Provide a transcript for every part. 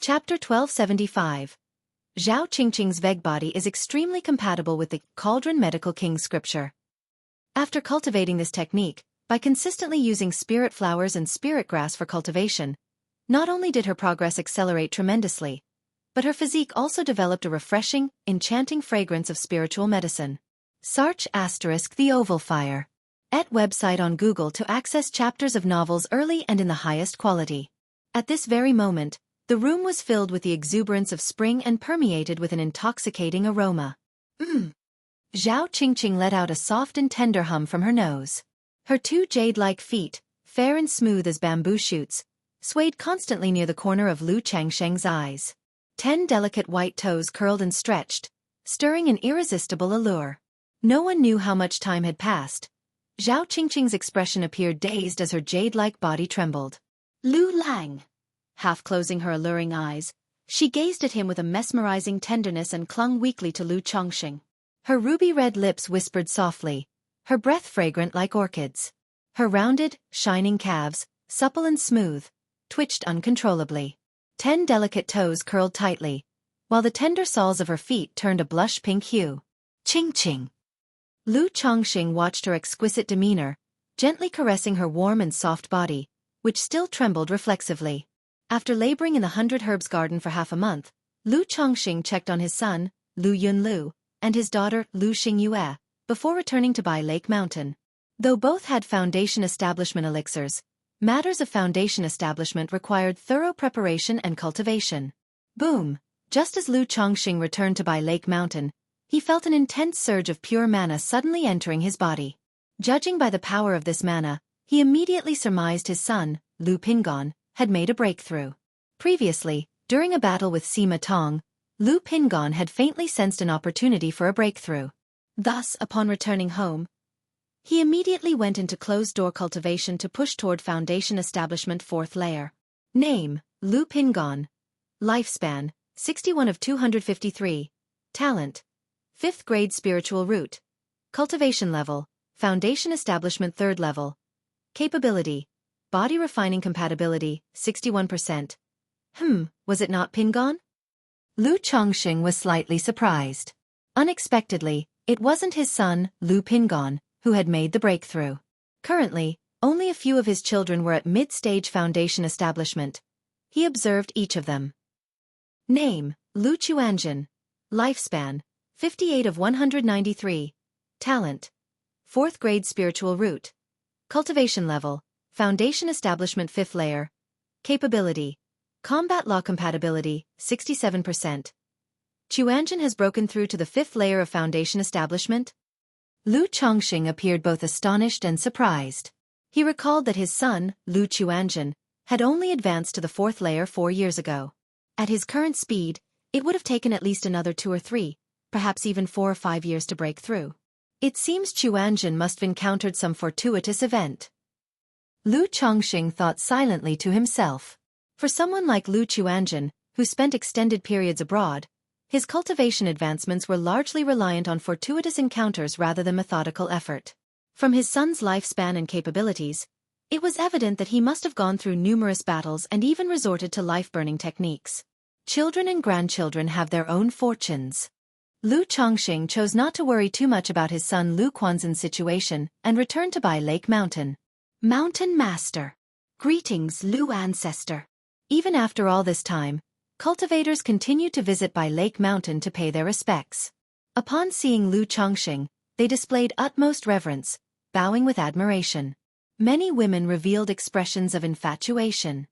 Chapter 1275. Zhao Qingqing's Veg body is extremely compatible with the Cauldron Medical King's scripture. After cultivating this technique, by consistently using spirit flowers and spirit grass for cultivation, not only did her progress accelerate tremendously, but her physique also developed a refreshing, enchanting fragrance of spiritual medicine. Search * The Oval Fire. @ website on Google to access chapters of novels early and in the highest quality. At this very moment, the room was filled with the exuberance of spring and permeated with an intoxicating aroma. Zhao Qingqing let out a soft and tender hum from her nose. Her two jade-like feet, fair and smooth as bamboo shoots, swayed constantly near the corner of Lu Changsheng's eyes. 10 delicate white toes curled and stretched, stirring an irresistible allure. No one knew how much time had passed. Zhao Qingqing's expression appeared dazed as her jade-like body trembled. Lu Lang. Half closing her alluring eyes, she gazed at him with a mesmerizing tenderness and clung weakly to Lu Chongqing. Her ruby-red lips whispered softly, her breath fragrant like orchids. Her rounded, shining calves, supple and smooth, twitched uncontrollably. 10 delicate toes curled tightly, while the tender soles of her feet turned a blush-pink hue. Qingqing. Lu Chongqing watched her exquisite demeanor, gently caressing her warm and soft body, which still trembled reflexively. After laboring in the 100 Herbs Garden for half a month, Lu Chongqing checked on his son, Lu Yunlu, and his daughter, Lu Xingyue, before returning to Bai Lake Mountain. Though both had foundation establishment elixirs, matters of foundation establishment required thorough preparation and cultivation. Boom! Just as Lu Chongqing returned to Bai Lake Mountain, he felt an intense surge of pure mana suddenly entering his body. Judging by the power of this mana, he immediately surmised his son, Lu Pingon, had made a breakthrough. Previously, during a battle with Sima Tong, Lu Pingon had faintly sensed an opportunity for a breakthrough. Thus, upon returning home, he immediately went into closed-door cultivation to push toward foundation establishment 4th layer. Name, Lu Pingon. Lifespan, 61 of 253. Talent, 5th grade spiritual root. Cultivation level, foundation establishment 3rd level. Capability, body refining compatibility, 61%. Was it not Pingon? Lu Chongqing was slightly surprised. Unexpectedly, it wasn't his son, Lu Pingon, who had made the breakthrough. Currently, only a few of his children were at mid-stage foundation establishment. He observed each of them. Name, Lu Chuanjin. Lifespan, 58 of 193. Talent, 4th grade spiritual root. Cultivation level, foundation establishment 5th layer. Capability, combat law compatibility, 67%. Chuanjin has broken through to the 5th layer of foundation establishment? Lu Chongqing appeared both astonished and surprised. He recalled that his son, Lu Chuanjin, had only advanced to the 4th layer 4 years ago. At his current speed, it would have taken at least another 2 or 3, perhaps even 4 or 5 years to break through. It seems Chuanjin must have encountered some fortuitous event. Lu Chongqing thought silently to himself. For someone like Lu Chuanjin, who spent extended periods abroad, his cultivation advancements were largely reliant on fortuitous encounters rather than methodical effort. From his son's lifespan and capabilities, it was evident that he must have gone through numerous battles and even resorted to life-burning techniques. Children and grandchildren have their own fortunes. Lu Chongqing chose not to worry too much about his son Lu Quanzhen's situation and returned to Bai Lake Mountain. Mountain Master. Greetings, Lu Ancestor. Even after all this time, cultivators continued to visit Bai Lake Mountain to pay their respects. Upon seeing Lu Chongqing, they displayed utmost reverence, bowing with admiration. Many women revealed expressions of infatuation.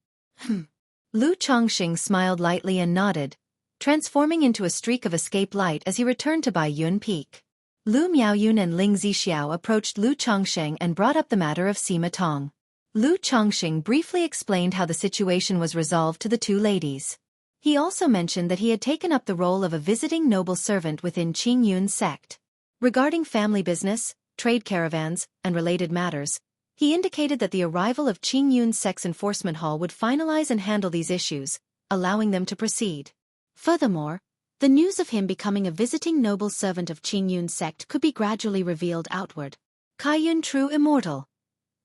Lu Chongqing smiled lightly and nodded, transforming into a streak of escape light as he returned to Bai Yun Peak. Lu Miaoyun and Ling Zixiao approached Lu Chongqing and brought up the matter of Sima Tong. Lu Chongqing briefly explained how the situation was resolved to the two ladies. He also mentioned that he had taken up the role of a visiting noble servant within Qing Yun's sect. Regarding family business, trade caravans, and related matters, he indicated that the arrival of Qing Yun's sex enforcement hall would finalize and handle these issues, allowing them to proceed. Furthermore, the news of him becoming a visiting noble servant of Qing Yun's sect could be gradually revealed outward. Kaiyun true immortal.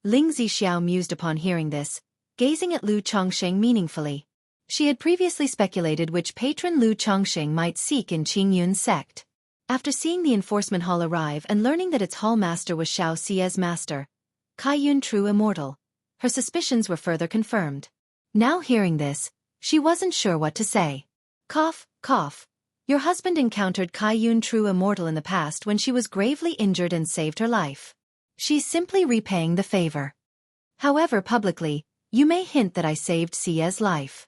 Ling Zixiao mused upon hearing this, gazing at Lu Chongqing meaningfully. She had previously speculated which patron Lu Chongqing might seek in Qingyun's sect. After seeing the enforcement hall arrive and learning that its hall master was Xiao Xie's master, Kaiyun True Immortal, her suspicions were further confirmed. Now hearing this, she wasn't sure what to say. Cough, cough. Your husband encountered Kaiyun True Immortal in the past when she was gravely injured and saved her life. She's simply repaying the favor. However, publicly, you may hint that I saved Xie's life.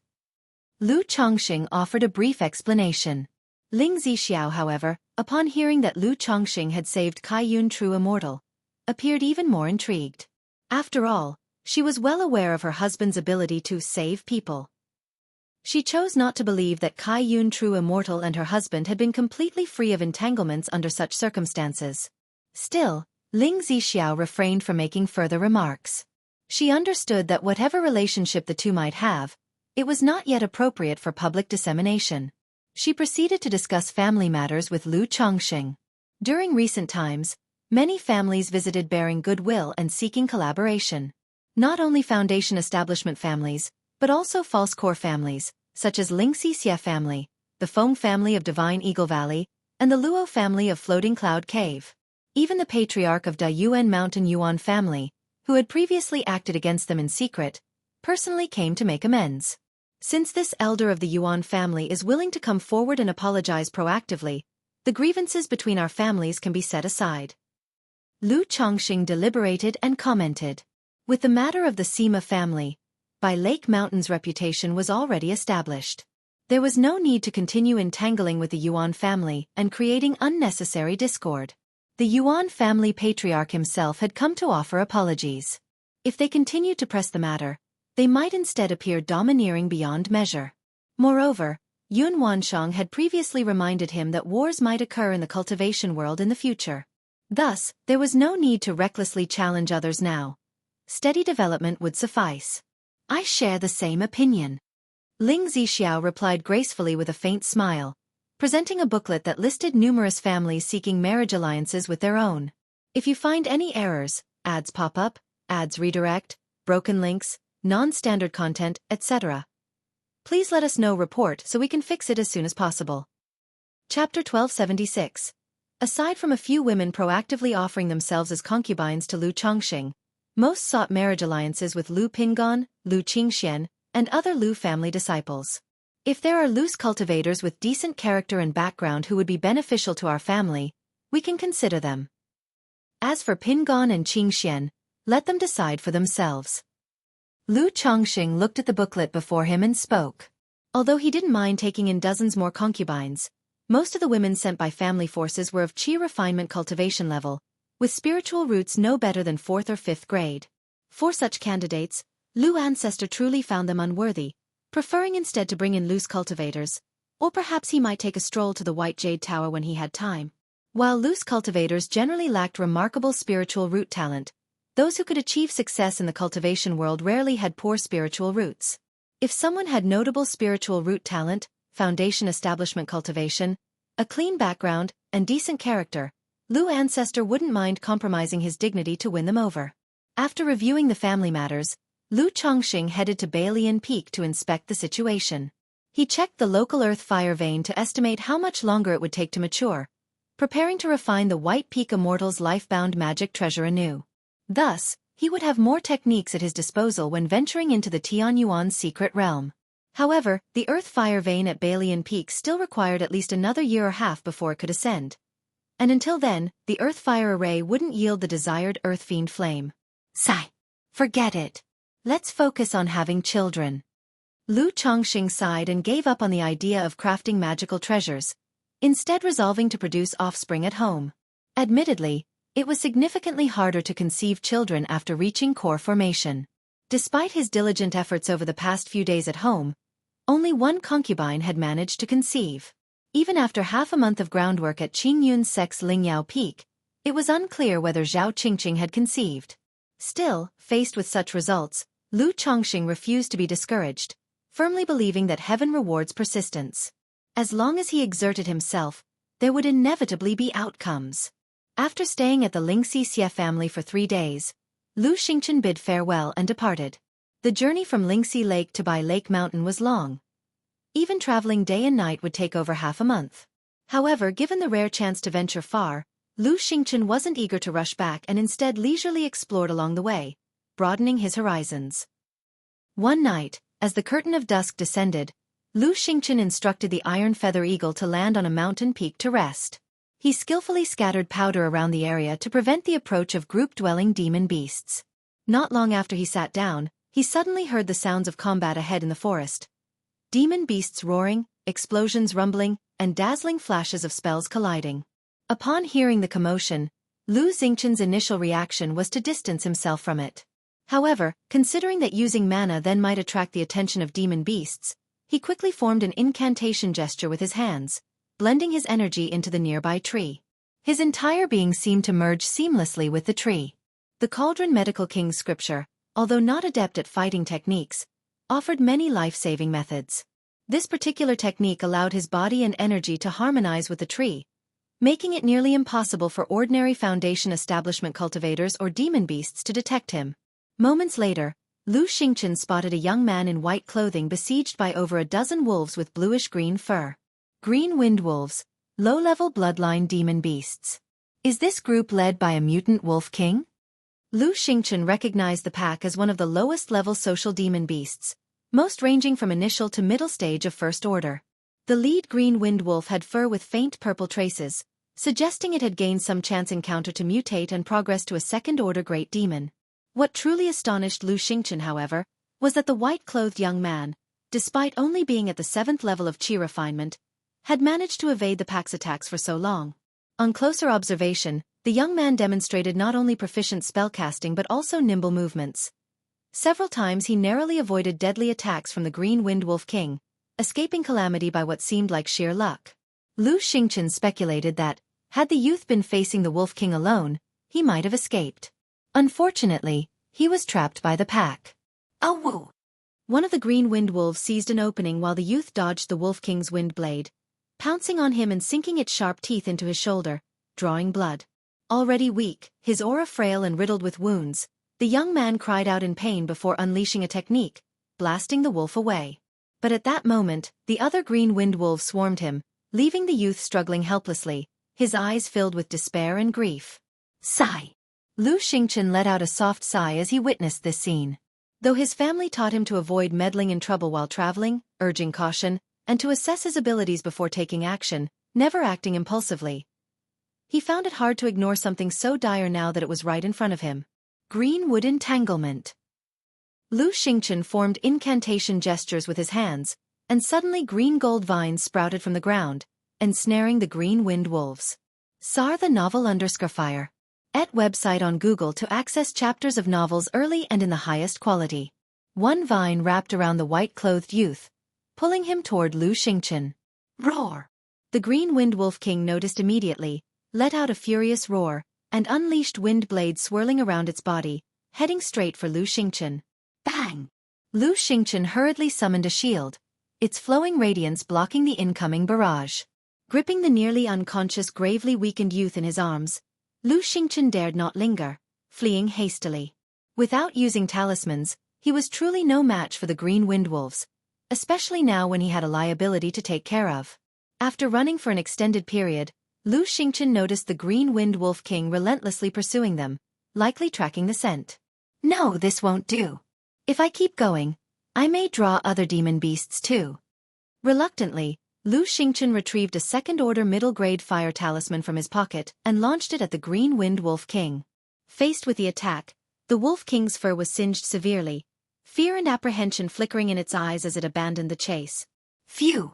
Lu Chongqing offered a brief explanation. Ling Zixiao, however, upon hearing that Lu Chongqing had saved Kaiyun True Immortal, appeared even more intrigued. After all, she was well aware of her husband's ability to save people. She chose not to believe that Kaiyun True Immortal and her husband had been completely free of entanglements under such circumstances. Still, Ling Zixiao refrained from making further remarks. She understood that whatever relationship the two might have, it was not yet appropriate for public dissemination. She proceeded to discuss family matters with Lu Chongqing. During recent times, many families visited bearing goodwill and seeking collaboration. Not only foundation establishment families, but also false core families, such as Ling Xixia family, the Feng family of Divine Eagle Valley, and the Luo family of Floating Cloud Cave. Even the patriarch of Dayuan Mountain Yuan family, who had previously acted against them in secret, personally came to make amends. Since this elder of the Yuan family is willing to come forward and apologize proactively, the grievances between our families can be set aside. Lu Chongqing deliberated and commented. With the matter of the Sima family, by Lake Mountain's reputation was already established. There was no need to continue entangling with the Yuan family and creating unnecessary discord. The Yuan family patriarch himself had come to offer apologies. If they continued to press the matter, they might instead appear domineering beyond measure. Moreover, Yun Wanshang had previously reminded him that wars might occur in the cultivation world in the future. Thus, there was no need to recklessly challenge others now. Steady development would suffice. I share the same opinion. Ling Zixiao replied gracefully with a faint smile, presenting a booklet that listed numerous families seeking marriage alliances with their own. If you find any errors, ads pop up, ads redirect, broken links, non-standard content, etc., please let us know. Report so we can fix it as soon as possible. Chapter 1276. Aside from a few women proactively offering themselves as concubines to Lu Chongqing, most sought marriage alliances with Lu Pingon, Lu Qingxian, and other Lu family disciples. If there are loose cultivators with decent character and background who would be beneficial to our family, we can consider them. As for Pingon and Qingxian, let them decide for themselves. Lu Chongqing looked at the booklet before him and spoke. Although he didn't mind taking in dozens more concubines, most of the women sent by family forces were of qi refinement cultivation level, with spiritual roots no better than 4th or 5th grade. For such candidates, Lu Ancestor truly found them unworthy, preferring instead to bring in loose cultivators, or perhaps he might take a stroll to the White Jade Tower when he had time. While loose cultivators generally lacked remarkable spiritual root talent, those who could achieve success in the cultivation world rarely had poor spiritual roots. If someone had notable spiritual root talent, foundation establishment cultivation, a clean background, and decent character, Lu Ancestor wouldn't mind compromising his dignity to win them over. After reviewing the family matters, Lu Chongqing headed to Balian Peak to inspect the situation. He checked the local earth-fire vein to estimate how much longer it would take to mature, preparing to refine the White Peak Immortal's life-bound magic treasure anew. Thus, he would have more techniques at his disposal when venturing into the Tianyuan's secret realm. However, the earth-fire vein at Balian Peak still required at least another year or half before it could ascend. And until then, the earth-fire array wouldn't yield the desired earth-fiend flame. Sigh. Forget it. Let's focus on having children. Lu Chongqing sighed and gave up on the idea of crafting magical treasures, instead resolving to produce offspring at home. Admittedly, it was significantly harder to conceive children after reaching core formation. Despite his diligent efforts over the past few days at home, only one concubine had managed to conceive. Even after half a month of groundwork at Qingyun's sect's Lingyao Peak, it was unclear whether Zhao Qingqing had conceived. Still, faced with such results, Lu Chongqing refused to be discouraged, firmly believing that heaven rewards persistence. As long as he exerted himself, there would inevitably be outcomes. After staying at the Ling Xixia family for 3 days, Lu Xingchen bid farewell and departed. The journey from Lingxi Lake to Bai Lake Mountain was long, Even traveling day and night would take over half a month. However, given the rare chance to venture far, Lu Xingchen wasn't eager to rush back and instead leisurely explored along the way, broadening his horizons. One night, as the curtain of dusk descended, Lu Xingchen instructed the iron feather eagle to land on a mountain peak to rest. He skillfully scattered powder around the area to prevent the approach of group-dwelling demon beasts. Not long after he sat down, he suddenly heard the sounds of combat ahead in the forest. Demon beasts roaring, explosions rumbling, and dazzling flashes of spells colliding. Upon hearing the commotion, Lu Xingchen's initial reaction was to distance himself from it. However, considering that using mana then might attract the attention of demon beasts, he quickly formed an incantation gesture with his hands, blending his energy into the nearby tree. His entire being seemed to merge seamlessly with the tree. The Cauldron Medical King's scripture, although not adept at fighting techniques, offered many life-saving methods. This particular technique allowed his body and energy to harmonize with the tree, making it nearly impossible for ordinary Foundation establishment cultivators or demon beasts to detect him. Moments later, Lu Xingchen spotted a young man in white clothing besieged by over a dozen wolves with bluish-green fur. Green Wind Wolves, low-level bloodline demon beasts. Is this group led by a mutant wolf king? Lu Xingchen recognized the pack as one of the lowest-level social demon beasts, most ranging from initial to middle stage of First Order. The lead Green Wind Wolf had fur with faint purple traces, suggesting it had gained some chance encounter to mutate and progress to a second-order Great Demon. What truly astonished Lu Xingchen, however, was that the white-clothed young man, despite only being at the 7th level of Qi refinement, had managed to evade the pack's attacks for so long. On closer observation, the young man demonstrated not only proficient spellcasting but also nimble movements. Several times he narrowly avoided deadly attacks from the Green Wind Wolf King, escaping calamity by what seemed like sheer luck. Lu Xingchen speculated that, had the youth been facing the Wolf King alone, he might have escaped. Unfortunately, he was trapped by the pack. Oh woo! One of the Green Wind Wolves seized an opening while the youth dodged the Wolf King's wind blade, pouncing on him and sinking its sharp teeth into his shoulder, drawing blood. Already weak, his aura frail and riddled with wounds, the young man cried out in pain before unleashing a technique, blasting the wolf away. But at that moment, the other Green Wind Wolves swarmed him, leaving the youth struggling helplessly, his eyes filled with despair and grief. Sigh! Lu Xingchen let out a soft sigh as he witnessed this scene. Though his family taught him to avoid meddling in trouble while traveling, urging caution, and to assess his abilities before taking action, never acting impulsively, he found it hard to ignore something so dire now that it was right in front of him. Green Wood Entanglement. Lu Xingchen formed incantation gestures with his hands, and suddenly green gold vines sprouted from the ground, ensnaring the Green Wind Wolves. Sar the novel_fire. @ website on Google to access chapters of novels early and in the highest quality. One vine wrapped around the white-clothed youth, pulling him toward Lu Xingchen. Roar! The Green Wind Wolf King noticed immediately, let out a furious roar, and unleashed wind blades swirling around its body, heading straight for Lu Xingchen. Bang! Lu Xingchen hurriedly summoned a shield, its flowing radiance blocking the incoming barrage. Gripping the nearly unconscious gravely weakened youth in his arms, Lu Xingchen dared not linger, fleeing hastily. Without using talismans, he was truly no match for the Green Wind Wolves, especially now when he had a liability to take care of. After running for an extended period, Lu Xingchen noticed the Green Wind Wolf King relentlessly pursuing them, likely tracking the scent. No, this won't do. If I keep going, I may draw other demon beasts too. Reluctantly, Lu Xingchen retrieved a second-order middle-grade fire talisman from his pocket and launched it at the Green Wind Wolf King. Faced with the attack, the Wolf King's fur was singed severely, fear and apprehension flickering in its eyes as it abandoned the chase. Phew!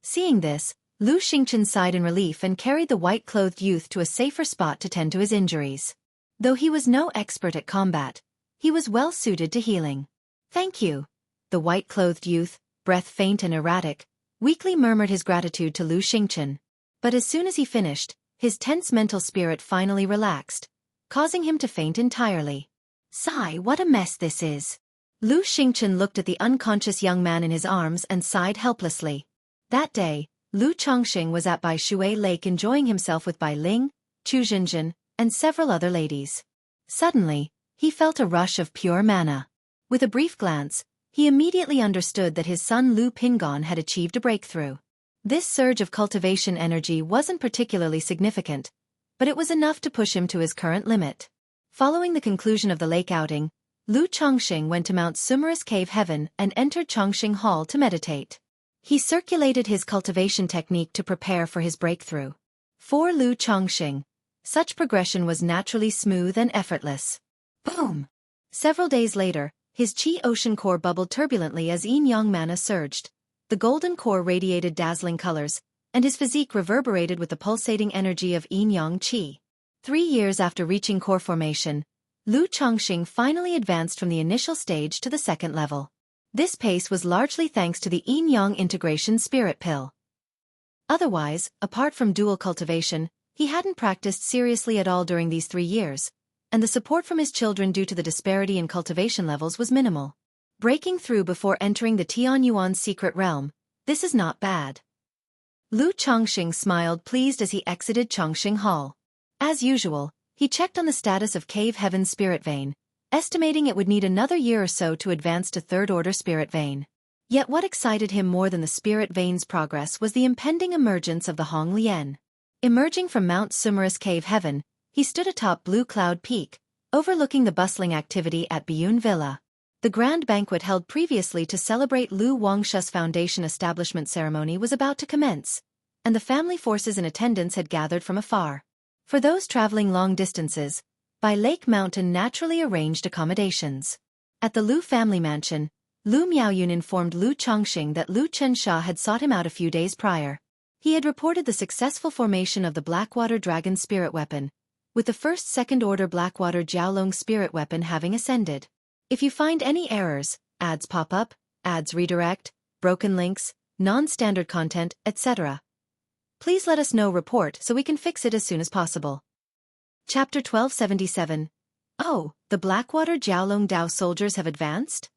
Seeing this, Lu Xingchen sighed in relief and carried the white-clothed youth to a safer spot to tend to his injuries. Though he was no expert at combat, he was well suited to healing. Thank you. The white-clothed youth, breath faint and erratic, weakly murmured his gratitude to Lu Xingchen. But as soon as he finished, his tense mental spirit finally relaxed, causing him to faint entirely. Sigh, what a mess this is. Lu Xingchen looked at the unconscious young man in his arms and sighed helplessly. That day, Lu Chongxing was at Bai Shui Lake enjoying himself with Bai Ling, Chu Zhenjin, and several other ladies. Suddenly, he felt a rush of pure mana. With a brief glance, He immediately understood that his son Lu Pingon had achieved a breakthrough. This surge of cultivation energy wasn't particularly significant, but it was enough to push him to his current limit. Following the conclusion of the lake outing, Lu Chongxing went to Mount Sumerus Cave Heaven and entered Chongxing Hall to meditate. He circulated his cultivation technique to prepare for his breakthrough. For Lu Chongxing, such progression was naturally smooth and effortless. Boom! Several days later, his Qi ocean core bubbled turbulently as yin-yang mana surged. The golden core radiated dazzling colors, and his physique reverberated with the pulsating energy of yin-yang qi. 3 years after reaching core formation, Lu Chongxing finally advanced from the initial stage to the second level. This pace was largely thanks to the yin-yang integration spirit pill. Otherwise, apart from dual cultivation, he hadn't practiced seriously at all during these 3 years, and the support from his children due to the disparity in cultivation levels was minimal. Breaking through before entering the Tianyuan's secret realm, this is not bad. Lu Chongxing smiled pleased as he exited Chongxing Hall. As usual, he checked on the status of Cave Heaven's spirit vein, estimating it would need another year or so to advance to third-order spirit vein. Yet what excited him more than the spirit vein's progress was the impending emergence of the Hong Lian. Emerging from Mount Sumerus Cave Heaven, he stood atop Blue Cloud Peak, overlooking the bustling activity at Biyun Villa. The grand banquet held previously to celebrate Lu Wangshu's foundation establishment ceremony was about to commence, and the family forces in attendance had gathered from afar. For those traveling long distances, by Lake Mountain naturally arranged accommodations. At the Lu family mansion, Lu Miaoyun informed Lu Chongxing that Lu Chensha had sought him out a few days prior. He had reported the successful formation of the Blackwater Dragon spirit weapon, with the first second-order Blackwater Jiaolong spirit weapon having ascended. If you find any errors, ads pop up, ads redirect, broken links, non-standard content, etc., please let us know report so we can fix it as soon as possible. Chapter 1277. Oh, the Blackwater Jiaolong Dao soldiers have advanced?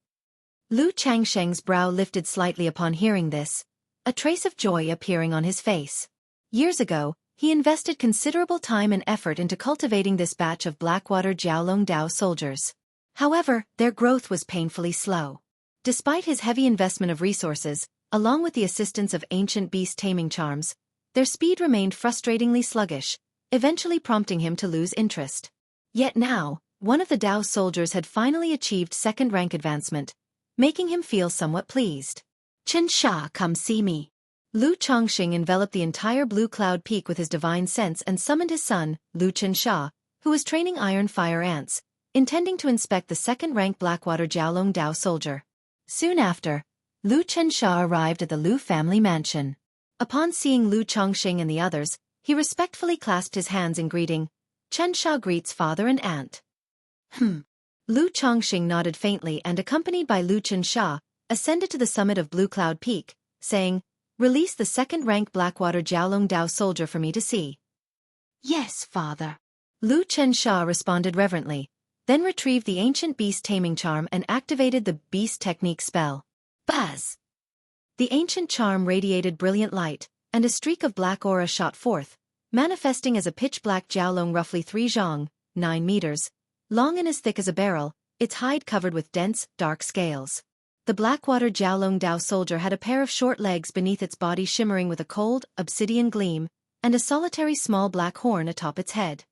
Lu Changsheng's brow lifted slightly upon hearing this, a trace of joy appearing on his face. Years ago, he invested considerable time and effort into cultivating this batch of Blackwater Jiaolong Dao soldiers. However, their growth was painfully slow. Despite his heavy investment of resources, along with the assistance of ancient beast taming charms, their speed remained frustratingly sluggish, eventually prompting him to lose interest. Yet now, one of the Dao soldiers had finally achieved second rank advancement, making him feel somewhat pleased. Chen Sha, come see me. Lu Chongxing enveloped the entire Blue Cloud Peak with his divine sense and summoned his son, Lu Chen Sha, who was training iron fire ants, intending to inspect the second-rank Blackwater Jiaolong Dao soldier. Soon after, Lu Chen Sha arrived at the Lu family mansion. Upon seeing Lu Chongxing and the others, he respectfully clasped his hands in greeting. Chen Sha greets father and aunt. Lu Chongxing nodded faintly and, accompanied by Lu Chen Sha, ascended to the summit of Blue Cloud Peak, saying, "Release the second-rank Blackwater Jiaolong Dao soldier for me to see." "Yes, father." Lu Chen Sha responded reverently, then retrieved the ancient beast taming charm and activated the beast technique spell. Buzz! The ancient charm radiated brilliant light, and a streak of black aura shot forth, manifesting as a pitch-black Jiaolong roughly 3 zhang, 9 meters, long and as thick as a barrel, its hide covered with dense, dark scales. The Blackwater Jiaolong Dao soldier had a pair of short legs beneath its body shimmering with a cold, obsidian gleam, and a solitary small black horn atop its head.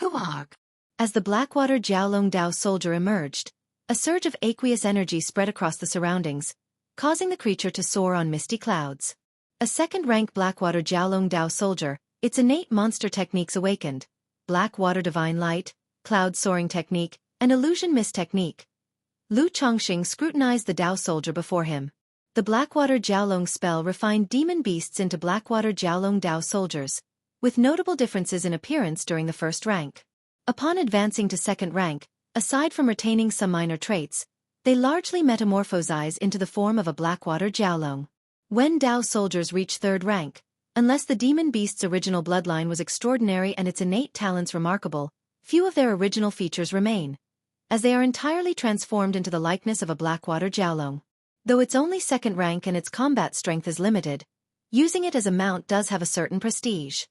Huarg! As the Blackwater Jiaolong Dao soldier emerged, a surge of aqueous energy spread across the surroundings, causing the creature to soar on misty clouds. A second-rank Blackwater Jiaolong Dao soldier, its innate monster techniques awakened: Blackwater Divine Light, Cloud Soaring Technique, and Illusion Mist Technique. Lu Chongxing scrutinized the Dao soldier before him. The Blackwater Jiaolong spell refined demon beasts into Blackwater Jiaolong Dao soldiers, with notable differences in appearance during the first rank. Upon advancing to second rank, aside from retaining some minor traits, they largely metamorphosize into the form of a Blackwater Jiaolong. When Dao soldiers reach third rank, unless the demon beast's original bloodline was extraordinary and its innate talents remarkable, few of their original features remain, as they are entirely transformed into the likeness of a Blackwater Jiaolong. Though it's only second rank and its combat strength is limited, using it as a mount does have a certain prestige.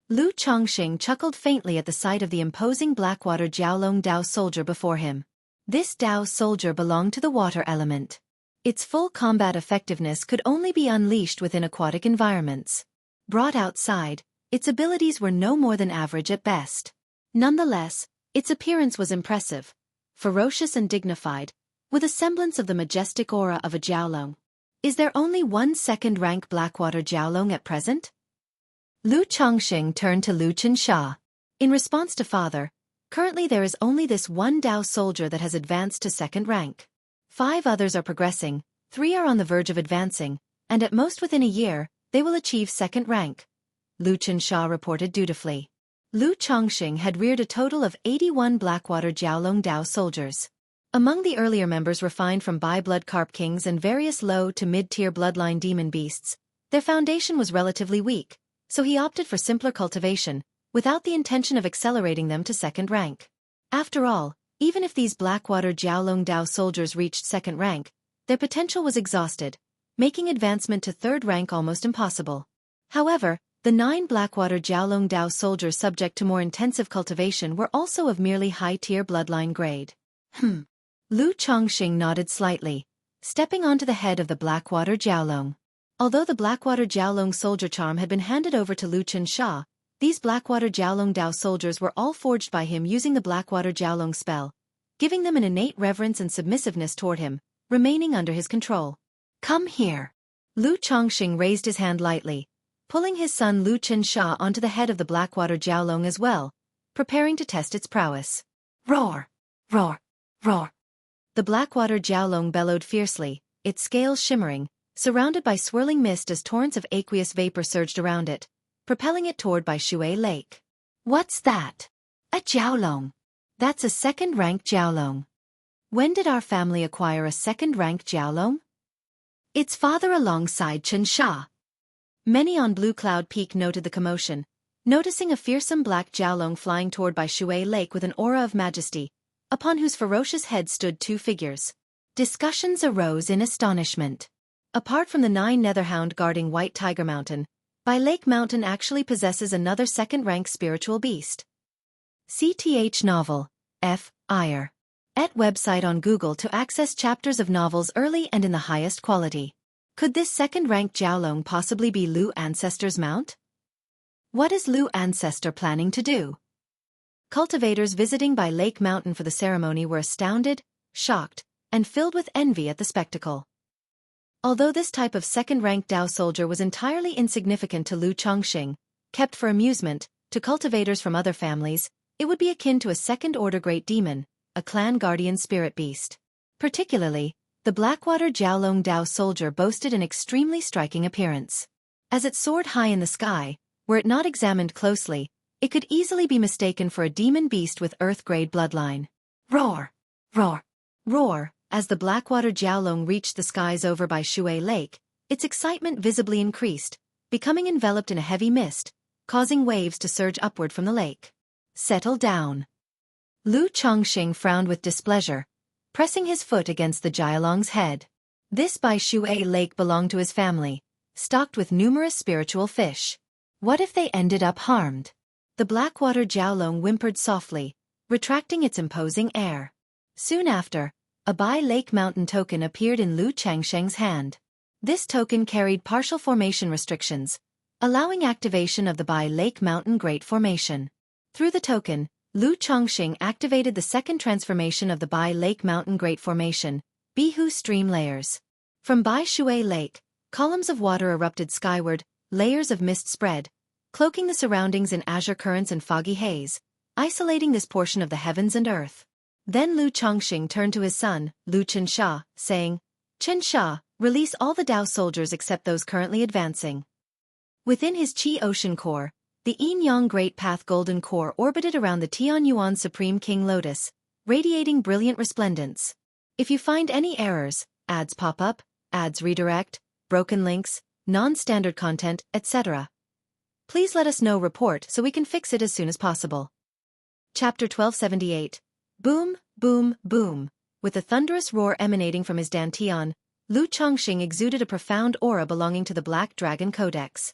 Lu Chongxing chuckled faintly at the sight of the imposing Blackwater Jiaolong Dao soldier before him. This Dao soldier belonged to the water element. Its full combat effectiveness could only be unleashed within aquatic environments. Brought outside, its abilities were no more than average at best. Nonetheless, its appearance was impressive, ferocious and dignified, with a semblance of the majestic aura of a Jiaolong. Is there only one second-rank Blackwater Jiaolong at present? Lu Chongqing turned to Lu Qinsha. In response to father, currently there is only this one Dao soldier that has advanced to second rank. 5 others are progressing, 3 are on the verge of advancing, and at most within a year, they will achieve second rank, Lu Qinsha reported dutifully. Lu Chongqing had reared a total of 81 Blackwater Jiaolong Dao soldiers. Among the earlier members refined from Bi-blood Carp Kings and various low to mid-tier bloodline demon beasts, their foundation was relatively weak, so he opted for simpler cultivation, without the intention of accelerating them to second rank. After all, even if these Blackwater Jiaolong Dao soldiers reached second rank, their potential was exhausted, making advancement to third rank almost impossible. However, the 9 Blackwater Jiaolong Dao soldiers subject to more intensive cultivation were also of merely high-tier bloodline grade. Lu Chongqing nodded slightly, stepping onto the head of the Blackwater Jiaolong. Although the Blackwater Jiaolong soldier charm had been handed over to Lu Qinsha, these Blackwater Jiaolong Dao soldiers were all forged by him using the Blackwater Jiaolong spell, giving them an innate reverence and submissiveness toward him, remaining under his control. Come here. Lu Chongqing raised his hand lightly, pulling his son Lu Qinsha onto the head of the Blackwater Jiaolong as well, preparing to test its prowess. Roar! Roar! Roar! The Blackwater Jiaolong bellowed fiercely, its scales shimmering, surrounded by swirling mist as torrents of aqueous vapor surged around it, propelling it toward Baishui Lake. What's that? A Jiaolong. That's a second-rank Jiaolong. When did our family acquire a second-rank Jiaolong? Its father alongside Qinsha. Many on Blue Cloud Peak noted the commotion, noticing a fearsome black Jiaolong flying toward Baishui Lake with an aura of majesty, upon whose ferocious head stood 2 figures. Discussions arose in astonishment. Apart from the 9 Netherhound guarding White Tiger Mountain, Bai Lake Mountain actually possesses another second-rank spiritual beast. CTH Novel, F. Iyer. Et website on Google to access chapters of novels early and in the highest quality. Could this second-rank Jiaolong possibly be Lu Ancestor's mount? What is Lu Ancestor planning to do? Cultivators visiting Bai Lake Mountain for the ceremony were astounded, shocked, and filled with envy at the spectacle. Although this type of second-rank Dao soldier was entirely insignificant to Lu Chongqing, kept for amusement, to cultivators from other families, it would be akin to a second-order great demon, a clan guardian spirit beast. Particularly, the Blackwater Jiaolong Dao soldier boasted an extremely striking appearance. As it soared high in the sky, were it not examined closely, it could easily be mistaken for a demon beast with Earth-grade bloodline. Roar! Roar! Roar! As the Blackwater Jiaolong reached the skies over Baishui Lake, its excitement visibly increased, becoming enveloped in a heavy mist, causing waves to surge upward from the lake. Settle down. Lu Chongqing frowned with displeasure, pressing his foot against the Jiaolong's head. This Baishui Lake belonged to his family, stocked with numerous spiritual fish. What if they ended up harmed? The Blackwater Jiaolong whimpered softly, retracting its imposing air. Soon after, a Bai Lake Mountain token appeared in Lu Changsheng's hand. This token carried partial formation restrictions, allowing activation of the Bai Lake Mountain Great Formation. Through the token, Lu Chongqing activated the second transformation of the Bai Lake Mountain Great Formation, Bihu Stream Layers. From Baishui Lake, columns of water erupted skyward, layers of mist spread, cloaking the surroundings in azure currents and foggy haze, isolating this portion of the heavens and earth. Then Lu Chongqing turned to his son, Lu Qinsha, saying, Qinsha, release all the Dao soldiers except those currently advancing. Within his Qi Ocean Core, the Yin-Yang Great Path Golden Core orbited around the Tianyuan Supreme King Lotus, radiating brilliant resplendence. If you find any errors, ads pop up, ads redirect, broken links, non-standard content, etc., please let us know report so we can fix it as soon as possible. Chapter 1278. Boom, boom, boom. With a thunderous roar emanating from his dantian, Lu Chongqing exuded a profound aura belonging to the Black Dragon Codex.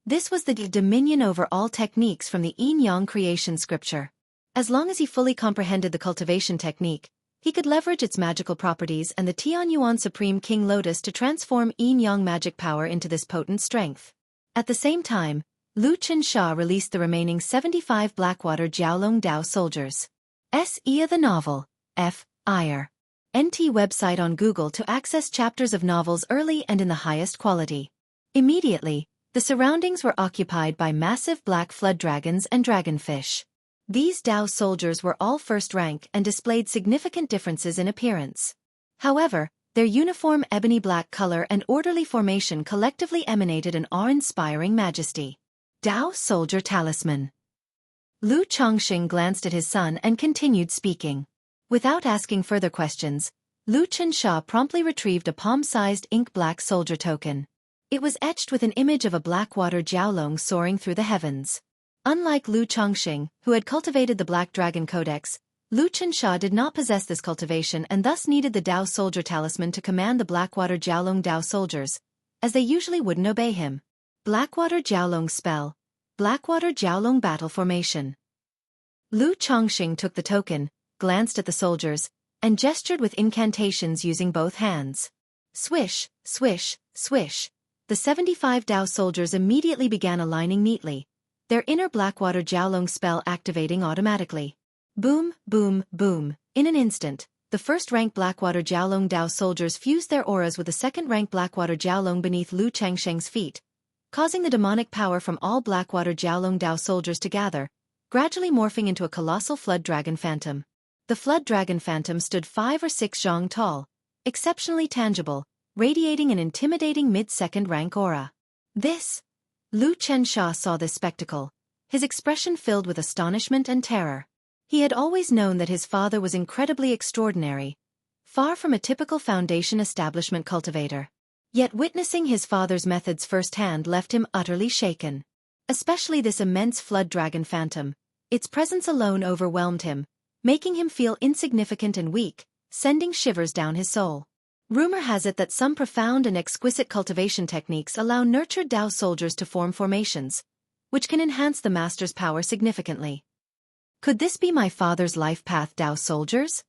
This was the dominion over all techniques from the Yin-Yang creation scripture. As long as he fully comprehended the cultivation technique, He could leverage its magical properties and the Tianyuan Supreme King Lotus to transform yin-yang magic power into this potent strength. At the same time, Lu Qinsha released the remaining 75 Blackwater Jiaolong Dao soldiers. S.E.A. the novel, F. Ire. NT website on Google to access chapters of novels early and in the highest quality. Immediately, the surroundings were occupied by massive black flood dragons and dragonfish. These Dao soldiers were all first rank and displayed significant differences in appearance. However, their uniform ebony black color and orderly formation collectively emanated an awe-inspiring majesty. Dao Soldier Talisman. Lu Chongqing glanced at his son and continued speaking. Without asking further questions, Lu Qinsha promptly retrieved a palm-sized ink-black soldier token. It was etched with an image of a Blackwater Jiaolong soaring through the heavens. Unlike Lu Chongqing, who had cultivated the Black Dragon Codex, Lu Qinsha did not possess this cultivation and thus needed the Dao Soldier Talisman to command the Blackwater Jiaolong Dao soldiers, as they usually wouldn't obey him. Blackwater Jiaolong Spell. Blackwater Jiaolong Battle Formation. Lu Chongqing took the token, glanced at the soldiers, and gestured with incantations using both hands. Swish, swish, swish. The 75 Dao soldiers immediately began aligning neatly, their inner Blackwater Jiaolong spell activating automatically. Boom, boom, boom. In an instant, the first-rank Blackwater Jiaolong Dao soldiers fused their auras with the second-rank Blackwater Jiaolong beneath Lu Chengsheng's feet, causing the demonic power from all Blackwater Jiaolong Dao soldiers to gather, gradually morphing into a colossal flood dragon phantom. The flood dragon phantom stood 5 or 6 zhang tall, exceptionally tangible, radiating an intimidating mid-second rank aura. Lu Qinsha saw this spectacle, his expression filled with astonishment and terror. He had always known that his father was incredibly extraordinary, far from a typical Foundation establishment cultivator. Yet witnessing his father's methods firsthand left him utterly shaken. Especially this immense flood dragon phantom, its presence alone overwhelmed him, making him feel insignificant and weak, sending shivers down his soul. Rumor has it that some profound and exquisite cultivation techniques allow nurtured Dao soldiers to form formations, which can enhance the master's power significantly. Could this be my father's life path Dao soldiers?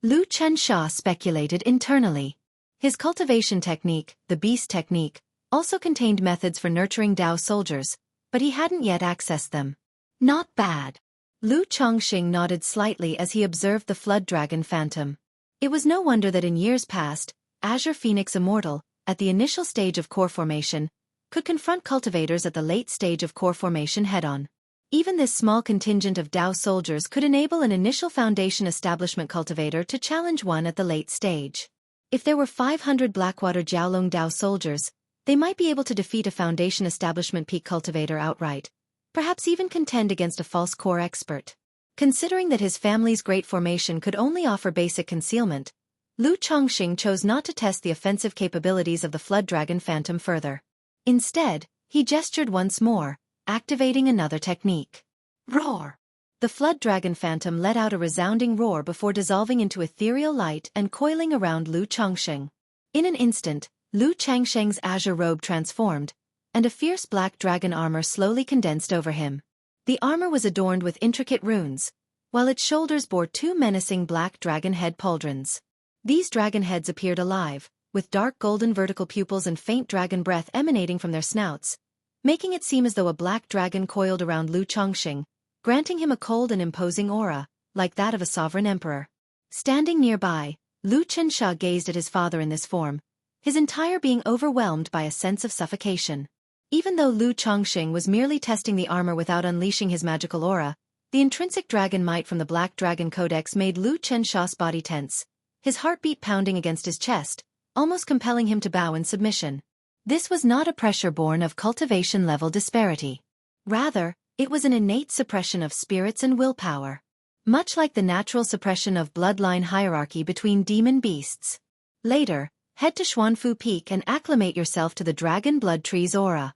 Lu Qinsha speculated internally. His cultivation technique, the Beast technique, also contained methods for nurturing Dao soldiers, but he hadn't yet accessed them. Not bad. Lu Chongqing nodded slightly as he observed the flood dragon phantom. It was no wonder that in years past, Azure Phoenix Immortal, at the initial stage of core formation, could confront cultivators at the late stage of core formation head-on. Even this small contingent of Dao soldiers could enable an initial Foundation establishment cultivator to challenge one at the late stage. If there were 500 Blackwater Jiaolong Dao soldiers, they might be able to defeat a Foundation establishment peak cultivator outright, perhaps even contend against a false core expert. Considering that his family's great formation could only offer basic concealment, Lu Chongqing chose not to test the offensive capabilities of the Flood Dragon Phantom further. Instead, he gestured once more, activating another technique. Roar! The Flood Dragon Phantom let out a resounding roar before dissolving into ethereal light and coiling around Lu Chongqing. In an instant, Lu Chengsheng's azure robe transformed, and a fierce black dragon armor slowly condensed over him. The armor was adorned with intricate runes, while its shoulders bore 2 menacing black dragon head pauldrons. These dragon heads appeared alive, with dark golden vertical pupils and faint dragon breath emanating from their snouts, making it seem as though a black dragon coiled around Lu Chongqing, granting him a cold and imposing aura, like that of a sovereign emperor. Standing nearby, Lu Qinsha gazed at his father in this form, his entire being overwhelmed by a sense of suffocation. Even though Lu Chongqing was merely testing the armor without unleashing his magical aura, the intrinsic dragon might from the Black Dragon Codex made Lu Qinsha's body tense, his heartbeat pounding against his chest, almost compelling him to bow in submission. This was not a pressure born of cultivation-level disparity. Rather, it was an innate suppression of spirits and willpower. Much like the natural suppression of bloodline hierarchy between demon beasts. Later, head to Xuanfu Peak and acclimate yourself to the Dragon Blood Tree's aura.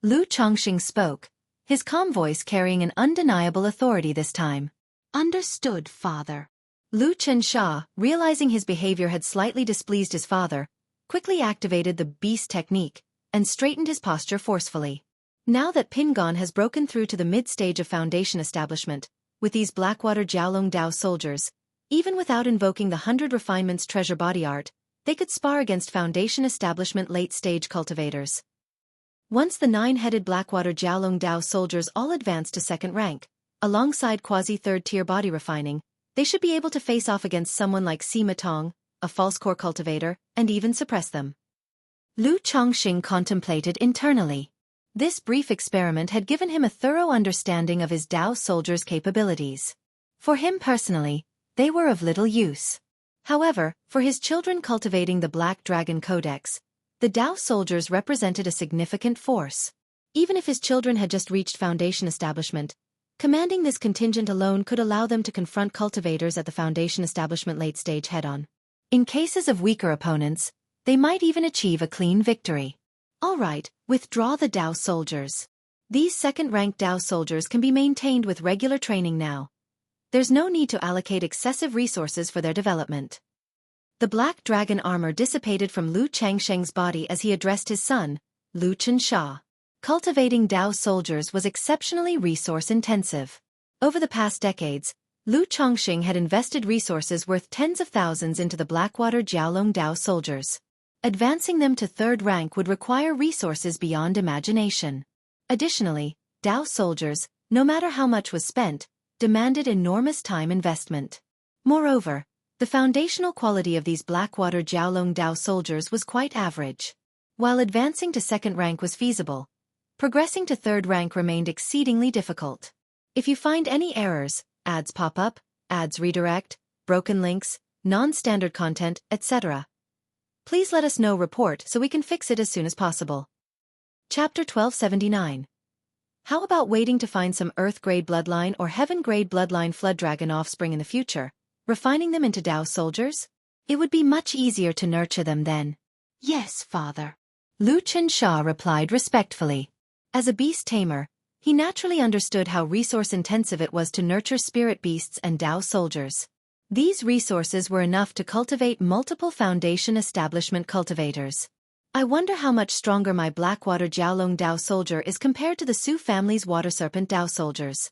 Lu Chongqing spoke, his calm voice carrying an undeniable authority this time. Understood, father. Lu Qinsha, realizing his behavior had slightly displeased his father, quickly activated the Beast technique and straightened his posture forcefully. Now that Pingon has broken through to the mid-stage of Foundation establishment, with these Blackwater Jiaolong Dao soldiers, Even without invoking the 100 Refinements treasure body art, they could spar against Foundation Establishment late-stage cultivators. Once the 9-headed Blackwater Jiaolong Dao soldiers all advanced to second rank, alongside quasi-third-tier body refining, they should be able to face off against someone like Sima Tong, a false core cultivator, and even suppress them. Lu Chongqing contemplated internally. This brief experiment had given him a thorough understanding of his Dao soldiers' capabilities. For him personally, they were of little use. However, for his children cultivating the Black Dragon Codex, the Dao soldiers represented a significant force. Even if his children had just reached Foundation Establishment, commanding this contingent alone could allow them to confront cultivators at the Foundation Establishment late stage head-on. In cases of weaker opponents, they might even achieve a clean victory. Alright, withdraw the Dao soldiers. These second-ranked Dao soldiers can be maintained with regular training now. There's no need to allocate excessive resources for their development. The black dragon armor dissipated from Lu Changsheng's body as he addressed his son, Lu Chensha. Cultivating Dao soldiers was exceptionally resource-intensive. Over the past decades, Lu Chongqing had invested resources worth tens of thousands into the Blackwater Jiaolong Dao soldiers. Advancing them to third rank would require resources beyond imagination. Additionally, Dao soldiers, no matter how much was spent, demanded enormous time investment. Moreover, the foundational quality of these Blackwater Jiaolong Dao soldiers was quite average. While advancing to second rank was feasible, progressing to third rank remained exceedingly difficult. If you find any errors, ads pop up, ads redirect, broken links, non-standard content, etc., please let us know report so we can fix it as soon as possible. Chapter 1279. How about waiting to find some Earth-grade bloodline or Heaven-grade bloodline flood dragon offspring in the future, refining them into Dao soldiers? It would be much easier to nurture them then. Yes, father. Lu Chensha replied respectfully. As a beast tamer, he naturally understood how resource-intensive it was to nurture spirit beasts and Dao soldiers. These resources were enough to cultivate multiple Foundation Establishment cultivators. I wonder how much stronger my Blackwater Jiaolong Dao soldier is compared to the Su family's Water Serpent Dao soldiers.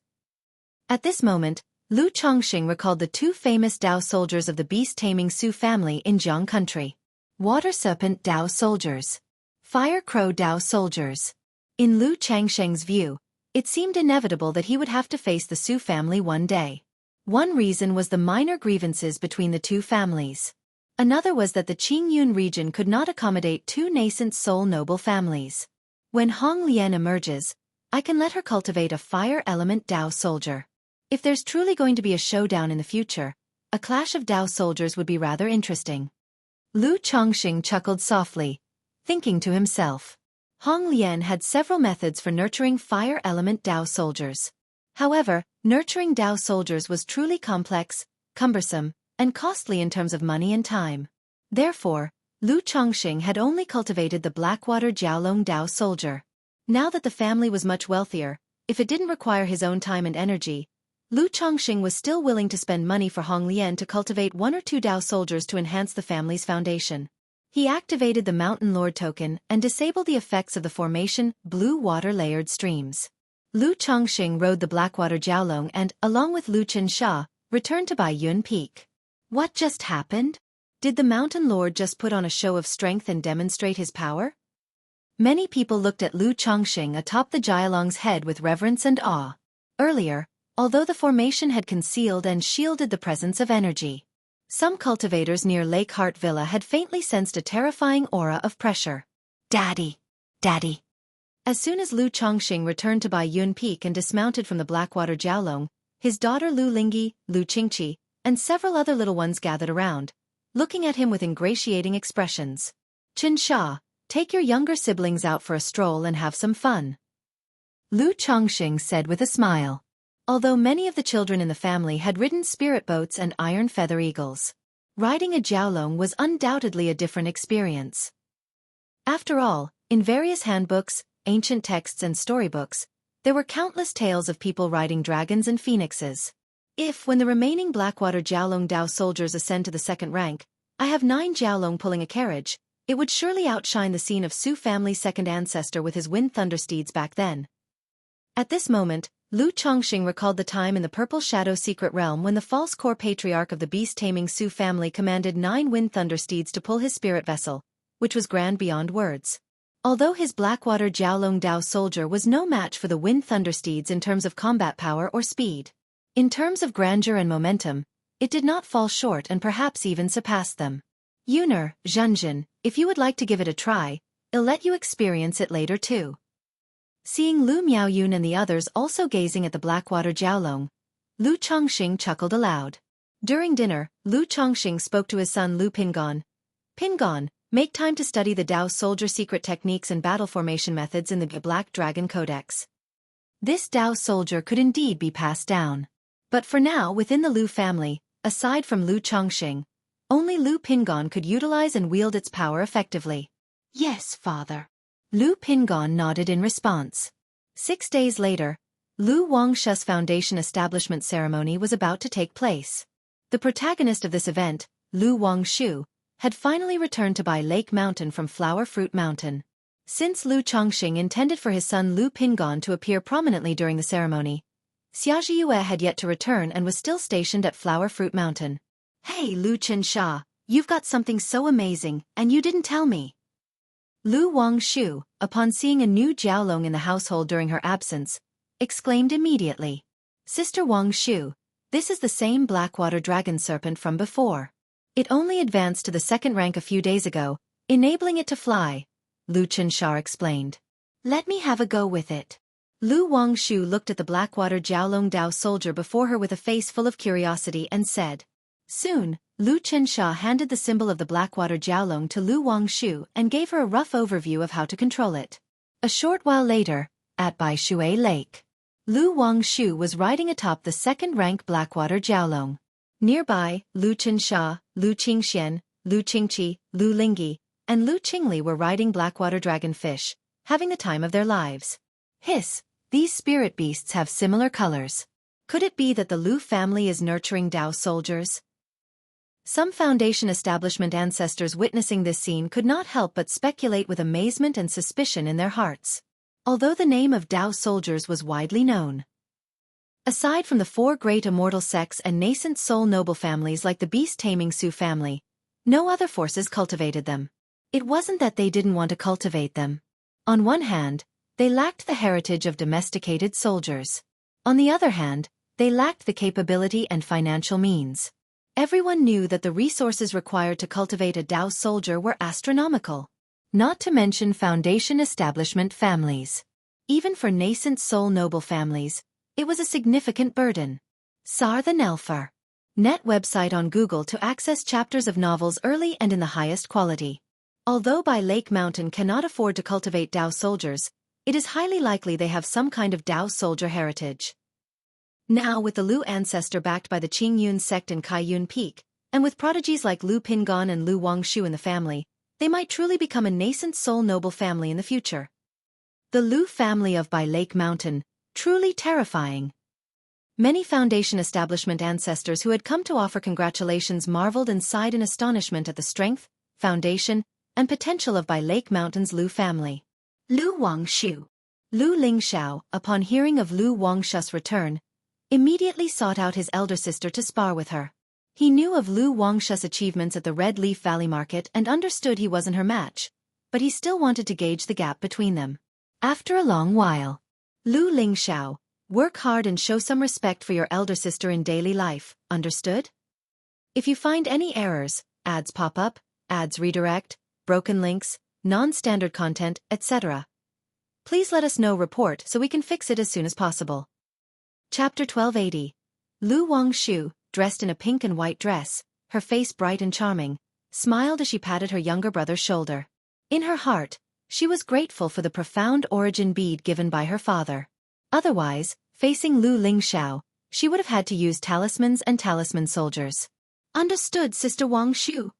At this moment, Lu Chongqing recalled the two famous Dao soldiers of the beast-taming Su family in Jiang country. Water Serpent Dao soldiers. Fire Crow Dao soldiers. In Lu Changsheng's view, it seemed inevitable that he would have to face the Su family one day. One reason was the minor grievances between the two families. Another was that the Qingyun region could not accommodate two nascent soul noble families. When Hong Lian emerges, I can let her cultivate a fire element Dao soldier. If there's truly going to be a showdown in the future, a clash of Dao soldiers would be rather interesting. Lu Chongqing chuckled softly, thinking to himself. Hong Lian had several methods for nurturing fire element Dao soldiers. However, nurturing Dao soldiers was truly complex, cumbersome, and costly in terms of money and time. Therefore, Lu Chongqing had only cultivated the Blackwater Jiaolong Dao soldier. Now that the family was much wealthier, if it didn't require his own time and energy, Lu Chongqing was still willing to spend money for Hong Lian to cultivate one or two Dao soldiers to enhance the family's foundation. He activated the Mountain Lord token and disabled the effects of the formation blue water layered streams. Lu Chongqing rode the Blackwater Jiaolong and, along with Lu Chensha, returned to Baiyun Peak. What just happened? Did the Mountain Lord just put on a show of strength and demonstrate his power? Many people looked at Lu Chongqing atop the Jiaolong's head with reverence and awe. Earlier, although the formation had concealed and shielded the presence of energy, some cultivators near Lake Heart Villa had faintly sensed a terrifying aura of pressure. Daddy! Daddy! As soon as Lu Chongqing returned to Baiyun Peak and dismounted from the Blackwater Jiaolong, his daughter Lu Lingyi, Lu Qingqi, and several other little ones gathered around, looking at him with ingratiating expressions. Chensha, take your younger siblings out for a stroll and have some fun. Lu Chongqing said with a smile. Although many of the children in the family had ridden spirit boats and iron feather eagles, riding a Jiaolong was undoubtedly a different experience. After all, in various handbooks, ancient texts and storybooks, there were countless tales of people riding dragons and phoenixes. If, when the remaining Blackwater Jiaolong Dao soldiers ascend to the second rank, I have 9 Jiaolong pulling a carriage, it would surely outshine the scene of Su family's second ancestor with his wind thunder steeds back then. At this moment, Lu Chongxing recalled the time in the Purple Shadow secret realm when the false core patriarch of the beast-taming Su family commanded 9 wind thunder steeds to pull his spirit vessel, which was grand beyond words. Although his Blackwater Jiaolong Dao soldier was no match for the wind thunder steeds in terms of combat power or speed. In terms of grandeur and momentum, it did not fall short and perhaps even surpassed them. Yuner, Zhenjin, if you would like to give it a try, I'll let you experience it later too. Seeing Lu Miaoyun and the others also gazing at the Blackwater Jiaolong, Lu Chongxing chuckled aloud. During dinner, Lu Chongxing spoke to his son Lu Pingon. Pingon, make time to study the Dao soldier secret techniques and battle formation methods in the Black Dragon Codex. This Dao soldier could indeed be passed down. But for now, within the Lu family, aside from Lu Chongxing, only Lu Pingon could utilize and wield its power effectively. Yes, father. Lu Pingon nodded in response. 6 days later, Lu Wangshu's foundation establishment ceremony was about to take place. The protagonist of this event, Lu Wangshu, had finally returned to Bai Lake Mountain from Flower Fruit Mountain. Since Lu Chongxing intended for his son Lu Pingon to appear prominently during the ceremony, Xiaofan had yet to return and was still stationed at Flower Fruit Mountain. Hey Lu Qinsha, you've got something so amazing, and you didn't tell me. Lu Wangshu, upon seeing a new Jiaolong in the household during her absence, exclaimed immediately. Sister Wangshu, this is the same Blackwater dragon serpent from before. It only advanced to the 2nd rank a few days ago, enabling it to fly, Lu Qinsha explained. Let me have a go with it. Lu Wangshu looked at the Blackwater Jiaolong Dao soldier before her with a face full of curiosity and said. Soon, Lu Qinsha handed the symbol of the Blackwater Jiaolong to Lu Wangshu and gave her a rough overview of how to control it. A short while later, at Bai Shui Lake, Lu Wangshu was riding atop the 2nd-rank Blackwater Jiaolong. Nearby, Lu Qinsha, Lu Qingxian, Lu Qingqi, Lu Lingyi, and Lu Qingli were riding Blackwater Dragonfish, having the time of their lives. Hiss, these spirit beasts have similar colors. Could it be that the Lu family is nurturing Dao soldiers? Some Foundation establishment ancestors witnessing this scene could not help but speculate with amazement and suspicion in their hearts. Although the name of Dao soldiers was widely known. Aside from the 4 great immortal sects and nascent soul noble families like the beast-taming Su family, no other forces cultivated them. It wasn't that they didn't want to cultivate them. On one hand, they lacked the heritage of domesticated soldiers. On the other hand, they lacked the capability and financial means. Everyone knew that the resources required to cultivate a Dao soldier were astronomical. Not to mention Foundation establishment families. Even for nascent soul noble families, it was a significant burden. Sar the Nelfer. Net website on Google to access chapters of novels early and in the highest quality. Although Bai Lake Mountain cannot afford to cultivate Dao soldiers, it is highly likely they have some kind of Dao soldier heritage. Now with the Lu ancestor backed by the Qingyun sect and Kaiyun Peak, and with prodigies like Lu Pingon and Lu Wangshu in the family, they might truly become a nascent soul noble family in the future. The Lu family of Bai Lake Mountain, truly terrifying. Many Foundation establishment ancestors who had come to offer congratulations marveled and sighed in astonishment at the strength, foundation, and potential of Bai Lake Mountain's Lu family. Lu Wangshu. Lu Lingxiao, upon hearing of Lu Wangshu's return, immediately sought out his elder sister to spar with her. He knew of Lu Wangshu's achievements at the Red Leaf Valley Market and understood he wasn't her match, but he still wanted to gauge the gap between them. After a long while, Lu Lingxiao, work hard and show some respect for your elder sister in daily life, understood? If you find any errors, ads pop up, ads redirect, broken links, non-standard content, etc., please let us know report so we can fix it as soon as possible. Chapter 1280. Lu Wangshu, dressed in a pink and white dress, her face bright and charming, smiled as she patted her younger brother's shoulder. In her heart, she was grateful for the profound origin bead given by her father. Otherwise, facing Lu Lingxiao, she would have had to use talismans and talisman soldiers. Understood, Sister Wangshu.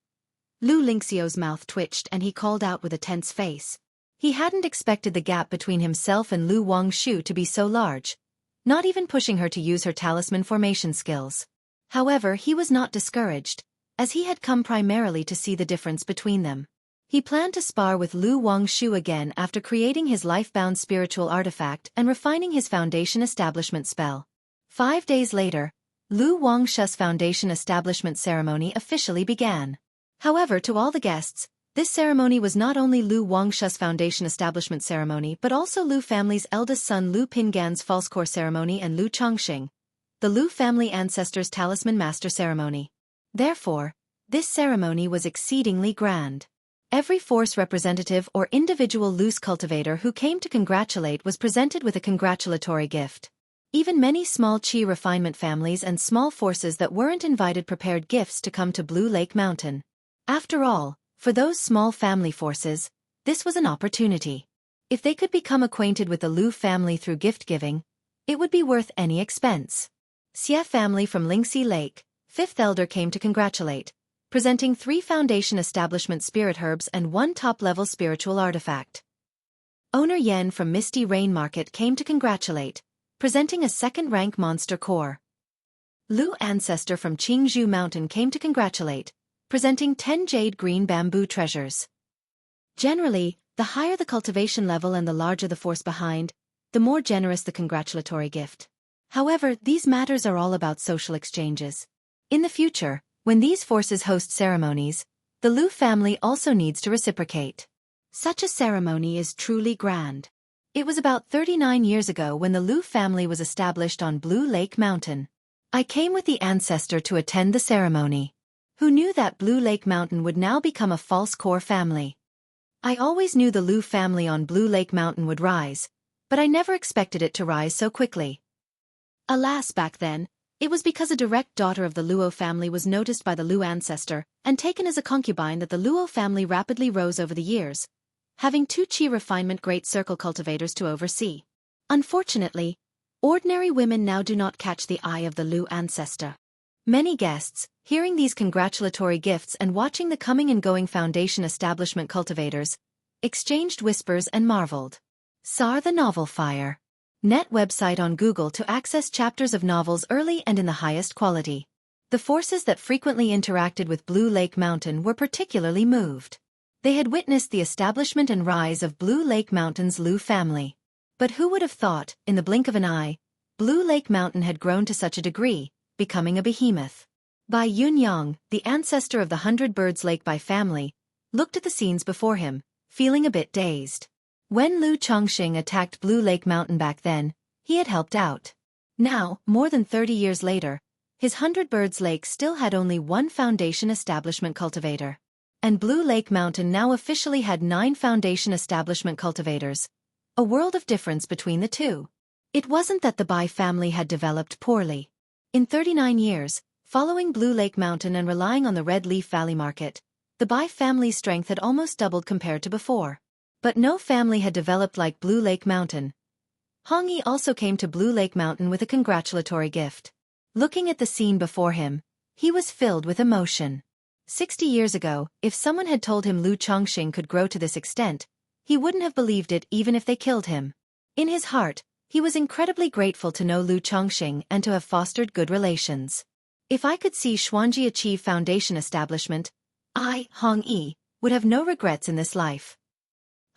Lu Lingxiao's mouth twitched and he called out with a tense face. He hadn't expected the gap between himself and Lu Wangshu to be so large, not even pushing her to use her talisman formation skills. However, he was not discouraged, as he had come primarily to see the difference between them. He planned to spar with Lu Wangshu again after creating his life-bound spiritual artifact and refining his foundation establishment spell. 5 days later, Lu Wangshu's foundation establishment ceremony officially began. However, to all the guests, this ceremony was not only Lu Wangshu's foundation establishment ceremony but also Lu family's eldest son Lu Pingan's false core ceremony and Lu Chongxing, the Lu family ancestors' talisman master ceremony. Therefore, this ceremony was exceedingly grand. Every force representative or individual Lu's cultivator who came to congratulate was presented with a congratulatory gift. Even many small Qi refinement families and small forces that weren't invited prepared gifts to come to Blue Lake Mountain. After all, for those small family forces, this was an opportunity. If they could become acquainted with the Lu family through gift-giving, it would be worth any expense. Xie family from Lingxi Lake, 5th elder, came to congratulate, presenting 3 foundation establishment spirit herbs and 1 top-level spiritual artifact. Owner Yen from Misty Rain Market came to congratulate, presenting a 2nd-rank monster core. Lu ancestor from Qingzhou Mountain came to congratulate, presenting 10 jade green bamboo treasures. Generally, the higher the cultivation level and the larger the force behind, the more generous the congratulatory gift. However, these matters are all about social exchanges. In the future, when these forces host ceremonies, the Lu family also needs to reciprocate. Such a ceremony is truly grand. It was about 39 years ago when the Lu family was established on Blue Lake Mountain. I came with the ancestor to attend the ceremony. Who knew that Blue Lake Mountain would now become a false core family? I always knew the Lu family on Blue Lake Mountain would rise, but I never expected it to rise so quickly. Alas, back then, it was because a direct daughter of the Luo family was noticed by the Lu ancestor and taken as a concubine that the Luo family rapidly rose over the years, having 2 Qi refinement great circle cultivators to oversee. Unfortunately, ordinary women now do not catch the eye of the Lu ancestor. Many guests, hearing these congratulatory gifts and watching the coming and going foundation establishment cultivators, exchanged whispers and marveled. Sar the Novel Fire. Net website on Google to access chapters of novels early and in the highest quality. The forces that frequently interacted with Blue Lake Mountain were particularly moved. They had witnessed the establishment and rise of Blue Lake Mountain's Lu family. But who would have thought, in the blink of an eye, Blue Lake Mountain had grown to such a degree, becoming a behemoth. Bai Yunyang, the ancestor of the 100 Birds Lake Bai family, looked at the scenes before him, feeling a bit dazed. When Lu Chongxing attacked Blue Lake Mountain back then, he had helped out. Now, more than 30 years later, his 100 Birds Lake still had only 1 foundation establishment cultivator. And Blue Lake Mountain now officially had 9 foundation establishment cultivators. A world of difference between the two. It wasn't that the Bai family had developed poorly. In 39 years, following Blue Lake Mountain and relying on the Red Leaf Valley market, the Bai family's strength had almost doubled compared to before. But no family had developed like Blue Lake Mountain. Hong Yi also came to Blue Lake Mountain with a congratulatory gift. Looking at the scene before him, he was filled with emotion. 60 years ago, if someone had told him Lu Chongxing could grow to this extent, he wouldn't have believed it even if they killed him. In his heart, he was incredibly grateful to know Lu Chongxing and to have fostered good relations. If I could see Xuanji achieve foundation establishment, I, Hong Yi, would have no regrets in this life.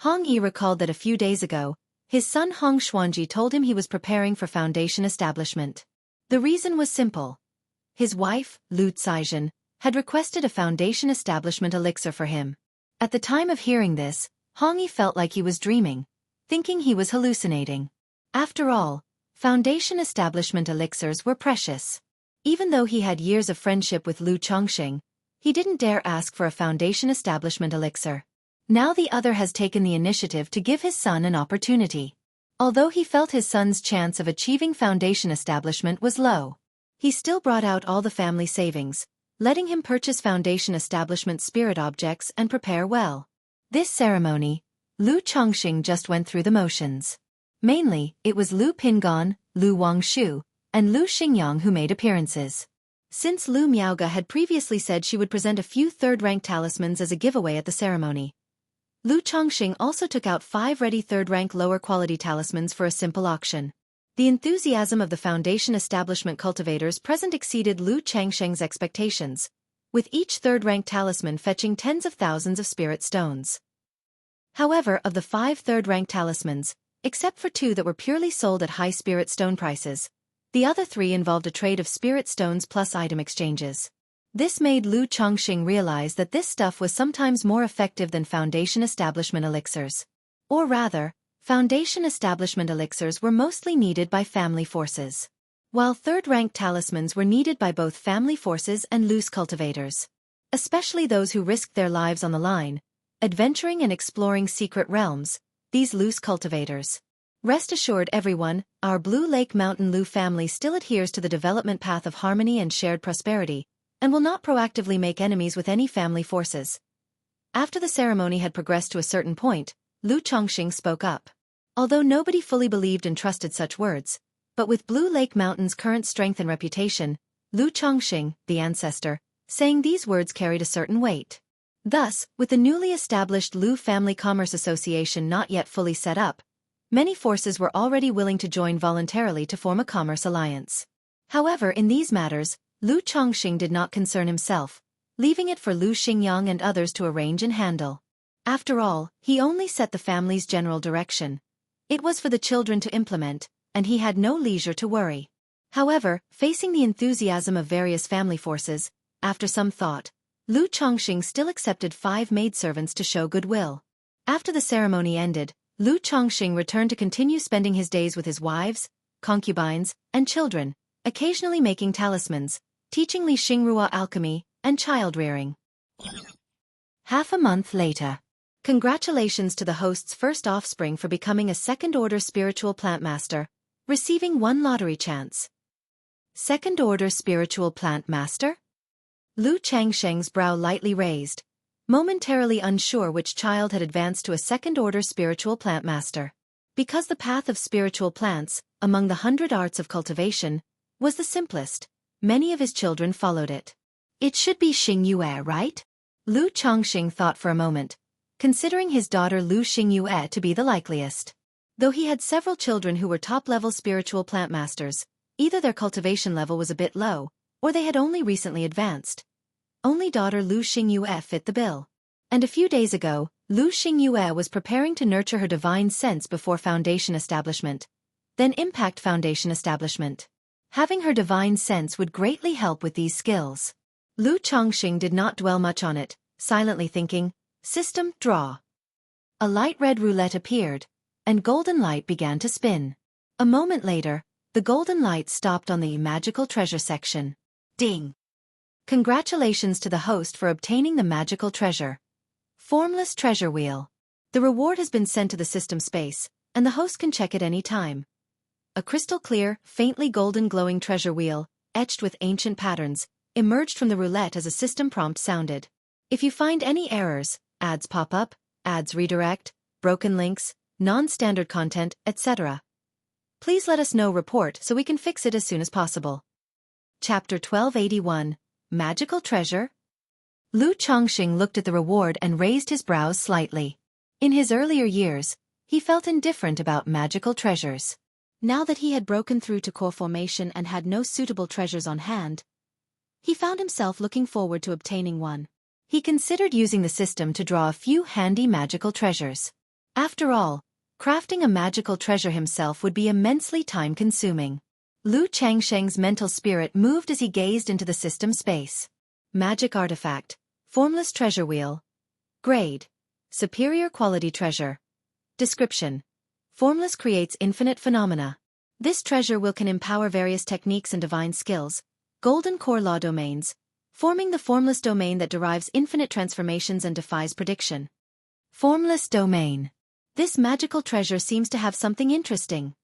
Hong Yi recalled that a few days ago, his son Hong Xuanji told him he was preparing for foundation establishment. The reason was simple. His wife, Lu Caizhen, had requested a foundation establishment elixir for him. At the time of hearing this, Hong Yi felt like he was dreaming, thinking he was hallucinating. After all, foundation establishment elixirs were precious. Even though he had years of friendship with Lu Chongxing, he didn't dare ask for a foundation establishment elixir. Now the other has taken the initiative to give his son an opportunity. Although he felt his son's chance of achieving foundation establishment was low, he still brought out all the family savings, letting him purchase foundation establishment spirit objects and prepare well. This ceremony, Lu Chongxing just went through the motions. Mainly, it was Lu Pingan, Lu Wangshu, and Lu Xingyang who made appearances. Since Lu Miaoga had previously said she would present a few third-rank talismans as a giveaway at the ceremony, Lu Chongxing also took out 5 ready third-rank lower-quality talismans for a simple auction. The enthusiasm of the foundation establishment cultivators present exceeded Lu Changsheng's expectations, with each third-rank talisman fetching tens of thousands of spirit stones. However, of the 5 third-rank talismans, except for 2 that were purely sold at high spirit stone prices, the other 3 involved a trade of spirit stones plus item exchanges. This made Lu Chongqing realize that this stuff was sometimes more effective than Foundation Establishment elixirs. Or rather, Foundation Establishment elixirs were mostly needed by family forces, while third-rank talismans were needed by both family forces and loose cultivators, especially those who risked their lives on the line, adventuring and exploring secret realms, these loose cultivators. Rest assured everyone, our Blue Lake Mountain Lu family still adheres to the development path of harmony and shared prosperity, and will not proactively make enemies with any family forces. After the ceremony had progressed to a certain point, Lu Chongqing spoke up. Although nobody fully believed and trusted such words, but with Blue Lake Mountain's current strength and reputation, Lu Chongqing, the ancestor, saying these words carried a certain weight. Thus, with the newly established Lu Family Commerce Association not yet fully set up, many forces were already willing to join voluntarily to form a commerce alliance. However, in these matters, Lu Chongqing did not concern himself, leaving it for Lu Xingyang and others to arrange and handle. After all, he only set the family's general direction. It was for the children to implement, and he had no leisure to worry. However, facing the enthusiasm of various family forces, after some thought, Lu Chongqing still accepted 5 maidservants to show goodwill. After the ceremony ended, Lu Chongqing returned to continue spending his days with his wives, concubines, and children, occasionally making talismans, teaching Li Xingrua alchemy, and child-rearing. Half a month later. Congratulations to the host's first offspring for becoming a second-order spiritual plant master, receiving 1 lottery chance. Second-order spiritual plant master? Lu Changsheng's brow lightly raised, momentarily unsure which child had advanced to a second-order spiritual plant master. Because the path of spiritual plants, among the 100 arts of cultivation, was the simplest, many of his children followed it. It should be Xingyue, right? Lu Chongqing thought for a moment, considering his daughter Lu Xingyue to be the likeliest. Though he had several children who were top-level spiritual plant masters, either their cultivation level was a bit low, or they had only recently advanced. Only daughter Lu Xingyue fit the bill. And a few days ago, Lu Xingyue was preparing to nurture her divine sense before Foundation Establishment, then Impact Foundation Establishment. Having her divine sense would greatly help with these skills. Lu Chongqing did not dwell much on it, silently thinking, system, draw. A light red roulette appeared, and golden light began to spin. A moment later, the golden light stopped on the magical treasure section. Ding! Congratulations to the host for obtaining the magical treasure. Formless treasure wheel. The reward has been sent to the system space, and the host can check it any time. A crystal-clear, faintly golden glowing treasure wheel, etched with ancient patterns, emerged from the roulette as a system prompt sounded. If you find any errors, ads pop up, ads redirect, broken links, non-standard content, etc., please let us know report so we can fix it as soon as possible. Chapter 1281, Magical Treasure? Lu Chongqing looked at the reward and raised his brows slightly. In his earlier years, he felt indifferent about magical treasures. Now that he had broken through to core formation and had no suitable treasures on hand, he found himself looking forward to obtaining one. He considered using the system to draw a few handy magical treasures. After all, crafting a magical treasure himself would be immensely time-consuming. Lu Changsheng's mental spirit moved as he gazed into the system space. Magic artifact, formless treasure wheel. Grade: superior quality treasure. Description: formless creates infinite phenomena. This treasure wheel can empower various techniques and divine skills, golden core law domains, forming the formless domain that derives infinite transformations and defies prediction. Formless domain. This magical treasure seems to have something interesting.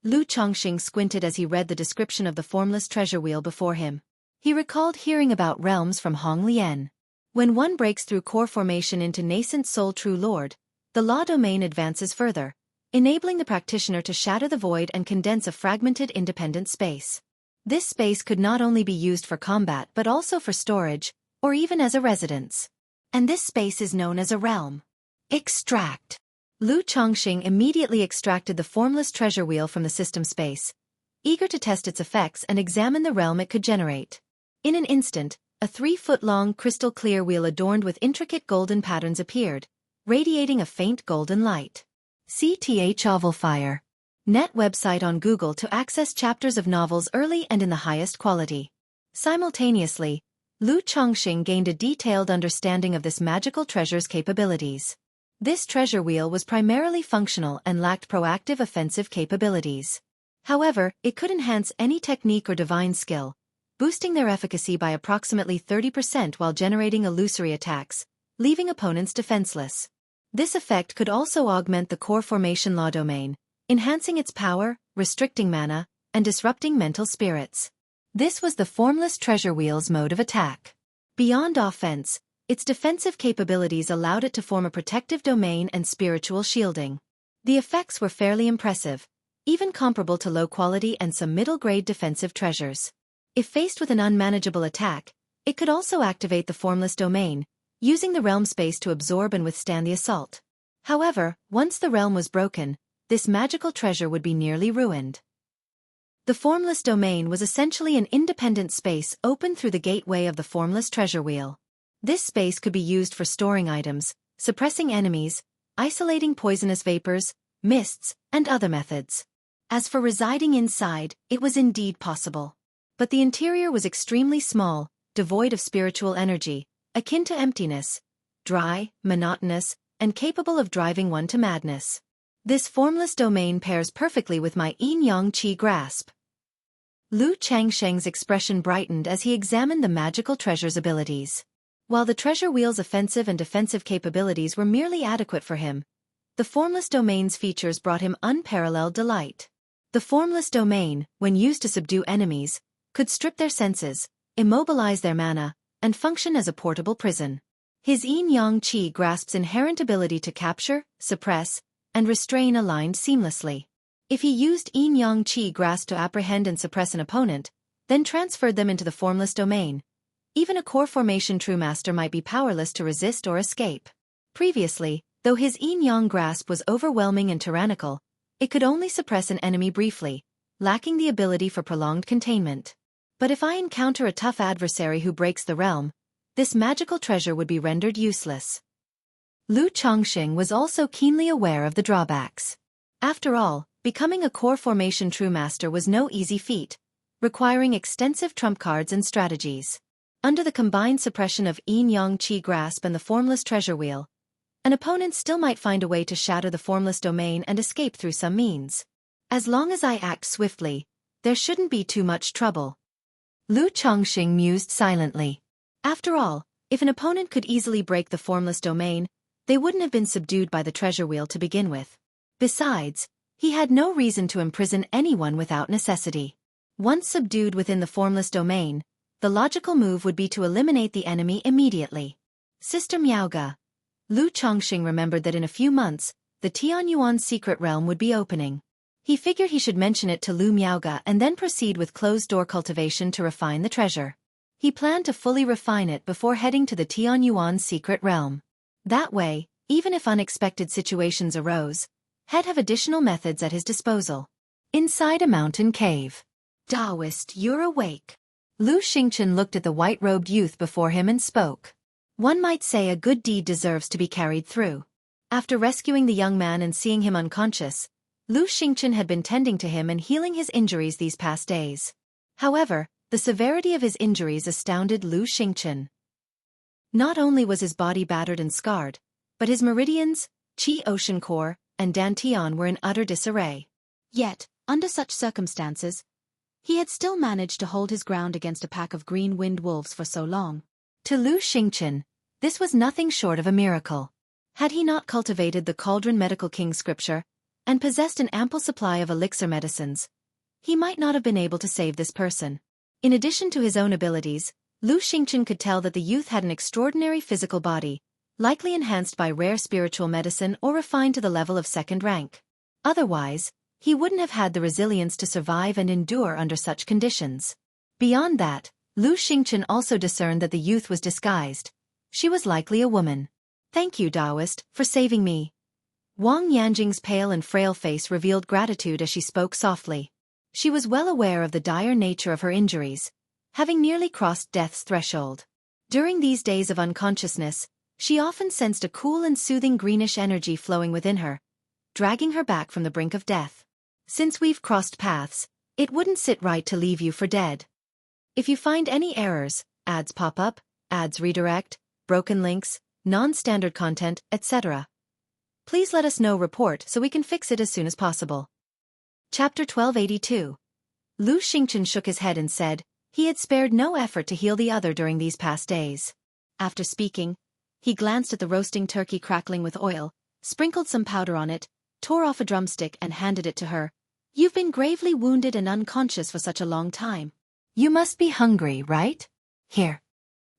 Lu Chongqing squinted as he read the description of the formless treasure wheel before him. He recalled hearing about realms from Hong Lian. When one breaks through core formation into nascent soul true lord, the law domain advances further, enabling the practitioner to shatter the void and condense a fragmented independent space. This space could not only be used for combat but also for storage, or even as a residence. And this space is known as a realm. Extract. Lu Chongqing immediately extracted the formless treasure wheel from the system space, eager to test its effects and examine the realm it could generate. In an instant, A 3-foot-long crystal-clear wheel adorned with intricate golden patterns appeared, radiating a faint golden light. CTH Oval Fire. Net website on Google to access chapters of novels early and in the highest quality. Simultaneously, Lu Chongqing gained a detailed understanding of this magical treasure's capabilities. This treasure wheel was primarily functional and lacked proactive offensive capabilities. However, it could enhance any technique or divine skill, boosting their efficacy by approximately 30% while generating illusory attacks, leaving opponents defenseless. This effect could also augment the core formation law domain, enhancing its power, restricting mana, and disrupting mental spirits. This was the formless treasure wheel's mode of attack. Beyond offense, its defensive capabilities allowed it to form a protective domain and spiritual shielding. The effects were fairly impressive, even comparable to low-quality and some middle-grade defensive treasures. If faced with an unmanageable attack, it could also activate the formless domain, using the realm space to absorb and withstand the assault. However, once the realm was broken, this magical treasure would be nearly ruined. The formless domain was essentially an independent space open through the gateway of the formless treasure wheel. This space could be used for storing items, suppressing enemies, isolating poisonous vapors, mists, and other methods. As for residing inside, it was indeed possible. But the interior was extremely small, devoid of spiritual energy, akin to emptiness, dry, monotonous, and capable of driving one to madness. This formless domain pairs perfectly with my yin-yang qi grasp. Lu Changsheng's expression brightened as he examined the magical treasure's abilities. While the treasure wheel's offensive and defensive capabilities were merely adequate for him, the formless domain's features brought him unparalleled delight. The formless domain, when used to subdue enemies, could strip their senses, immobilize their mana, and function as a portable prison. His yin-yang qi grasp's inherent ability to capture, suppress, and restrain aligned seamlessly. If he used yin-yang qi grasp to apprehend and suppress an opponent, then transferred them into the formless domain, even a core formation true master might be powerless to resist or escape. Previously, though his yin-yang grasp was overwhelming and tyrannical, it could only suppress an enemy briefly, lacking the ability for prolonged containment. But if I encounter a tough adversary who breaks the realm, this magical treasure would be rendered useless. Lu Chongqing was also keenly aware of the drawbacks. After all, becoming a core formation true master was no easy feat, requiring extensive trump cards and strategies. Under the combined suppression of yin-yang qi grasp and the formless treasure wheel, an opponent still might find a way to shatter the formless domain and escape through some means. As long as I act swiftly, there shouldn't be too much trouble. Lu Chongqing mused silently. After all, if an opponent could easily break the formless domain, they wouldn't have been subdued by the treasure wheel to begin with. Besides, he had no reason to imprison anyone without necessity. Once subdued within the formless domain, the logical move would be to eliminate the enemy immediately. Sister Miaoga. Lu Chongqing remembered that in a few months, the Tianyuan secret realm would be opening. He figured he should mention it to Lu Miaoga and then proceed with closed-door cultivation to refine the treasure. He planned to fully refine it before heading to the Tianyuan secret realm. That way, even if unexpected situations arose, he'd have additional methods at his disposal. Inside a mountain cave. Taoist, you're awake. Lu Xingchen looked at the white-robed youth before him and spoke. One might say a good deed deserves to be carried through. After rescuing the young man and seeing him unconscious, Lu Xingchen had been tending to him and healing his injuries these past days. However, the severity of his injuries astounded Lu Xingchen. Not only was his body battered and scarred, but his meridians, Qi Ocean Core, and Dantian were in utter disarray. Yet, under such circumstances, he had still managed to hold his ground against a pack of green-winged wolves for so long. To Lu Xingchen, this was nothing short of a miracle. Had he not cultivated the Cauldron Medical King scripture, and possessed an ample supply of elixir medicines, he might not have been able to save this person. In addition to his own abilities, Lu Xingchen could tell that the youth had an extraordinary physical body, likely enhanced by rare spiritual medicine or refined to the level of second rank. Otherwise, he wouldn't have had the resilience to survive and endure under such conditions. Beyond that, Lu Xingchen also discerned that the youth was disguised. She was likely a woman. Thank you, Taoist, for saving me. Wang Yanjing's pale and frail face revealed gratitude as she spoke softly. She was well aware of the dire nature of her injuries. having nearly crossed death's threshold. During these days of unconsciousness, she often sensed a cool and soothing greenish energy flowing within her, dragging her back from the brink of death. Since we've crossed paths, it wouldn't sit right to leave you for dead. If you find any errors, ads pop up, ads redirect, broken links, non-standard content, etc., please let us know. Report so we can fix it as soon as possible. Chapter 1282. Lu Xingchen shook his head and said he had spared no effort to heal the other during these past days. After speaking, he glanced at the roasting turkey crackling with oil, sprinkled some powder on it, tore off a drumstick and handed it to her. You've been gravely wounded and unconscious for such a long time. You must be hungry, right? Here.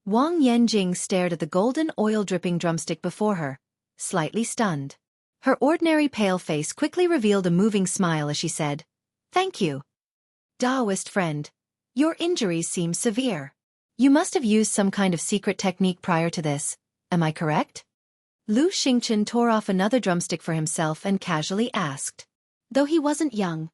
Wang Yanjing stared at the golden oil-dripping drumstick before her, slightly stunned. Her ordinary pale face quickly revealed a moving smile as she said, "Thank you. Taoist friend, your injuries seem severe. You must have used some kind of secret technique prior to this, am I correct?" Lu Xingchen tore off another drumstick for himself and casually asked. Though he wasn't young,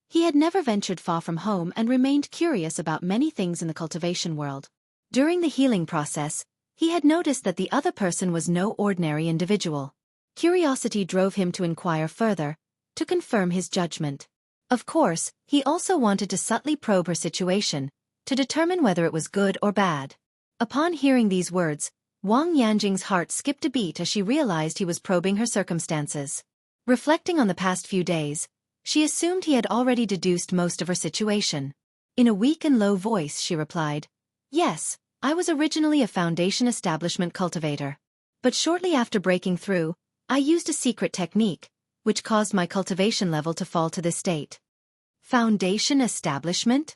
he had never ventured far from home and remained curious about many things in the cultivation world. During the healing process, he had noticed that the other person was no ordinary individual. Curiosity drove him to inquire further, to confirm his judgment. Of course, he also wanted to subtly probe her situation, to determine whether it was good or bad. Upon hearing these words, Wang Yanjing's heart skipped a beat as she realized he was probing her circumstances. Reflecting on the past few days, she assumed he had already deduced most of her situation. In a weak and low voice she replied, "Yes, I was originally a foundation establishment cultivator. But shortly after breaking through, I used a secret technique, which caused my cultivation level to fall to this state." Foundation establishment?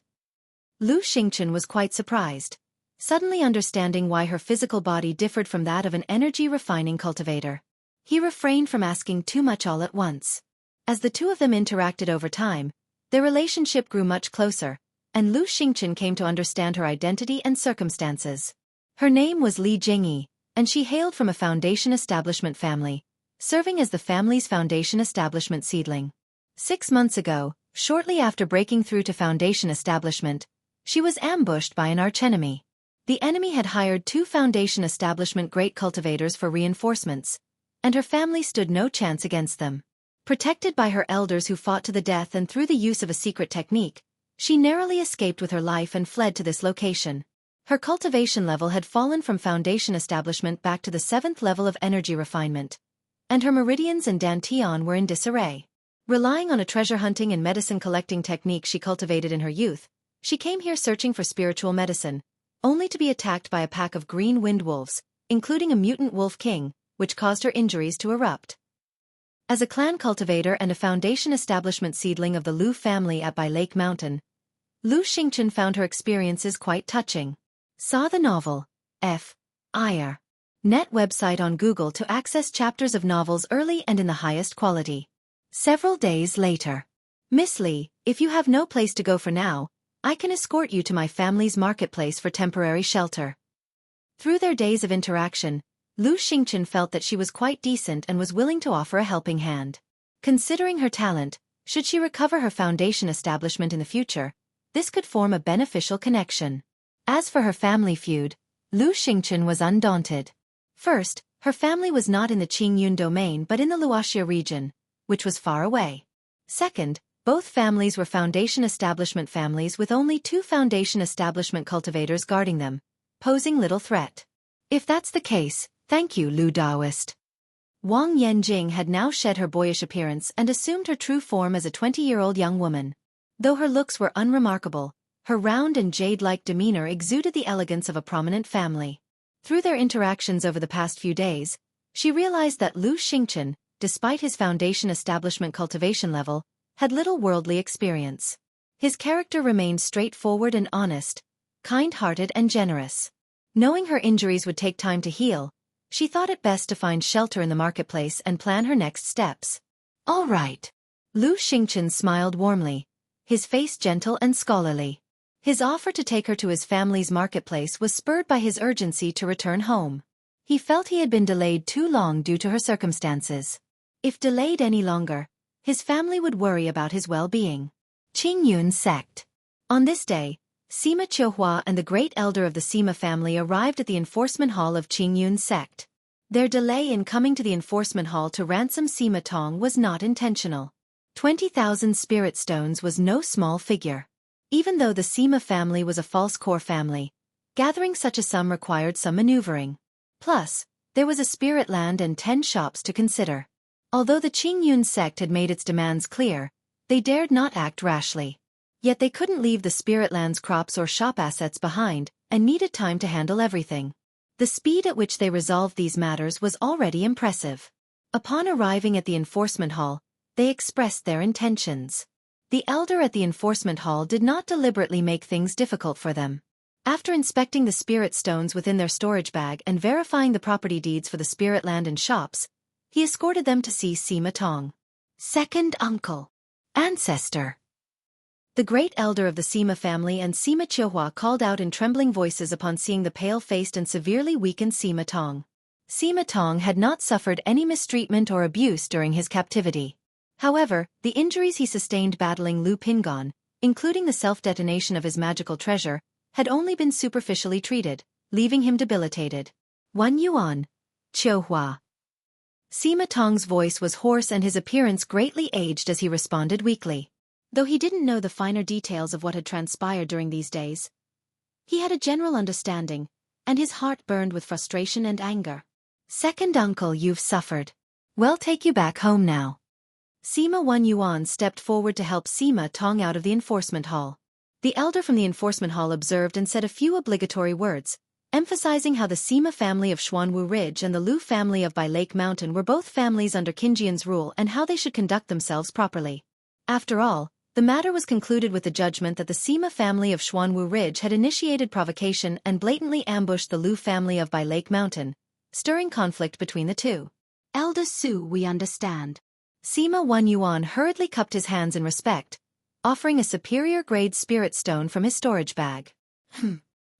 Lu Xingchen was quite surprised, suddenly understanding why her physical body differed from that of an energy-refining cultivator. He refrained from asking too much all at once. As the two of them interacted over time, their relationship grew much closer, and Lu Xingchen came to understand her identity and circumstances. Her name was Li Jingyi, and she hailed from a foundation establishment family, serving as the family's foundation establishment seedling. 6 months ago, shortly after breaking through to foundation establishment, she was ambushed by an archenemy. The enemy had hired 2 foundation establishment great cultivators for reinforcements, and her family stood no chance against them. Protected by her elders who fought to the death and through the use of a secret technique, she narrowly escaped with her life and fled to this location. Her cultivation level had fallen from foundation establishment back to the 7th level of energy refinement, and her meridians and dantian were in disarray. Relying on a treasure hunting and medicine collecting technique she cultivated in her youth, she came here searching for spiritual medicine, only to be attacked by a pack of green wind wolves, including a mutant wolf king, which caused her injuries to erupt. As a clan cultivator and a foundation establishment seedling of the Lu family at Bai Lake Mountain, Lu Xingchen found her experiences quite touching. Saw the novel, F.I.R. Net website on Google to access chapters of novels early and in the highest quality. Several days later. Miss Li, if you have no place to go for now, I can escort you to my family's marketplace for temporary shelter. Through their days of interaction, Lu Xingchen felt that she was quite decent and was willing to offer a helping hand. Considering her talent, should she recover her foundation establishment in the future, this could form a beneficial connection. As for her family feud, Lu Xingchen was undaunted. First, her family was not in the Qingyun domain but in the Wuxia region, which was far away. Second, both families were foundation establishment families with only 2 foundation establishment cultivators guarding them, posing little threat. If that's the case, thank you, Lu Taoist. Wang Yanjing had now shed her boyish appearance and assumed her true form as a 20-year-old young woman. Though her looks were unremarkable, her round and jade-like demeanor exuded the elegance of a prominent family. Through their interactions over the past few days, she realized that Lu Xingchen, despite his foundation establishment cultivation level, had little worldly experience. His character remained straightforward and honest, kind-hearted and generous. Knowing her injuries would take time to heal, she thought it best to find shelter in the marketplace and plan her next steps. All right. Lu Xingchen smiled warmly, his face gentle and scholarly. His offer to take her to his family's marketplace was spurred by his urgency to return home. He felt he had been delayed too long due to her circumstances. If delayed any longer, his family would worry about his well-being. Qingyun sect. On this day, Sima Qiuhua and the great elder of the Sima family arrived at the enforcement hall of Qingyun's sect. Their delay in coming to the enforcement hall to ransom Sima Tong was not intentional. 20,000 spirit stones was no small figure. Even though the Sima family was a false core family, gathering such a sum required some maneuvering. Plus, there was a spirit land and 10 shops to consider. Although the Qingyun sect had made its demands clear, they dared not act rashly. Yet they couldn't leave the spirit land's crops or shop assets behind, and needed time to handle everything. The speed at which they resolved these matters was already impressive. Upon arriving at the enforcement hall, they expressed their intentions. The elder at the enforcement hall did not deliberately make things difficult for them. After inspecting the spirit stones within their storage bag and verifying the property deeds for the spirit land and shops, he escorted them to see Sima Tong. Second uncle. Ancestor. The great elder of the Sima family and Sima Qiuhua called out in trembling voices upon seeing the pale-faced and severely weakened Sima Tong. Sima Tong had not suffered any mistreatment or abuse during his captivity. However, the injuries he sustained battling Lu Pingon, including the self-detonation of his magical treasure, had only been superficially treated, leaving him debilitated. 1 yuan. Qiuhua. Sima Tong's voice was hoarse and his appearance greatly aged as he responded weakly. Though he didn't know the finer details of what had transpired during these days, he had a general understanding, and his heart burned with frustration and anger. Second uncle, you've suffered. We'll take you back home now. Sima 1 yuan stepped forward to help Sima Tong out of the enforcement hall. The elder from the enforcement hall observed and said a few obligatory words, emphasizing how the Sima family of Xuanwu Ridge and the Lu family of Bai Lake Mountain were both families under Qinjian's rule and how they should conduct themselves properly. After all, the matter was concluded with the judgment that the Sima family of Xuanwu Ridge had initiated provocation and blatantly ambushed the Lu family of Bai Lake Mountain, stirring conflict between the two. Elder Su, we understand. Sima 1 yuan hurriedly cupped his hands in respect, offering a superior-grade spirit stone from his storage bag.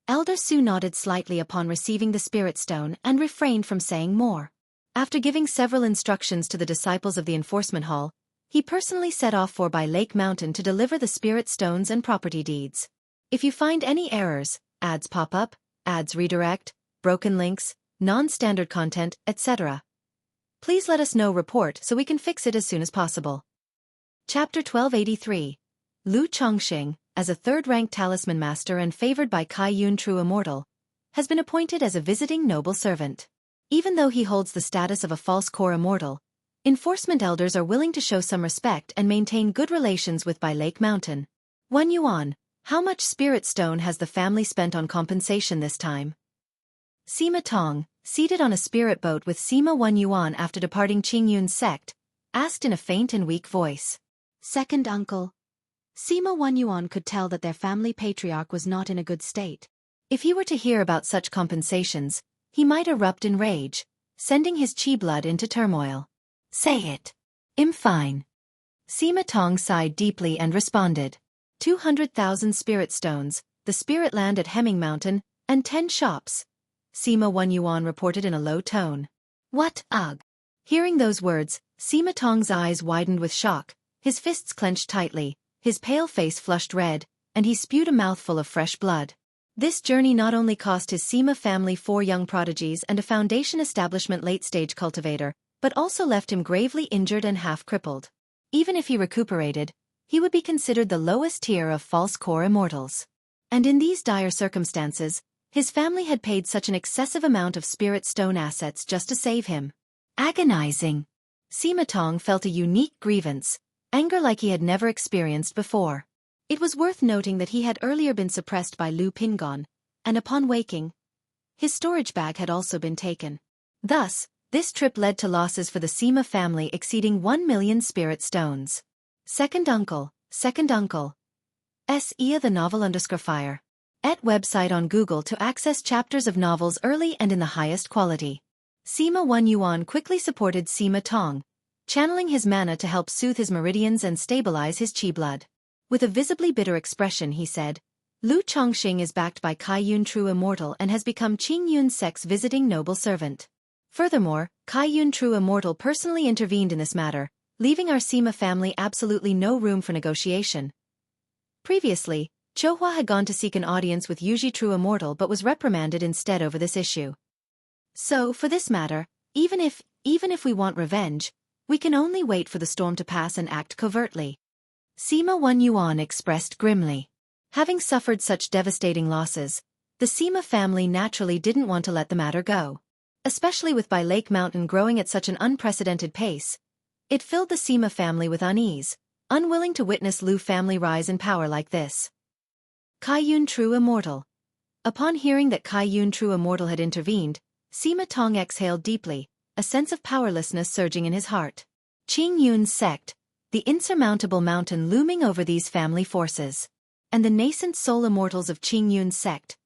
Elder Su nodded slightly upon receiving the spirit stone and refrained from saying more. After giving several instructions to the disciples of the enforcement hall, he personally set off for Bai Lake Mountain to deliver the spirit stones and property deeds. If you find any errors, ads pop up, ads redirect, broken links, non-standard content, etc., please let us know. Report so we can fix it as soon as possible. Chapter 1283. Lu Chongxing, as a third-ranked talisman master and favored by Kai Yun True Immortal, has been appointed as a visiting noble servant. Even though he holds the status of a false core immortal, enforcement elders are willing to show some respect and maintain good relations with Bai Lake Mountain. 1 yuan, how much spirit stone has the family spent on compensation this time? Sima Tong, seated on a spirit boat with Sima 1 yuan after departing Qingyun's sect, asked in a faint and weak voice. Second uncle. Sima 1 yuan could tell that their family patriarch was not in a good state. If he were to hear about such compensations, he might erupt in rage, sending his chi blood into turmoil. Say it. I'm fine. Sima Tong sighed deeply and responded. 200,000 spirit stones, the spirit land at Hemming Mountain, and 10 shops. Sima 1 yuan reported in a low tone. What? Ugh. Hearing those words, Sima Tong's eyes widened with shock, his fists clenched tightly, his pale face flushed red, and he spewed a mouthful of fresh blood. This journey not only cost his Sima family 4 young prodigies and a foundation establishment late-stage cultivator, but also left him gravely injured and half-crippled. Even if he recuperated, he would be considered the lowest tier of false core immortals. And in these dire circumstances, his family had paid such an excessive amount of spirit stone assets just to save him. Agonizing. Sima Tong felt a unique grievance, anger like he had never experienced before. It was worth noting that he had earlier been suppressed by Lu Pingon, and upon waking, his storage bag had also been taken. Thus, this trip led to losses for the Sima family exceeding 1 million spirit stones. Second uncle. S. The novel _fire. Et website on Google to access chapters of novels early and in the highest quality. Sima 1 yuan quickly supported Sima Tong, channeling his mana to help soothe his meridians and stabilize his chi blood. With a visibly bitter expression he said, Lu Chongxing is backed by Kai Yun True Immortal and has become Qingyun sect's visiting noble servant. Furthermore, Kai Yun True Immortal personally intervened in this matter, leaving our Sima family absolutely no room for negotiation. Previously, Chouhua had gone to seek an audience with Yuji True Immortal but was reprimanded instead over this issue. So, for this matter, even if we want revenge, we can only wait for the storm to pass and act covertly. Sima 1 Yuan expressed grimly. Having suffered such devastating losses, the Sima family naturally didn't want to let the matter go. Especially with Bai Lake Mountain growing at such an unprecedented pace, it filled the Sima family with unease, unwilling to witness Lu family rise in power like this. Kaiyun True Immortal. Upon hearing that Kaiyun True Immortal had intervened, Sima Tong exhaled deeply, a sense of powerlessness surging in his heart. Qing Yun's sect, the insurmountable mountain looming over these family forces. And the nascent soul immortals of Qing Yun's sect.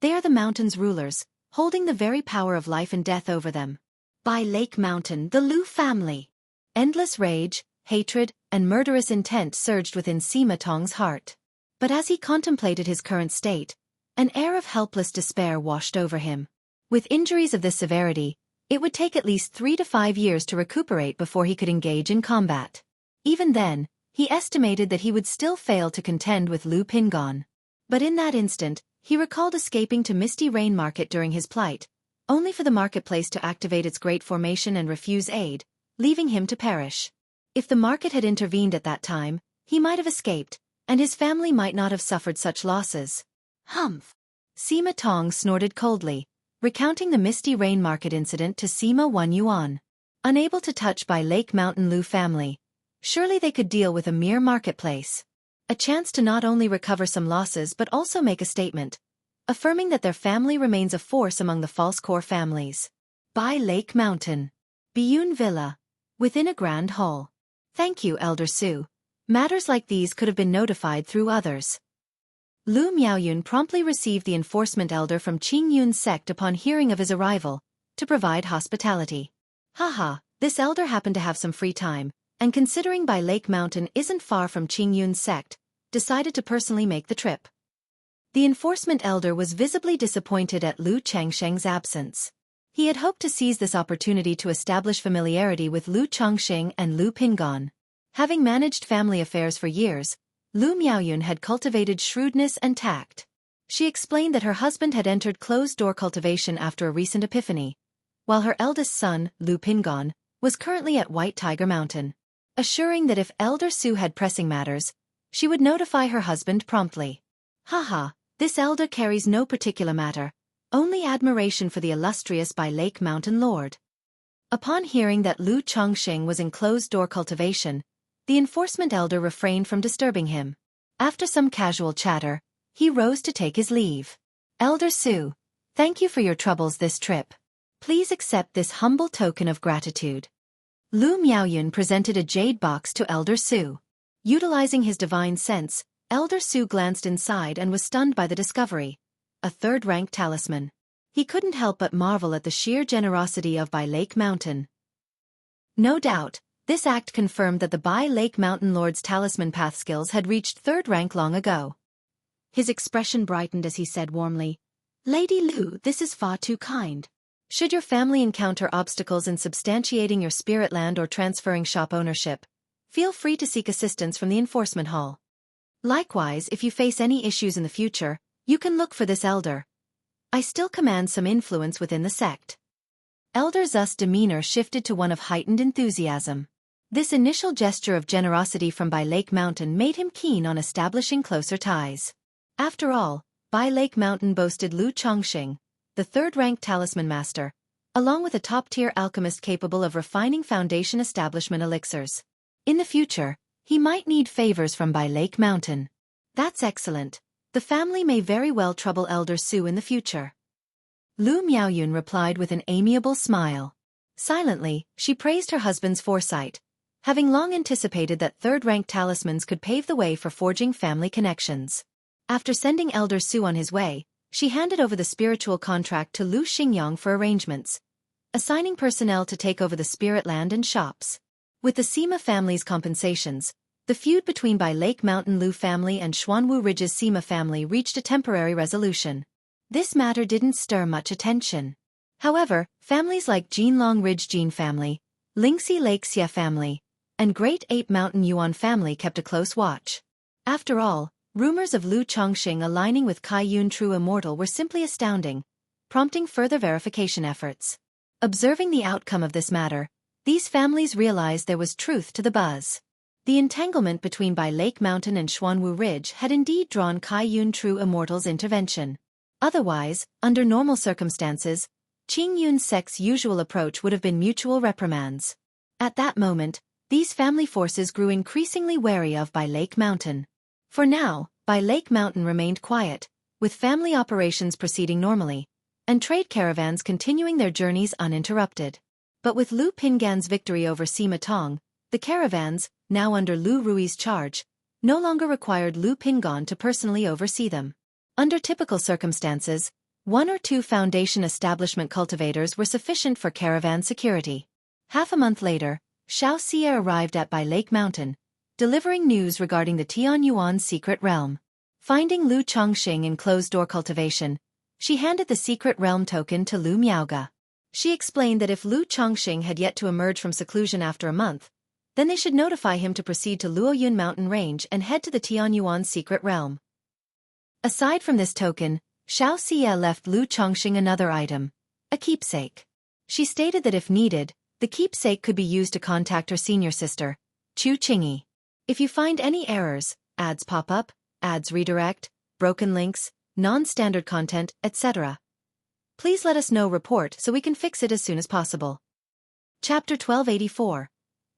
They are the mountain's rulers, holding the very power of life and death over them. Bai Lake Mountain, the Lu family. Endless rage, hatred, and murderous intent surged within Sima Tong's heart. But as he contemplated his current state, an air of helpless despair washed over him. With injuries of this severity, it would take at least 3 to 5 years to recuperate before he could engage in combat. Even then, he estimated that he would still fail to contend with Lu Pingon. But in that instant, he recalled escaping to Misty Rain Market during his plight, only for the marketplace to activate its great formation and refuse aid, leaving him to perish. If the market had intervened at that time, he might have escaped, and his family might not have suffered such losses. Humph! Sima Tong snorted coldly, recounting the Misty Rain Market incident to Sima 1 Yuan. Unable to touch Bai Lake Mountain Lu family, surely they could deal with a mere marketplace. A chance to not only recover some losses but also make a statement, affirming that their family remains a force among the false core families. Bai Lake Mountain. Biyun Villa. Within a grand hall. Thank you, Elder Su. Matters like these could have been notified through others. Lu Miaoyun promptly received the enforcement elder from Qing Yun's sect upon hearing of his arrival, to provide hospitality. Haha, this elder happened to have some free time, and considering Bai Lake Mountain isn't far from Qing Yun's sect, decided to personally make the trip. The enforcement elder was visibly disappointed at Lu Changsheng's absence. He had hoped to seize this opportunity to establish familiarity with Lu Chongxing and Lu Pingon. Having managed family affairs for years, Lu Miaoyun had cultivated shrewdness and tact. She explained that her husband had entered closed-door cultivation after a recent epiphany, while her eldest son, Lu Pingon, was currently at White Tiger Mountain, assuring that if Elder Su had pressing matters, she would notify her husband promptly. Haha, this elder carries no particular matter, only admiration for the illustrious Bai Lake Mountain Lord. Upon hearing that Lu Chongxing was in closed-door cultivation, the enforcement elder refrained from disturbing him. After some casual chatter, he rose to take his leave. Elder Su, thank you for your troubles this trip. Please accept this humble token of gratitude. Lu Miaoyun presented a jade box to Elder Su. Utilizing his divine sense, Elder Su glanced inside and was stunned by the discovery. A third-rank talisman. He couldn't help but marvel at the sheer generosity of Bai Lake Mountain. No doubt, this act confirmed that the Bai Lake Mountain Lord's talisman path skills had reached third rank long ago. His expression brightened as he said warmly, Lady Lu, this is far too kind. Should your family encounter obstacles in substantiating your spirit land or transferring shop ownership, feel free to seek assistance from the enforcement hall. Likewise, if you face any issues in the future, you can look for this elder. I still command some influence within the sect. Elder Zu's demeanor shifted to one of heightened enthusiasm. This initial gesture of generosity from Bai Lake Mountain made him keen on establishing closer ties. After all, Bai Lake Mountain boasted Lu Chongxing, the third-rank talisman master, along with a top-tier alchemist capable of refining foundation establishment elixirs. In the future, he might need favors from Bai Lake Mountain. That's excellent. The family may very well trouble Elder Su in the future. Lu Miaoyun replied with an amiable smile. Silently, she praised her husband's foresight, having long anticipated that third-rank talismans could pave the way for forging family connections. After sending Elder Su on his way, she handed over the spiritual contract to Lu Xingyang for arrangements, assigning personnel to take over the spirit land and shops. With the Sima family's compensations, the feud between Bai Lake Mountain Lu family and Xuanwu Ridge's Sima family reached a temporary resolution. This matter didn't stir much attention. However, families like Jinlong Ridge Jin family, Lingxi Lake Xia family, and Great Ape Mountain Yuan family kept a close watch. After all, Rumors of Lu Chongqing aligning with Kai Yun True Immortal were simply astounding, prompting further verification efforts. Observing the outcome of this matter, these families realized there was truth to the buzz. The entanglement between Bai Lake Mountain and Xuanwu Ridge had indeed drawn Kai Yun True Immortal's intervention. Otherwise, under normal circumstances, Qing Yun Sek's usual approach would have been mutual reprimands. At that moment, these family forces grew increasingly wary of Bai Lake Mountain. For now, Bai Lake Mountain remained quiet, with family operations proceeding normally, and trade caravans continuing their journeys uninterrupted. But with Lu Pingan's victory over Sima Tong, the caravans, now under Lu Rui's charge, no longer required Lu Pingan to personally oversee them. Under typical circumstances, 1 or 2 foundation establishment cultivators were sufficient for caravan security. Half a month later, Xiaofan arrived at Bai Lake Mountain, delivering news regarding the Tianyuan secret realm. Finding Lu Chongqing in closed-door cultivation, she handed the secret realm token to Lu Miaoge. She explained that if Lu Chongqing had yet to emerge from seclusion after a month, then they should notify him to proceed to Luoyun Mountain Range and head to the Tianyuan secret realm. Aside from this token, Xiaofan left Lu Chongqing another item, a keepsake. She stated that if needed, the keepsake could be used to contact her senior sister, Chu Qingyi. If you find any errors, ads pop up, ads redirect, broken links, non-standard content, etc., please let us know report so we can fix it as soon as possible. Chapter 1284.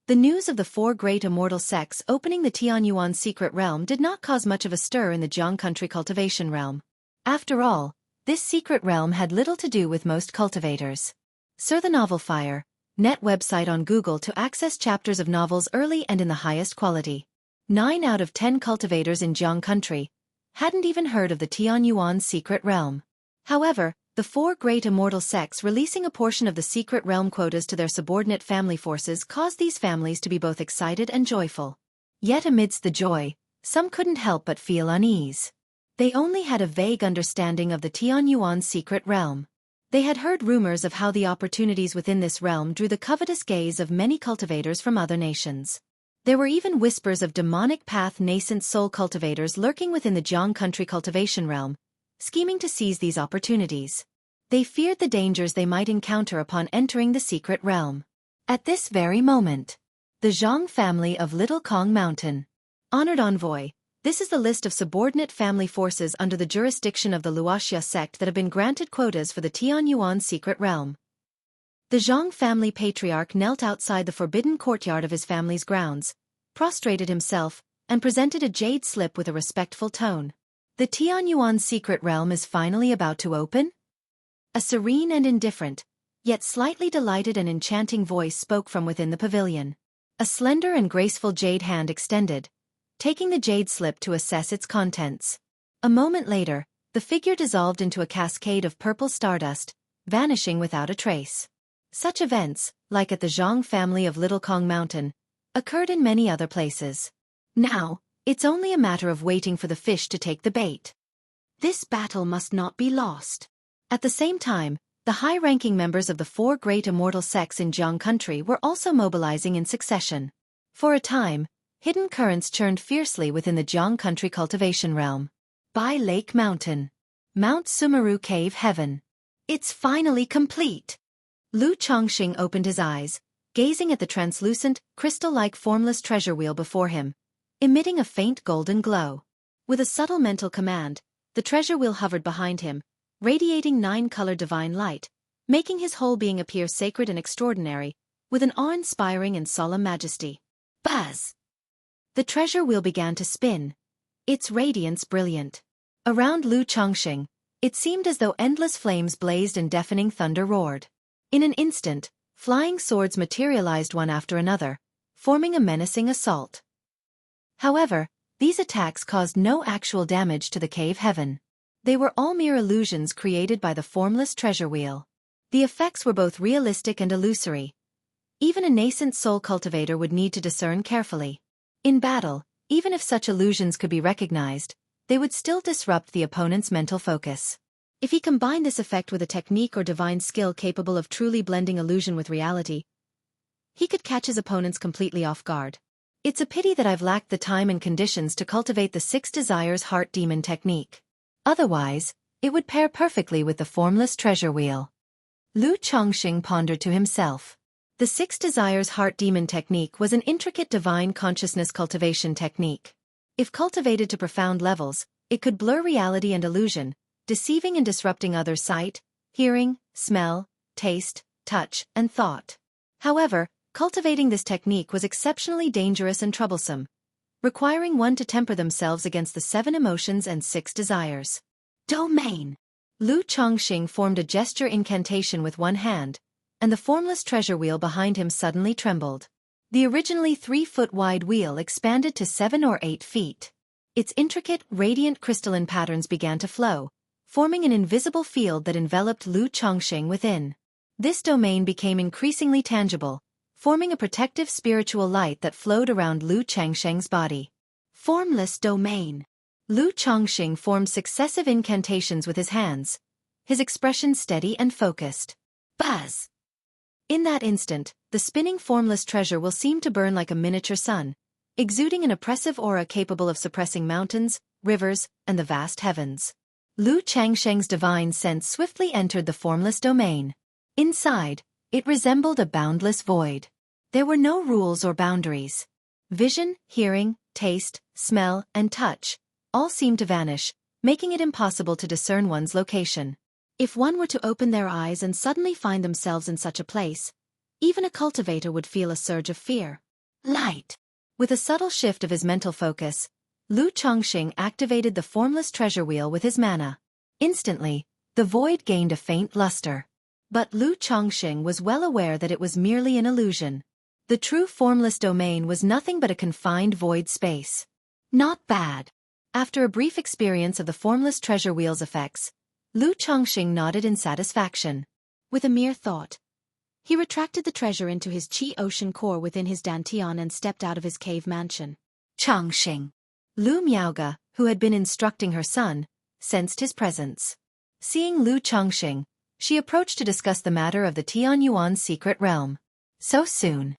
The news of the 4 great immortal sects opening the Tianyuan secret realm did not cause much of a stir in the Jiang country cultivation realm. After all, this secret realm had little to do with most cultivators. Sir the Novel Fire, net website on Google to access chapters of novels early and in the highest quality. 9 out of 10 cultivators in Jiang country hadn't even heard of the Tianyuan secret realm. However, the 4 great immortal sects releasing a portion of the secret realm quotas to their subordinate family forces caused these families to be both excited and joyful. Yet amidst the joy, some couldn't help but feel unease. They only had a vague understanding of the Tianyuan secret realm. They had heard rumors of how the opportunities within this realm drew the covetous gaze of many cultivators from other nations. There were even whispers of demonic path nascent soul cultivators lurking within the Jiang country cultivation realm, scheming to seize these opportunities. They feared the dangers they might encounter upon entering the secret realm. At this very moment, the Zhang family of Little Kong Mountain. Honored Envoy, this is the list of subordinate family forces under the jurisdiction of the Wuxia sect that have been granted quotas for the Tianyuan secret realm. The Zhang family patriarch knelt outside the forbidden courtyard of his family's grounds, prostrated himself, and presented a jade slip with a respectful tone. The Tianyuan secret realm is finally about to open? A serene and indifferent, yet slightly delighted and enchanting voice spoke from within the pavilion. A slender and graceful jade hand extended, taking the jade slip to assess its contents. A moment later, the figure dissolved into a cascade of purple stardust, vanishing without a trace. Such events, like at the Zhang family of Little Kong Mountain, occurred in many other places. Now, it's only a matter of waiting for the fish to take the bait. This battle must not be lost. At the same time, the high-ranking members of the 4 great immortal sects in Jiang country were also mobilizing in succession. For a time, hidden currents churned fiercely within the Jiang country cultivation realm. Bai Lake Mountain. Mount Sumeru Cave Heaven. It's finally complete. Lu Chongqing opened his eyes, gazing at the translucent, crystal-like formless treasure wheel before him, emitting a faint golden glow. With a subtle mental command, the treasure wheel hovered behind him, radiating 9-color divine light, making his whole being appear sacred and extraordinary, with an awe-inspiring and solemn majesty. Buzz! The treasure wheel began to spin, its radiance brilliant. Around Lu Chongqing, it seemed as though endless flames blazed and deafening thunder roared. In an instant, flying swords materialized one after another, forming a menacing assault. However, these attacks caused no actual damage to the cave heaven. They were all mere illusions created by the formless treasure wheel. The effects were both realistic and illusory. Even a nascent soul cultivator would need to discern carefully. In battle, even if such illusions could be recognized, they would still disrupt the opponent's mental focus. If he combined this effect with a technique or divine skill capable of truly blending illusion with reality, he could catch his opponents completely off guard. It's a pity that I've lacked the time and conditions to cultivate the 6 Desires Heart Demon technique. Otherwise, it would pair perfectly with the formless treasure wheel. Lu Chongqing pondered to himself. The 6 Desires Heart Demon technique was an intricate divine consciousness cultivation technique. If cultivated to profound levels, it could blur reality and illusion, deceiving and disrupting others' sight, hearing, smell, taste, touch, and thought. However, cultivating this technique was exceptionally dangerous and troublesome, requiring one to temper themselves against the 7 emotions and 6 desires. Domain. Lu Chongqing formed a gesture incantation with one hand, and the formless treasure wheel behind him suddenly trembled. The originally 3-foot-wide wheel expanded to 7 or 8 feet. Its intricate, radiant crystalline patterns began to flow, forming an invisible field that enveloped Lu Chongqing within. This domain became increasingly tangible, forming a protective spiritual light that flowed around Lu Chongqing's body. Formless domain. Lu Chongqing formed successive incantations with his hands, his expression steady and focused. Buzz! In that instant, the spinning formless treasure will seem to burn like a miniature sun, exuding an oppressive aura capable of suppressing mountains, rivers, and the vast heavens. Lu Chongqing's divine sense swiftly entered the formless domain. Inside, it resembled a boundless void. There were no rules or boundaries. Vision, hearing, taste, smell, and touch all seemed to vanish, making it impossible to discern one's location. If one were to open their eyes and suddenly find themselves in such a place, even a cultivator would feel a surge of fear. Light. With a subtle shift of his mental focus, Lu Chongqing activated the formless treasure wheel with his mana. Instantly, the void gained a faint luster. But Lu Chongqing was well aware that it was merely an illusion. The true formless domain was nothing but a confined void space. Not bad. After a brief experience of the formless treasure wheel's effects, Lu Chongqing nodded in satisfaction. With a mere thought, he retracted the treasure into his Qi ocean core within his dantian and stepped out of his cave mansion. Chongqing. Lu Miaoge, who had been instructing her son, sensed his presence. Seeing Lu Chongqing, she approached to discuss the matter of the Tianyuan's secret realm. So soon.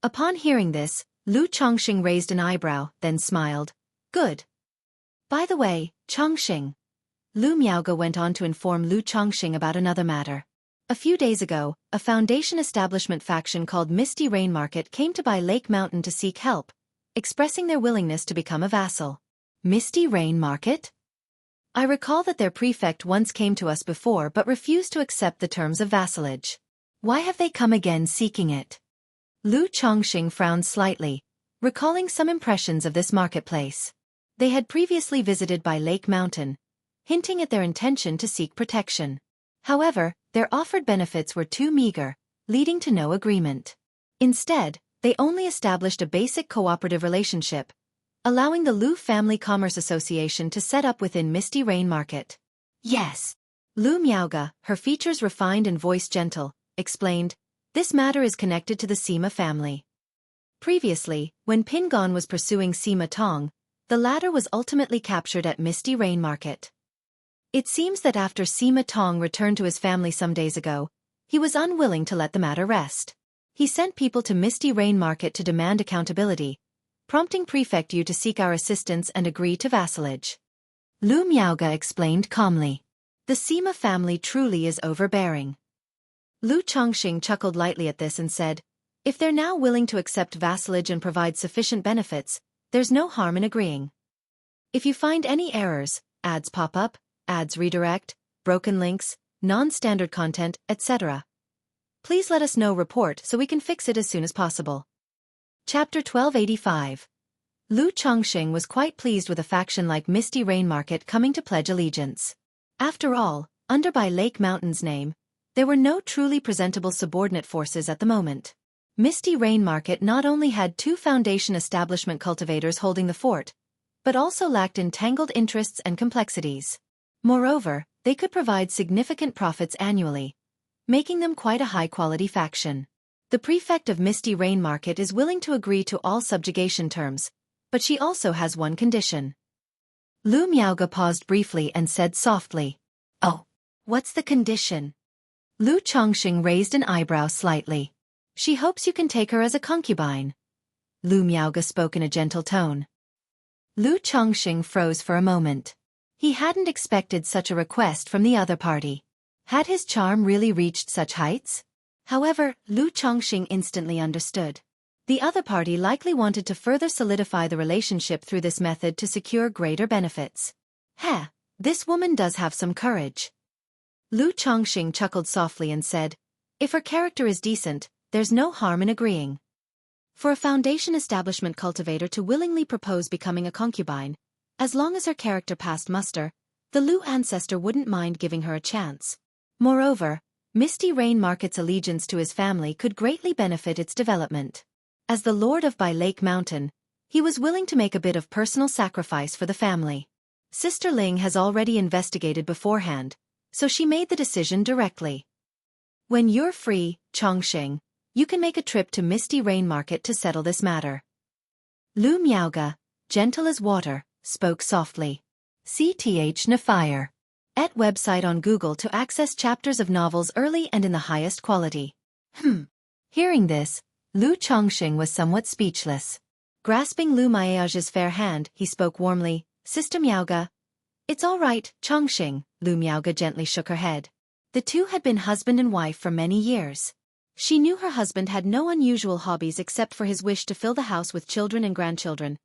Upon hearing this, Lu Chongqing raised an eyebrow, then smiled. Good. By the way, Chongqing. Lu Miaoge went on to inform Lu Chongqing about another matter. A few days ago, a foundation establishment faction called Misty Rain Market came to Lake Mountain to seek help, expressing their willingness to become a vassal. Misty Rain Market? I recall that their prefect once came to us before but refused to accept the terms of vassalage. Why have they come again seeking it? Lu Chongqing frowned slightly, recalling some impressions of this marketplace. They had previously visited Lake Mountain, hinting at their intention to seek protection. However, their offered benefits were too meager, leading to no agreement. Instead, they only established a basic cooperative relationship, allowing the Lu Family Commerce Association to set up within Misty Rain Market. Yes. Lu Miaoge, her features refined and voice gentle, explained, this matter is connected to the Sima family. Previously, when Pingon was pursuing Sima Tong, the latter was ultimately captured at Misty Rain Market. It seems that after Sima Tong returned to his family some days ago, he was unwilling to let the matter rest. He sent people to Misty Rain Market to demand accountability, prompting Prefect Yu to seek our assistance and agree to vassalage. Lu Miaoge explained calmly. The Sima family truly is overbearing. Lu Chongqing chuckled lightly at this and said, if they're now willing to accept vassalage and provide sufficient benefits, there's no harm in agreeing. If you find any errors, ads pop up, ads redirect, broken links, non-standard content, etc., please let us know report so we can fix it as soon as possible. Chapter 1285. Lu Chongqing was quite pleased with a faction like Misty Rain Market coming to pledge allegiance. After all, under Lake Mountain's name, there were no truly presentable subordinate forces at the moment. Misty Rain Market not only had 2 foundation establishment cultivators holding the fort, but also lacked entangled interests and complexities. Moreover, they could provide significant profits annually, making them quite a high-quality faction. The prefect of Misty Rain Market is willing to agree to all subjugation terms, but she also has one condition. Lu Miaoge paused briefly and said softly, oh, what's the condition? Lu Chongqing raised an eyebrow slightly. She hopes you can take her as a concubine. Lu Miaoge spoke in a gentle tone. Lu Chongqing froze for a moment. He hadn't expected such a request from the other party. Had his charm really reached such heights? However, Lu Chongqing instantly understood. The other party likely wanted to further solidify the relationship through this method to secure greater benefits. Heh, this woman does have some courage. Lu Chongqing chuckled softly and said, if her character is decent, there's no harm in agreeing. For a foundation establishment cultivator to willingly propose becoming a concubine, as long as her character passed muster, the Lu ancestor wouldn't mind giving her a chance. Moreover, Misty Rain Market's allegiance to his family could greatly benefit its development. As the Lord of By Lake Mountain, he was willing to make a bit of personal sacrifice for the family. Sister Ling has already investigated beforehand, so she made the decision directly. When you're free, Chongqing, you can make a trip to Misty Rain Market to settle this matter. Lu Miaoge, gentle as water, spoke softly. CTH Nafire. Et website on Google to access chapters of novels early and in the highest quality. Hearing this, Lu Chongqing was somewhat speechless. Grasping Lu Miaoge's fair hand, he spoke warmly, Sister Miaoge. It's all right, Chongqing, Lu Miaoge gently shook her head. The two had been husband and wife for many years. She knew her husband had no unusual hobbies except for his wish to fill the house with children and grandchildren,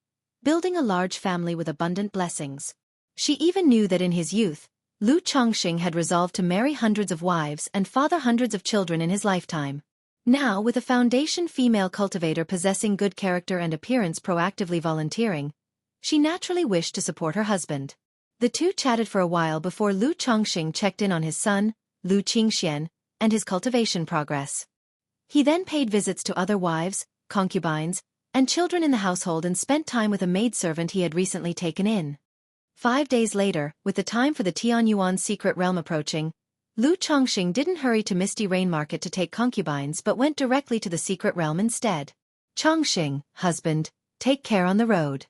building a large family with abundant blessings. She even knew that in his youth, Lu Chongqing had resolved to marry hundreds of wives and father hundreds of children in his lifetime. Now, with a foundation female cultivator possessing good character and appearance proactively volunteering, she naturally wished to support her husband. The two chatted for a while before Lu Chongqing checked in on his son, Lu Qingxian, and his cultivation progress. He then paid visits to other wives, concubines, and children in the household and spent time with a maidservant he had recently taken in. 5 days later, with the time for the Tianyuan secret realm approaching, Lu Chongqing didn't hurry to Misty Rain Market to take concubines but went directly to the secret realm instead. Chongqing, husband, take care on the road.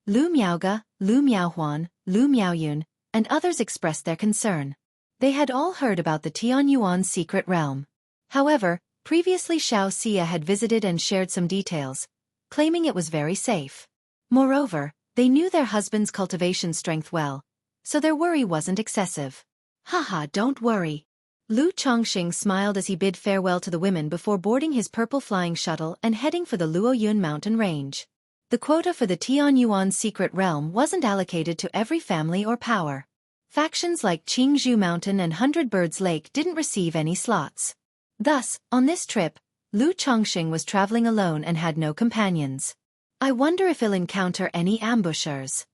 Lu Miaoge, Lu Miaohuan, Lu Miaoyun, and others expressed their concern. They had all heard about the Tianyuan secret realm. However, previously Xiaofan had visited and shared some details, claiming it was very safe. Moreover, they knew their husband's cultivation strength well, so their worry wasn't excessive. Haha, don't worry. Lu Chongqing smiled as he bid farewell to the women before boarding his purple flying shuttle and heading for the Luoyun mountain range. The quota for the Tianyuan secret realm wasn't allocated to every family or power. Factions like Qingzhou Mountain and Hundred Birds Lake didn't receive any slots. Thus, on this trip, Lu Chongqing was traveling alone and had no companions. I wonder if he'll encounter any ambushers.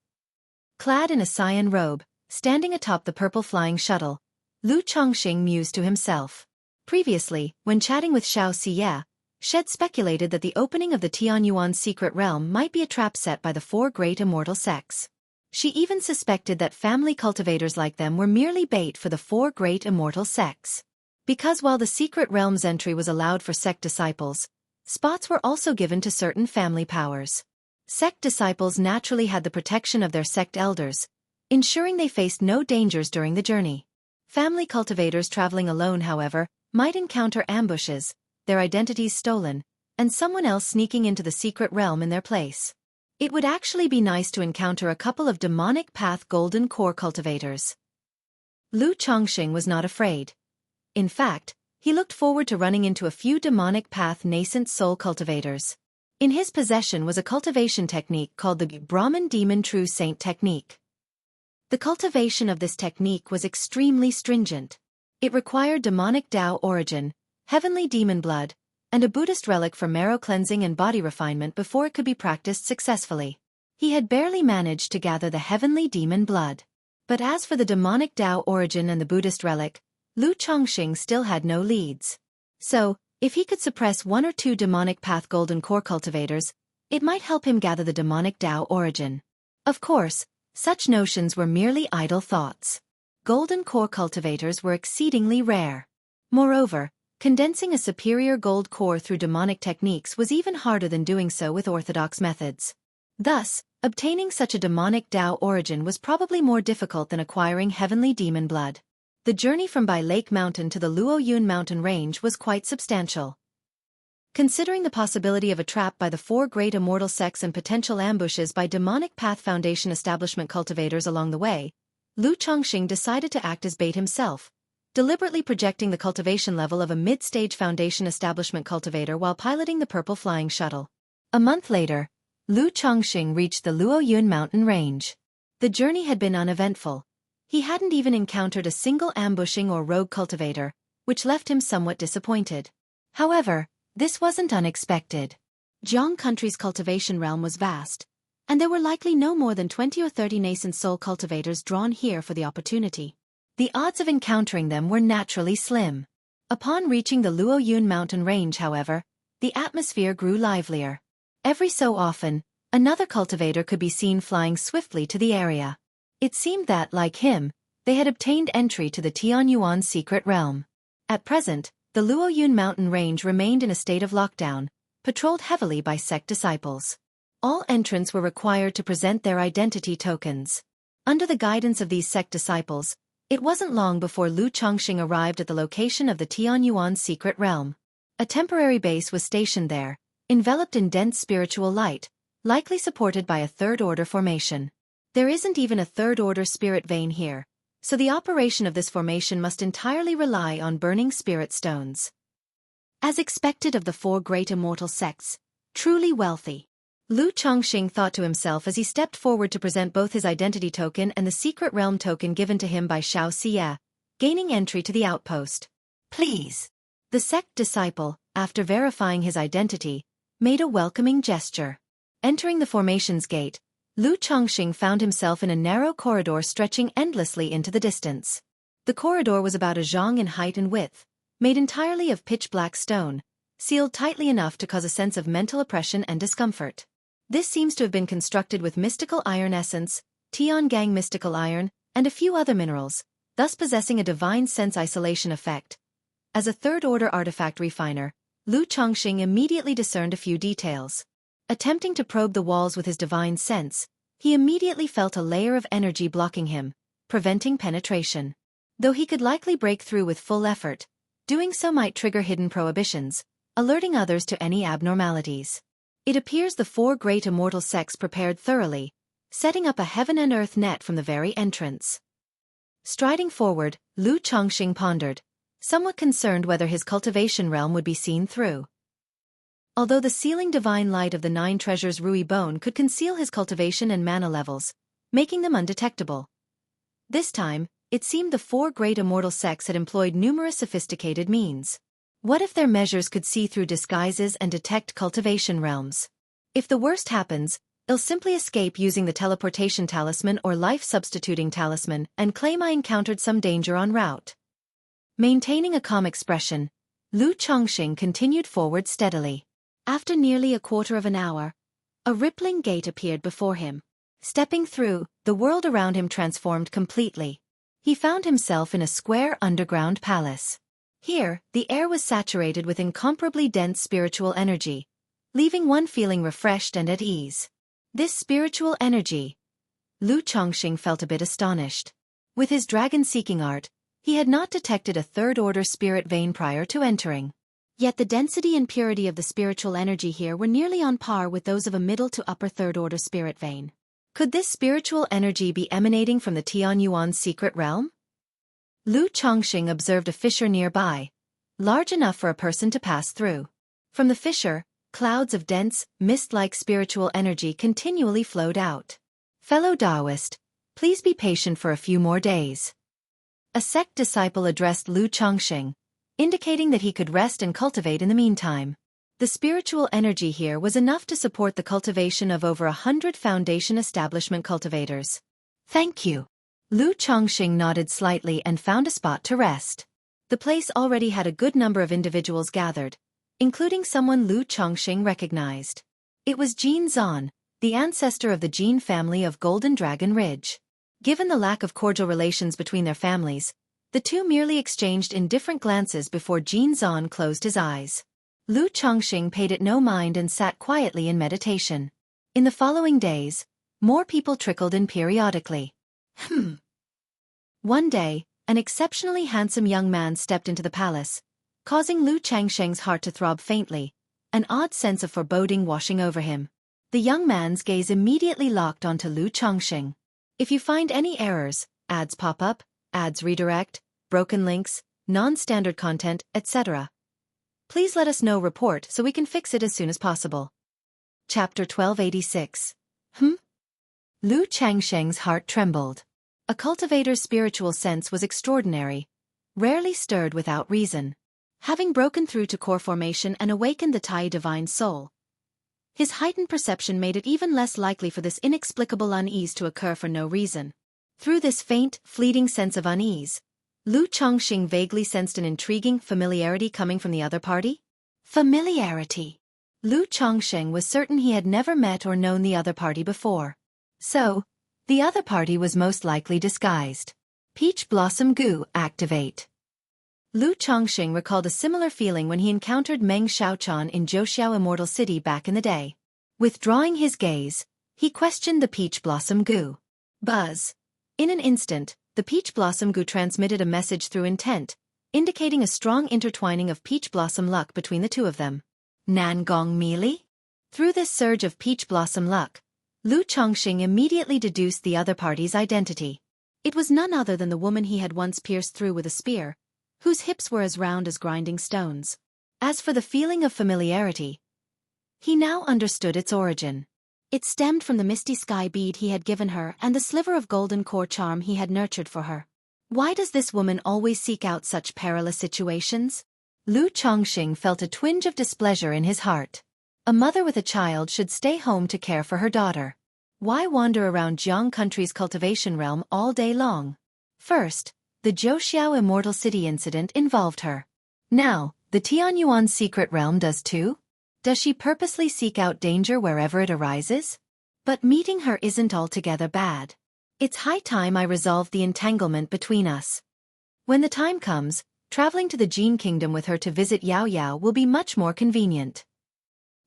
Clad in a cyan robe, standing atop the purple flying shuttle, Lu Chongqing mused to himself. Previously, when chatting with Xiaofan, Shed speculated that the opening of the Tianyuan secret realm might be a trap set by the four great immortal sects. She even suspected that family cultivators like them were merely bait for the four great immortal sects. Because while the secret realm's entry was allowed for sect disciples, spots were also given to certain family powers. Sect disciples naturally had the protection of their sect elders, ensuring they faced no dangers during the journey. Family cultivators traveling alone, however, might encounter ambushes, their identities stolen, and someone else sneaking into the secret realm in their place. It would actually be nice to encounter a couple of demonic path golden core cultivators. Lu Chongqing was not afraid. In fact, he looked forward to running into a few demonic path nascent soul cultivators. In his possession was a cultivation technique called the Brahman Demon True Saint technique. The cultivation of this technique was extremely stringent. It required demonic Tao origin, heavenly demon blood, and a Buddhist relic for marrow cleansing and body refinement before it could be practiced successfully. He had barely managed to gather the heavenly demon blood. But as for the demonic Tao origin and the Buddhist relic, Lu Chongqing still had no leads. So, if he could suppress one or two demonic path golden core cultivators, it might help him gather the demonic Tao origin. Of course, such notions were merely idle thoughts. Golden core cultivators were exceedingly rare. Moreover, condensing a superior gold core through demonic techniques was even harder than doing so with orthodox methods. Thus, obtaining such a demonic Tao origin was probably more difficult than acquiring heavenly demon blood. The journey from By Lake Mountain to the Luoyun mountain range was quite substantial. Considering the possibility of a trap by the four great immortal sects and potential ambushes by demonic Path Foundation establishment cultivators along the way, Lu Chongqing decided to act as bait himself, deliberately projecting the cultivation level of a mid-stage Foundation establishment cultivator while piloting the purple flying shuttle. A month later, Lu Chongqing reached the Luoyun mountain range. The journey had been uneventful. He hadn't even encountered a single ambushing or rogue cultivator, which left him somewhat disappointed. However, this wasn't unexpected. Jiang country's cultivation realm was vast, and there were likely no more than 20 or 30 nascent soul cultivators drawn here for the opportunity. The odds of encountering them were naturally slim. Upon reaching the Luoyun mountain range, however, the atmosphere grew livelier. Every so often, another cultivator could be seen flying swiftly to the area. It seemed that, like him, they had obtained entry to the Tianyuan secret realm. At present, the Luoyun mountain range remained in a state of lockdown, patrolled heavily by sect disciples. All entrants were required to present their identity tokens. Under the guidance of these sect disciples, it wasn't long before Lu Chongqing arrived at the location of the Tianyuan secret realm. A temporary base was stationed there, enveloped in dense spiritual light, likely supported by a third-order formation. There isn't even a third-order spirit vein here, so the operation of this formation must entirely rely on burning spirit stones. As expected of the four great immortal sects, truly wealthy, Lu Chongqing thought to himself as he stepped forward to present both his identity token and the secret realm token given to him by Xiao Xie, gaining entry to the outpost. Please. The sect disciple, after verifying his identity, made a welcoming gesture. Entering the formation's gate, Lu Chongqing found himself in a narrow corridor stretching endlessly into the distance. The corridor was about a zhang in height and width, made entirely of pitch-black stone, sealed tightly enough to cause a sense of mental oppression and discomfort. This seems to have been constructed with mystical iron essence, Tiangang mystical iron, and a few other minerals, thus possessing a divine sense isolation effect. As a third-order artifact refiner, Lu Chongqing immediately discerned a few details. Attempting to probe the walls with his divine sense, he immediately felt a layer of energy blocking him, preventing penetration. Though he could likely break through with full effort, doing so might trigger hidden prohibitions, alerting others to any abnormalities. It appears the four great immortal sects prepared thoroughly, setting up a heaven and earth net from the very entrance. Striding forward, Lu Chongqing pondered, somewhat concerned whether his cultivation realm would be seen through. Although the sealing divine light of the nine treasures Rui Bone could conceal his cultivation and mana levels, making them undetectable. This time, it seemed the four great immortal sects had employed numerous sophisticated means. What if their measures could see through disguises and detect cultivation realms? If the worst happens, they'll simply escape using the teleportation talisman or life-substituting talisman and claim I encountered some danger en route. Maintaining a calm expression, Lu Chongqing continued forward steadily. After nearly a quarter of an hour, a rippling gate appeared before him. Stepping through, the world around him transformed completely. He found himself in a square underground palace. Here, the air was saturated with incomparably dense spiritual energy, leaving one feeling refreshed and at ease. This spiritual energy, Lu Chongqing felt a bit astonished. With his dragon-seeking art, he had not detected a third-order spirit vein prior to entering. Yet the density and purity of the spiritual energy here were nearly on par with those of a middle to upper third-order spirit vein. Could this spiritual energy be emanating from the Tianyuan secret realm? Lu Chongqing observed a fissure nearby, large enough for a person to pass through. From the fissure, clouds of dense, mist-like spiritual energy continually flowed out. Fellow Taoist, please be patient for a few more days. A sect disciple addressed Lu Chongqing, indicating that he could rest and cultivate in the meantime. The spiritual energy here was enough to support the cultivation of over 100 Foundation establishment cultivators. Thank you. Lu Chongqing nodded slightly and found a spot to rest. The place already had a good number of individuals gathered, including someone Lu Chongqing recognized. It was Jin Zan, the ancestor of the Jin family of Golden Dragon Ridge. Given the lack of cordial relations between their families, the two merely exchanged indifferent glances before Jin Zan closed his eyes. Lu Chongqing paid it no mind and sat quietly in meditation. In the following days, more people trickled in periodically. One day, an exceptionally handsome young man stepped into the palace, causing Lu Chongqing's heart to throb faintly, an odd sense of foreboding washing over him. The young man's gaze immediately locked onto Lu Chongqing. If you find any errors, ads pop up, ads redirect, broken links, non-standard content, etc., please let us know report so we can fix it as soon as possible. Chapter 1286. Lu Changsheng's heart trembled. A cultivator's spiritual sense was extraordinary, rarely stirred without reason. Having broken through to core formation and awakened the Tai divine soul, his heightened perception made it even less likely for this inexplicable unease to occur for no reason. Through this faint, fleeting sense of unease, Lu Chongqing vaguely sensed an intriguing familiarity coming from the other party. Familiarity. Lu Chongqing was certain he had never met or known the other party before. So, the other party was most likely disguised. Peach Blossom Goo activate. Lu Chongqing recalled a similar feeling when he encountered Meng Xiaochan in Zhouxiao Immortal City back in the day. Withdrawing his gaze, he questioned the Peach Blossom Goo. Buzz. In an instant, the Peach Blossom Goo transmitted a message through intent, indicating a strong intertwining of Peach Blossom luck between the two of them. Nangong Meili? Through this surge of Peach Blossom luck, Lu Chongqing immediately deduced the other party's identity. It was none other than the woman he had once pierced through with a spear, whose hips were as round as grinding stones. As for the feeling of familiarity, he now understood its origin. It stemmed from the misty sky bead he had given her and the sliver of golden core charm he had nurtured for her. Why does this woman always seek out such perilous situations? Lu Chongqing felt a twinge of displeasure in his heart. A mother with a child should stay home to care for her daughter. Why wander around Jiang Country's cultivation realm all day long? First, the Zhouxiao Immortal City incident involved her. Now, the Tianyuan secret realm does too? Does she purposely seek out danger wherever it arises? But meeting her isn't altogether bad. It's high time I resolved the entanglement between us. When the time comes, traveling to the Jin Kingdom with her to visit Yao Yao will be much more convenient.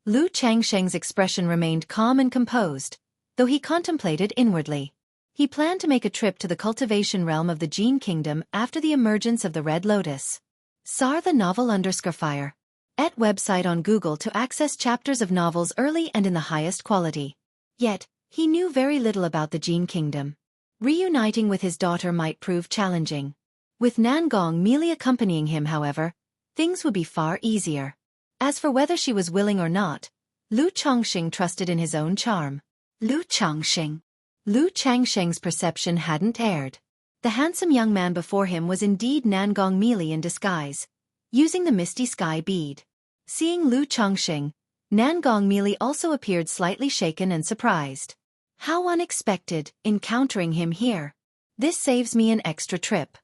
Lu Changsheng's expression remained calm and composed, though he contemplated inwardly. He planned to make a trip to the cultivation realm of the Jin Kingdom after the emergence of the Red Lotus. Sar the novel _fire. Et website on Google to access chapters of novels early and in the highest quality. Yet, he knew very little about the Jin Kingdom. Reuniting with his daughter might prove challenging. With Nangong Meili accompanying him, however, things would be far easier. As for whether she was willing or not, Lu Chongqing trusted in his own charm. Lu Chongqing. Lu Changsheng's perception hadn't erred. The handsome young man before him was indeed Nangong Meili in disguise, using the misty sky bead. Seeing Lu Chongqing, Nangong Meili also appeared slightly shaken and surprised. How unexpected, encountering him here. This saves me an extra trip.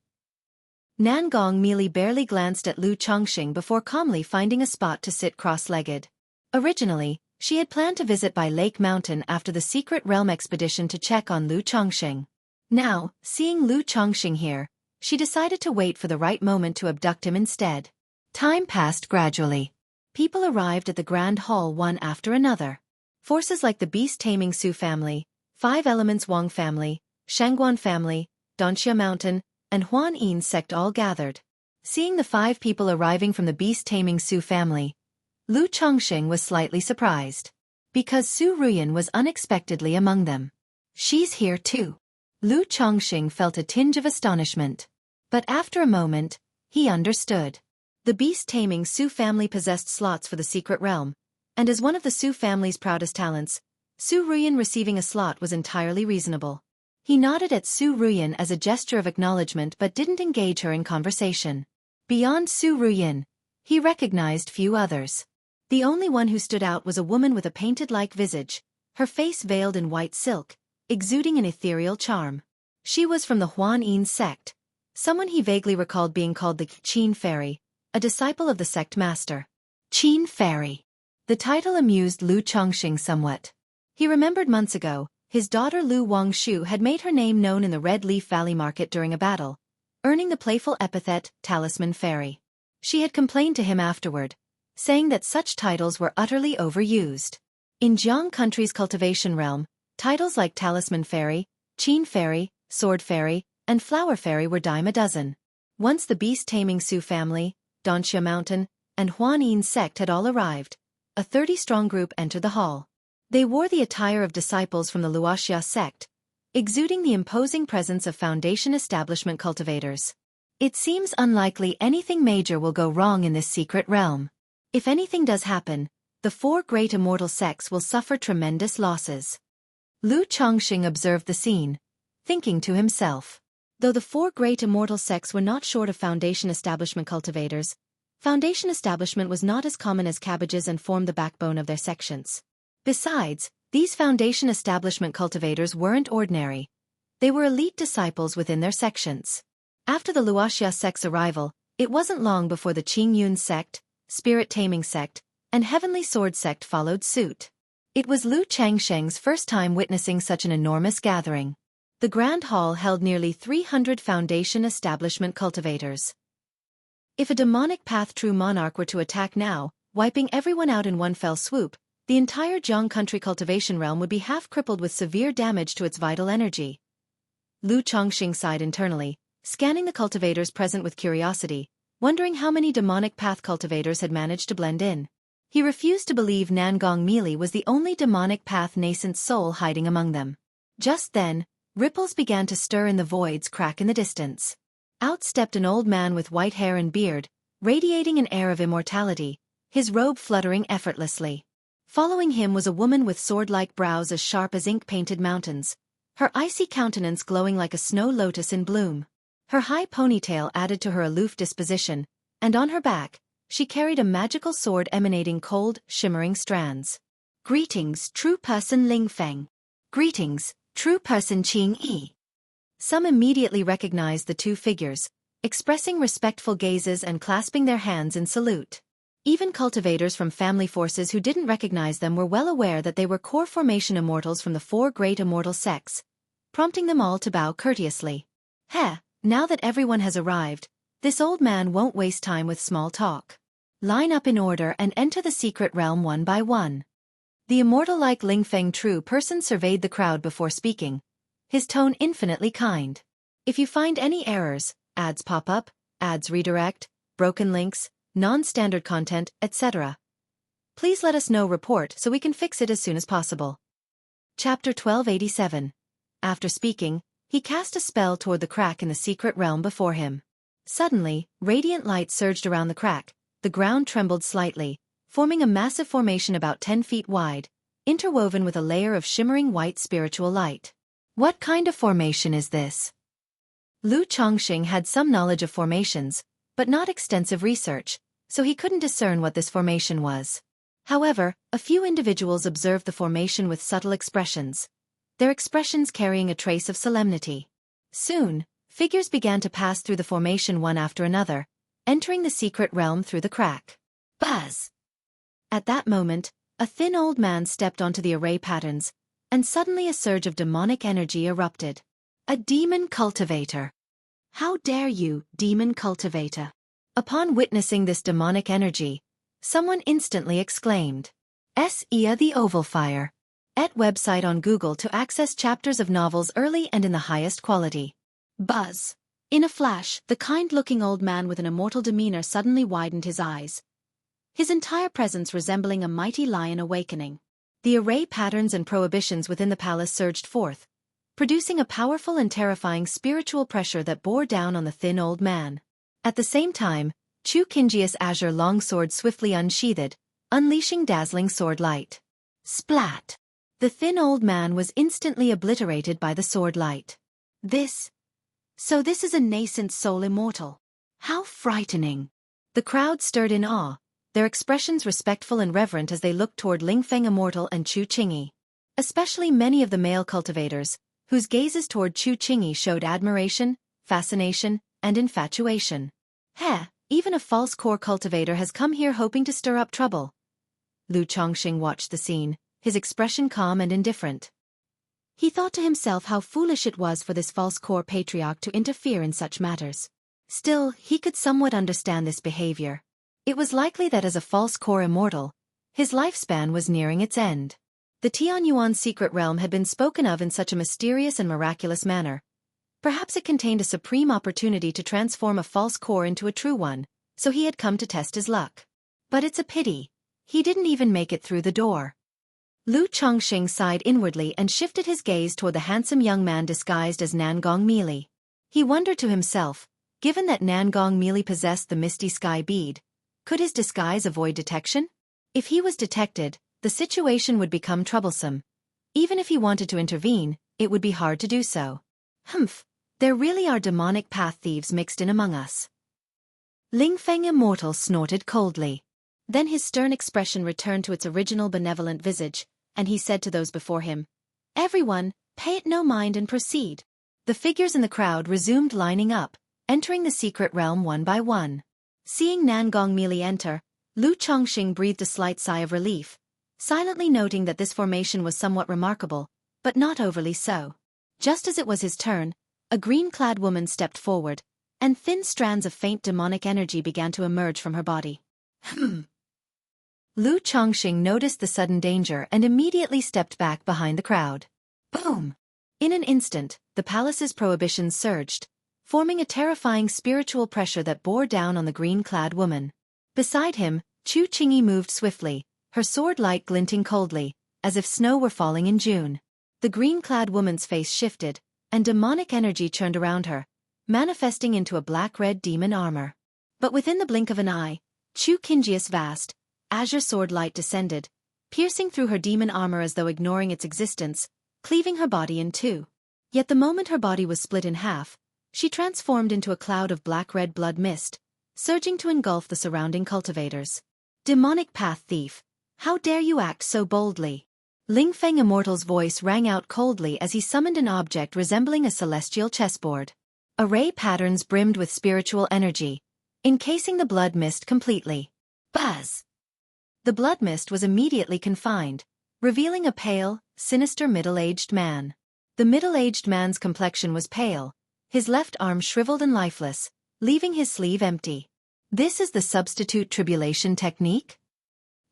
Nangong Meili barely glanced at Lu Chongqing before calmly finding a spot to sit cross-legged. Originally, she had planned to visit by Lake Mountain after the Secret Realm expedition to check on Lu Chongqing. Now, seeing Lu Chongqing here, she decided to wait for the right moment to abduct him instead. Time passed gradually. People arrived at the Grand Hall one after another. Forces like the beast-taming Su family, Five Elements Wang family, Shangguan family, Donxia Mountain, and Huan Yin sect all gathered. Seeing the 5 people arriving from the beast-taming Su family, Lu Chongqing was slightly surprised. Because Su Ruyan was unexpectedly among them. She's here too. Lu Chongqing felt a tinge of astonishment. But after a moment, he understood. The beast-taming Su family possessed slots for the secret realm, and as one of the Su family's proudest talents, Su Ruyan receiving a slot was entirely reasonable. He nodded at Su Ruyan as a gesture of acknowledgement but didn't engage her in conversation. Beyond Su Ruyan, he recognized few others. The only one who stood out was a woman with a painted-like visage, her face veiled in white silk, exuding an ethereal charm. She was from the Huan Yin sect, someone he vaguely recalled being called the Qin Fairy, a disciple of the sect master. Qin Fairy. The title amused Lu Chongqing somewhat. He remembered months ago, his daughter Lu Wangshu had made her name known in the Red Leaf Valley market during a battle, earning the playful epithet, Talisman Fairy. She had complained to him afterward, saying that such titles were utterly overused. In Jiang Country's cultivation realm, titles like Talisman Fairy, Qin Fairy, Sword Fairy, and Flower Fairy were dime a dozen. Once the beast-taming Su family, Donxia Mountain, and Huan Yin sect had all arrived, a 30-strong group entered the hall. They wore the attire of disciples from the Wuxia sect, exuding the imposing presence of Foundation establishment cultivators. It seems unlikely anything major will go wrong in this secret realm. If anything does happen, the 4 great immortal sects will suffer tremendous losses. Lu Chongqing observed the scene, thinking to himself. Though the 4 great immortal sects were not short of Foundation establishment cultivators, Foundation establishment was not as common as cabbages and formed the backbone of their sections. Besides, these Foundation establishment cultivators weren't ordinary. They were elite disciples within their sections. After the Wuxia sect's arrival, it wasn't long before the Qingyun sect, Spirit Taming sect, and Heavenly Sword sect followed suit. It was Lu Changsheng's first time witnessing such an enormous gathering. The Grand Hall held nearly 300 Foundation establishment cultivators. If a demonic path true monarch were to attack now, wiping everyone out in one fell swoop, the entire Jiang country cultivation realm would be half crippled with severe damage to its vital energy. Lu Chongqing sighed internally, scanning the cultivators present with curiosity, wondering how many demonic path cultivators had managed to blend in. He refused to believe Nangong Meili was the only demonic path nascent soul hiding among them. Just then, ripples began to stir in the void's crack in the distance. Out stepped an old man with white hair and beard, radiating an air of immortality, his robe fluttering effortlessly. Following him was a woman with sword-like brows as sharp as ink-painted mountains, her icy countenance glowing like a snow lotus in bloom. Her high ponytail added to her aloof disposition, and on her back, she carried a magical sword emanating cold, shimmering strands. "Greetings, true person Ling Feng. Greetings, true person Qing Yi." Some immediately recognized the two figures, expressing respectful gazes and clasping their hands in salute. Even cultivators from family forces who didn't recognize them were well aware that they were core formation immortals from the 4 great immortal sects, prompting them all to bow courteously. Now that everyone has arrived, this old man won't waste time with small talk. Line up in order and enter the secret realm one by one. The immortal-like Ling Feng true person surveyed the crowd before speaking, his tone infinitely kind. If you find any errors, ads pop up, ads redirect, broken links, non-standard content, etc., please let us know report so we can fix it as soon as possible. Chapter 1287. After speaking, he cast a spell toward the crack in the secret realm before him. Suddenly, radiant light surged around the crack, the ground trembled slightly, forming a massive formation about 10 feet wide, interwoven with a layer of shimmering white spiritual light. What kind of formation is this? Lu Chongqing had some knowledge of formations, but not extensive research, so he couldn't discern what this formation was. However, a few individuals observed the formation with subtle expressions, their expressions carrying a trace of solemnity. Soon, figures began to pass through the formation one after another, entering the secret realm through the crack. Buzz! At that moment, a thin old man stepped onto the array patterns, and suddenly a surge of demonic energy erupted. A demon cultivator. How dare you, demon cultivator? Upon witnessing this demonic energy, someone instantly exclaimed, "Sia the Oval Fire." Et website on Google to access chapters of novels early and in the highest quality. Buzz. In a flash, the kind-looking old man with an immortal demeanor suddenly widened his eyes, his entire presence resembling a mighty lion awakening. The array patterns and prohibitions within the palace surged forth, producing a powerful and terrifying spiritual pressure that bore down on the thin old man. At the same time, Chu Kinjia's azure longsword swiftly unsheathed, unleashing dazzling sword light. Splat! The thin old man was instantly obliterated by the sword light. So this is a nascent soul immortal. How frightening! The crowd stirred in awe, their expressions respectful and reverent as they looked toward Ling Feng Immortal and Chu Qingyi. Especially many of the male cultivators, whose gazes toward Chu Qingyi showed admiration, fascination, and infatuation. Even a false core cultivator has come here hoping to stir up trouble. Lu Chongqing watched the scene, his expression calm and indifferent. He thought to himself how foolish it was for this false core patriarch to interfere in such matters. Still, he could somewhat understand this behavior. It was likely that as a false core immortal, his lifespan was nearing its end. The Tianyuan secret realm had been spoken of in such a mysterious and miraculous manner. Perhaps it contained a supreme opportunity to transform a false core into a true one, so he had come to test his luck. But it's a pity. He didn't even make it through the door. Lu Chongqing sighed inwardly and shifted his gaze toward the handsome young man disguised as Nangong Meili. He wondered to himself, given that Nangong Meili possessed the misty sky bead, could his disguise avoid detection? If he was detected, the situation would become troublesome. Even if he wanted to intervene, it would be hard to do so. Humph, there really are demonic path thieves mixed in among us. Ling Feng Immortal snorted coldly. Then his stern expression returned to its original benevolent visage, and he said to those before him, "Everyone, pay it no mind and proceed." The figures in the crowd resumed lining up, entering the secret realm one by one. Seeing Nangong Meili enter, Lu Chongqing breathed a slight sigh of relief, silently noting that this formation was somewhat remarkable, but not overly so. Just as it was his turn, a green-clad woman stepped forward, and thin strands of faint demonic energy began to emerge from her body. Lu Chongqing noticed the sudden danger and immediately stepped back behind the crowd. Boom! In an instant, the palace's prohibitions surged, forming a terrifying spiritual pressure that bore down on the green-clad woman. Beside him, Chu Qingyi moved swiftly, her sword light glinting coldly, as if snow were falling in June. The green-clad woman's face shifted, and demonic energy churned around her, manifesting into a black-red demon armor. But within the blink of an eye, Chu Qingyi's vast, azure sword light descended, piercing through her demon armor as though ignoring its existence, cleaving her body in two. Yet the moment her body was split in half, she transformed into a cloud of black-red blood mist, surging to engulf the surrounding cultivators. Demonic path thief, how dare you act so boldly? Ling Feng Immortal's voice rang out coldly as he summoned an object resembling a celestial chessboard. Array patterns brimmed with spiritual energy, encasing the blood mist completely. Buzz! The blood mist was immediately confined, revealing a pale, sinister middle-aged man. The middle-aged man's complexion was pale, his left arm shriveled and lifeless, leaving his sleeve empty. This is the substitute tribulation technique?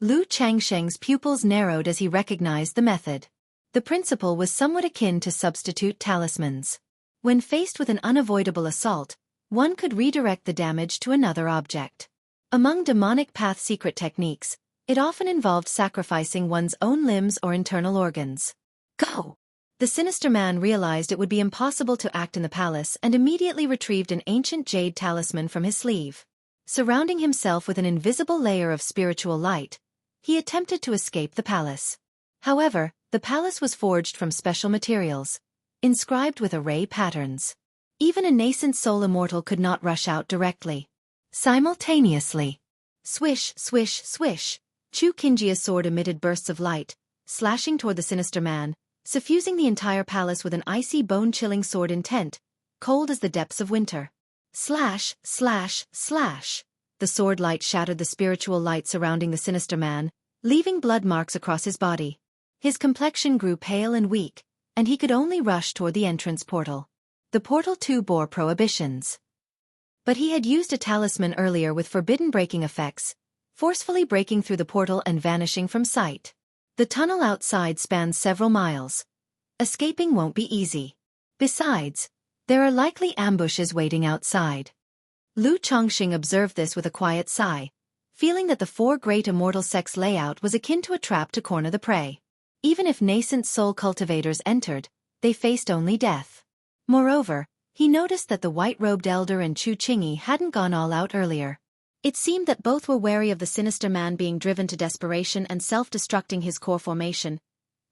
Lu Changsheng's pupils narrowed as he recognized the method. The principle was somewhat akin to substitute talismans. When faced with an unavoidable assault, one could redirect the damage to another object. Among demonic path secret techniques, it often involved sacrificing one's own limbs or internal organs. Go! The sinister man realized it would be impossible to act in the palace and immediately retrieved an ancient jade talisman from his sleeve. Surrounding himself with an invisible layer of spiritual light, he attempted to escape the palace. However, the palace was forged from special materials, inscribed with array patterns. Even a nascent soul immortal could not rush out directly. Simultaneously. Swish, swish, swish. Chu Qingyi's sword emitted bursts of light, slashing toward the sinister man, suffusing the entire palace with an icy bone-chilling sword intent, cold as the depths of winter. Slash, slash, slash. The sword light shattered the spiritual light surrounding the sinister man, leaving blood marks across his body. His complexion grew pale and weak, and he could only rush toward the entrance portal. The portal too bore prohibitions. But he had used a talisman earlier with forbidden breaking effects, forcefully breaking through the portal and vanishing from sight. The tunnel outside spans several miles. Escaping won't be easy. Besides, there are likely ambushes waiting outside. Lu Chongqing observed this with a quiet sigh, feeling that the four great immortal sects layout was akin to a trap to corner the prey. Even if nascent soul cultivators entered, they faced only death. Moreover, he noticed that the white-robed elder and Chu Qingyi hadn't gone all out earlier. It seemed that both were wary of the sinister man being driven to desperation and self-destructing his core formation,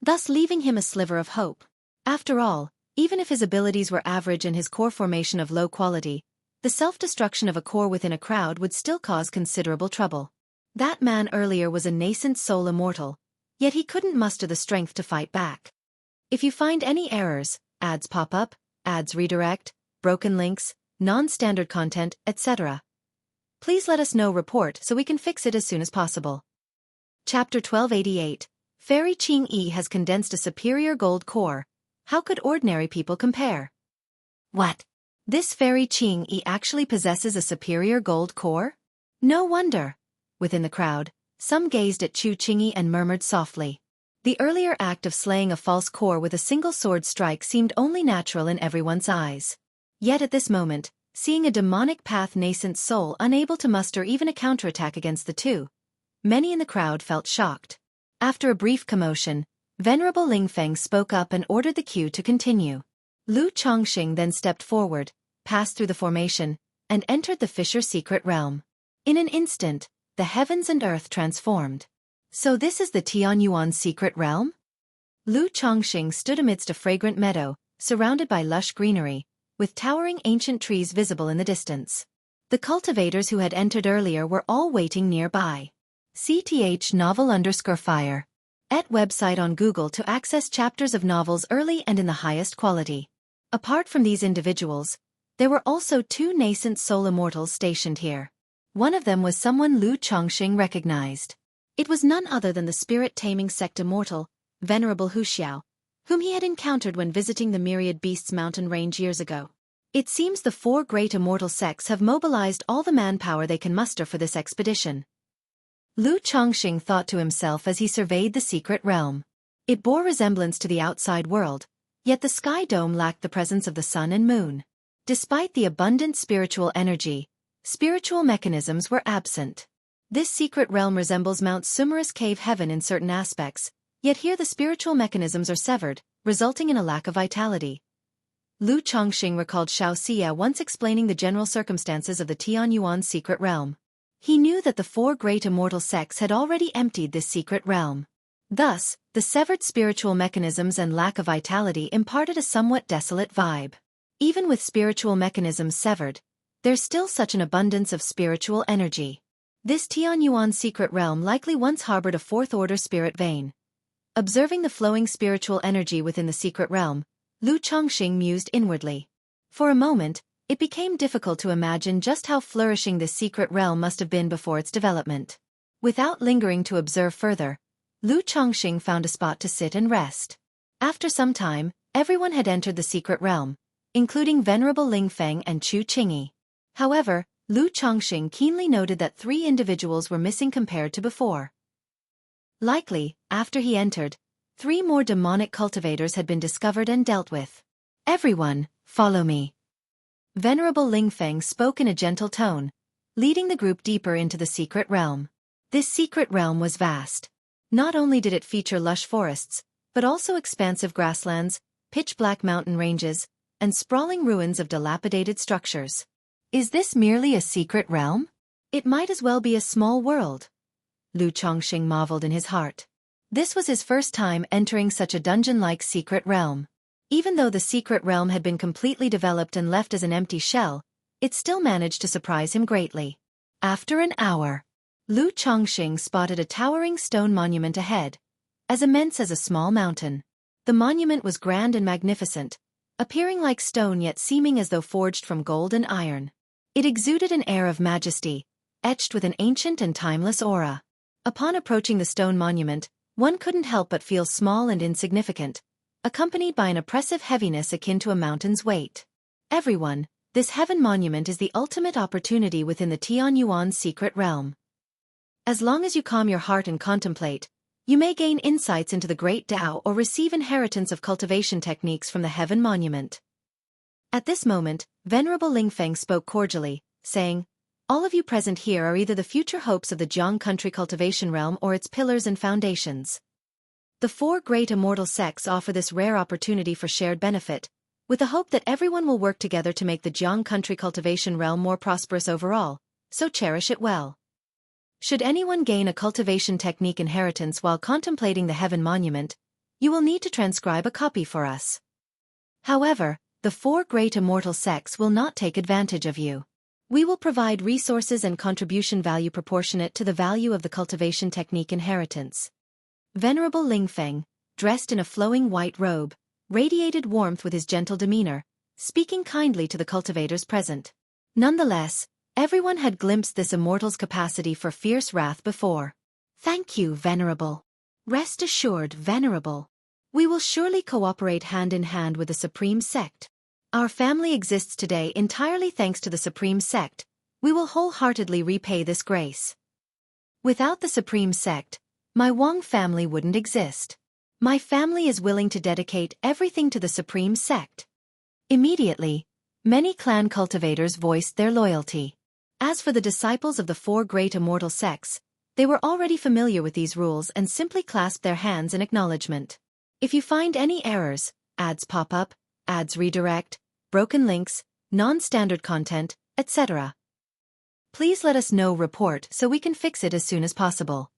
thus leaving him a sliver of hope. After all, even if his abilities were average and his core formation of low quality, the self-destruction of a core within a crowd would still cause considerable trouble. That man earlier was a nascent soul immortal, yet he couldn't muster the strength to fight back. If you find any errors, ads pop up, ads redirect, broken links, non-standard content, etc., please let us know report so we can fix it as soon as possible. Chapter 1288. Fairy Qing Yi has condensed a superior gold core. How could ordinary people compare? What? This Fairy Qing Yi actually possesses a superior gold core? No wonder. Within the crowd, some gazed at Chu Qingyi and murmured softly. The earlier act of slaying a false core with a single sword strike seemed only natural in everyone's eyes. Yet at this moment, seeing a demonic path nascent soul unable to muster even a counterattack against the two, many in the crowd felt shocked. After a brief commotion, Venerable Lingfeng spoke up and ordered the queue to continue. Lu Chongqing then stepped forward, passed through the formation, and entered the Fisher secret realm. In an instant, the heavens and earth transformed. So this is the Tianyuan secret realm? Lu Chongqing stood amidst a fragrant meadow, surrounded by lush greenery, with towering ancient trees visible in the distance. The cultivators who had entered earlier were all waiting nearby. CTH novel_fire. Et website on Google to access chapters of novels early and in the highest quality. Apart from these individuals, there were also two nascent soul immortals stationed here. One of them was someone Lu Chongqing recognized. It was none other than the spirit-taming sect immortal, Venerable Wuxia, whom he had encountered when visiting the Myriad Beasts mountain range years ago. It seems the four great immortal sects have mobilized all the manpower they can muster for this expedition. Lu Chongqing thought to himself as he surveyed the secret realm. It bore resemblance to the outside world, yet the sky dome lacked the presence of the sun and moon. Despite the abundant spiritual energy, spiritual mechanisms were absent. This secret realm resembles Mount Sumerus Cave Heaven in certain aspects, yet here the spiritual mechanisms are severed, resulting in a lack of vitality. Lu Chongqing recalled Xiaofan once explaining the general circumstances of the Tianyuan secret realm. He knew that the four great immortal sects had already emptied this secret realm. Thus, the severed spiritual mechanisms and lack of vitality imparted a somewhat desolate vibe. Even with spiritual mechanisms severed, there's still such an abundance of spiritual energy. This Tianyuan secret realm likely once harbored a fourth-order spirit vein. Observing the flowing spiritual energy within the secret realm, Lu Chongqing mused inwardly. For a moment, it became difficult to imagine just how flourishing this secret realm must have been before its development. Without lingering to observe further, Lu Chongqing found a spot to sit and rest. After some time, everyone had entered the secret realm, including Venerable Lingfeng and Chu Qingyi. However, Lu Chongqing keenly noted that 3 individuals were missing compared to before. Likely, after he entered, 3 more demonic cultivators had been discovered and dealt with. Everyone, follow me. Venerable Lingfeng spoke in a gentle tone, leading the group deeper into the secret realm. This secret realm was vast. Not only did it feature lush forests, but also expansive grasslands, pitch-black mountain ranges, and sprawling ruins of dilapidated structures. Is this merely a secret realm? It might as well be a small world. Lu Chongqing marveled in his heart. This was his first time entering such a dungeon-like secret realm. Even though the secret realm had been completely developed and left as an empty shell, it still managed to surprise him greatly. After an hour, Lu Chongqing spotted a towering stone monument ahead, as immense as a small mountain. The monument was grand and magnificent, appearing like stone yet seeming as though forged from gold and iron. It exuded an air of majesty, etched with an ancient and timeless aura. Upon approaching the stone monument, one couldn't help but feel small and insignificant, accompanied by an oppressive heaviness akin to a mountain's weight. Everyone, this heaven monument is the ultimate opportunity within the Tianyuan secret realm. As long as you calm your heart and contemplate, you may gain insights into the great Tao or receive inheritance of cultivation techniques from the heaven monument. At this moment, Venerable Lingfeng spoke cordially, saying, "All of you present here are either the future hopes of the Jiang country cultivation realm or its pillars and foundations. The 4 great immortal sects offer this rare opportunity for shared benefit, with the hope that everyone will work together to make the Jiang country cultivation realm more prosperous overall, so cherish it well. Should anyone gain a cultivation technique inheritance while contemplating the heaven monument, you will need to transcribe a copy for us. However, the 4 great immortal sects will not take advantage of you. We will provide resources and contribution value proportionate to the value of the cultivation technique inheritance." Venerable Lingfeng, dressed in a flowing white robe, radiated warmth with his gentle demeanor, speaking kindly to the cultivators present. Nonetheless, everyone had glimpsed this immortal's capacity for fierce wrath before. "Thank you, Venerable. Rest assured, Venerable. We will surely cooperate hand in hand with the Supreme Sect. Our family exists today entirely thanks to the Supreme Sect. We will wholeheartedly repay this grace. Without the Supreme Sect, my Wang family wouldn't exist. My family is willing to dedicate everything to the Supreme Sect." Immediately, many clan cultivators voiced their loyalty. As for the disciples of the 4 great immortal sects, They were already familiar with these rules and simply clasped their hands in acknowledgement. If you find any errors, ads pop up, ads redirect, broken links, non-standard content, etc., please let us know. Report so we can fix it as soon as possible.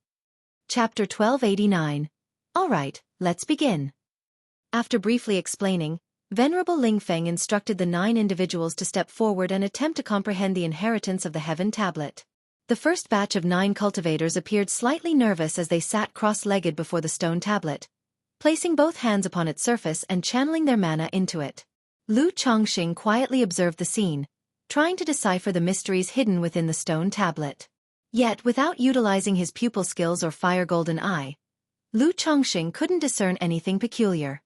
Chapter 1289. Alright, let's begin. After briefly explaining, Venerable Lingfeng instructed the 9 individuals to step forward and attempt to comprehend the inheritance of the Heaven Tablet. The first batch of 9 cultivators appeared slightly nervous as they sat cross-legged before the stone tablet, placing both hands upon its surface and channeling their mana into it. Lu Chongxing quietly observed the scene, trying to decipher the mysteries hidden within the stone tablet. Yet, without utilizing his pupil skills or fire golden eye, Lu Chongxing couldn't discern anything peculiar.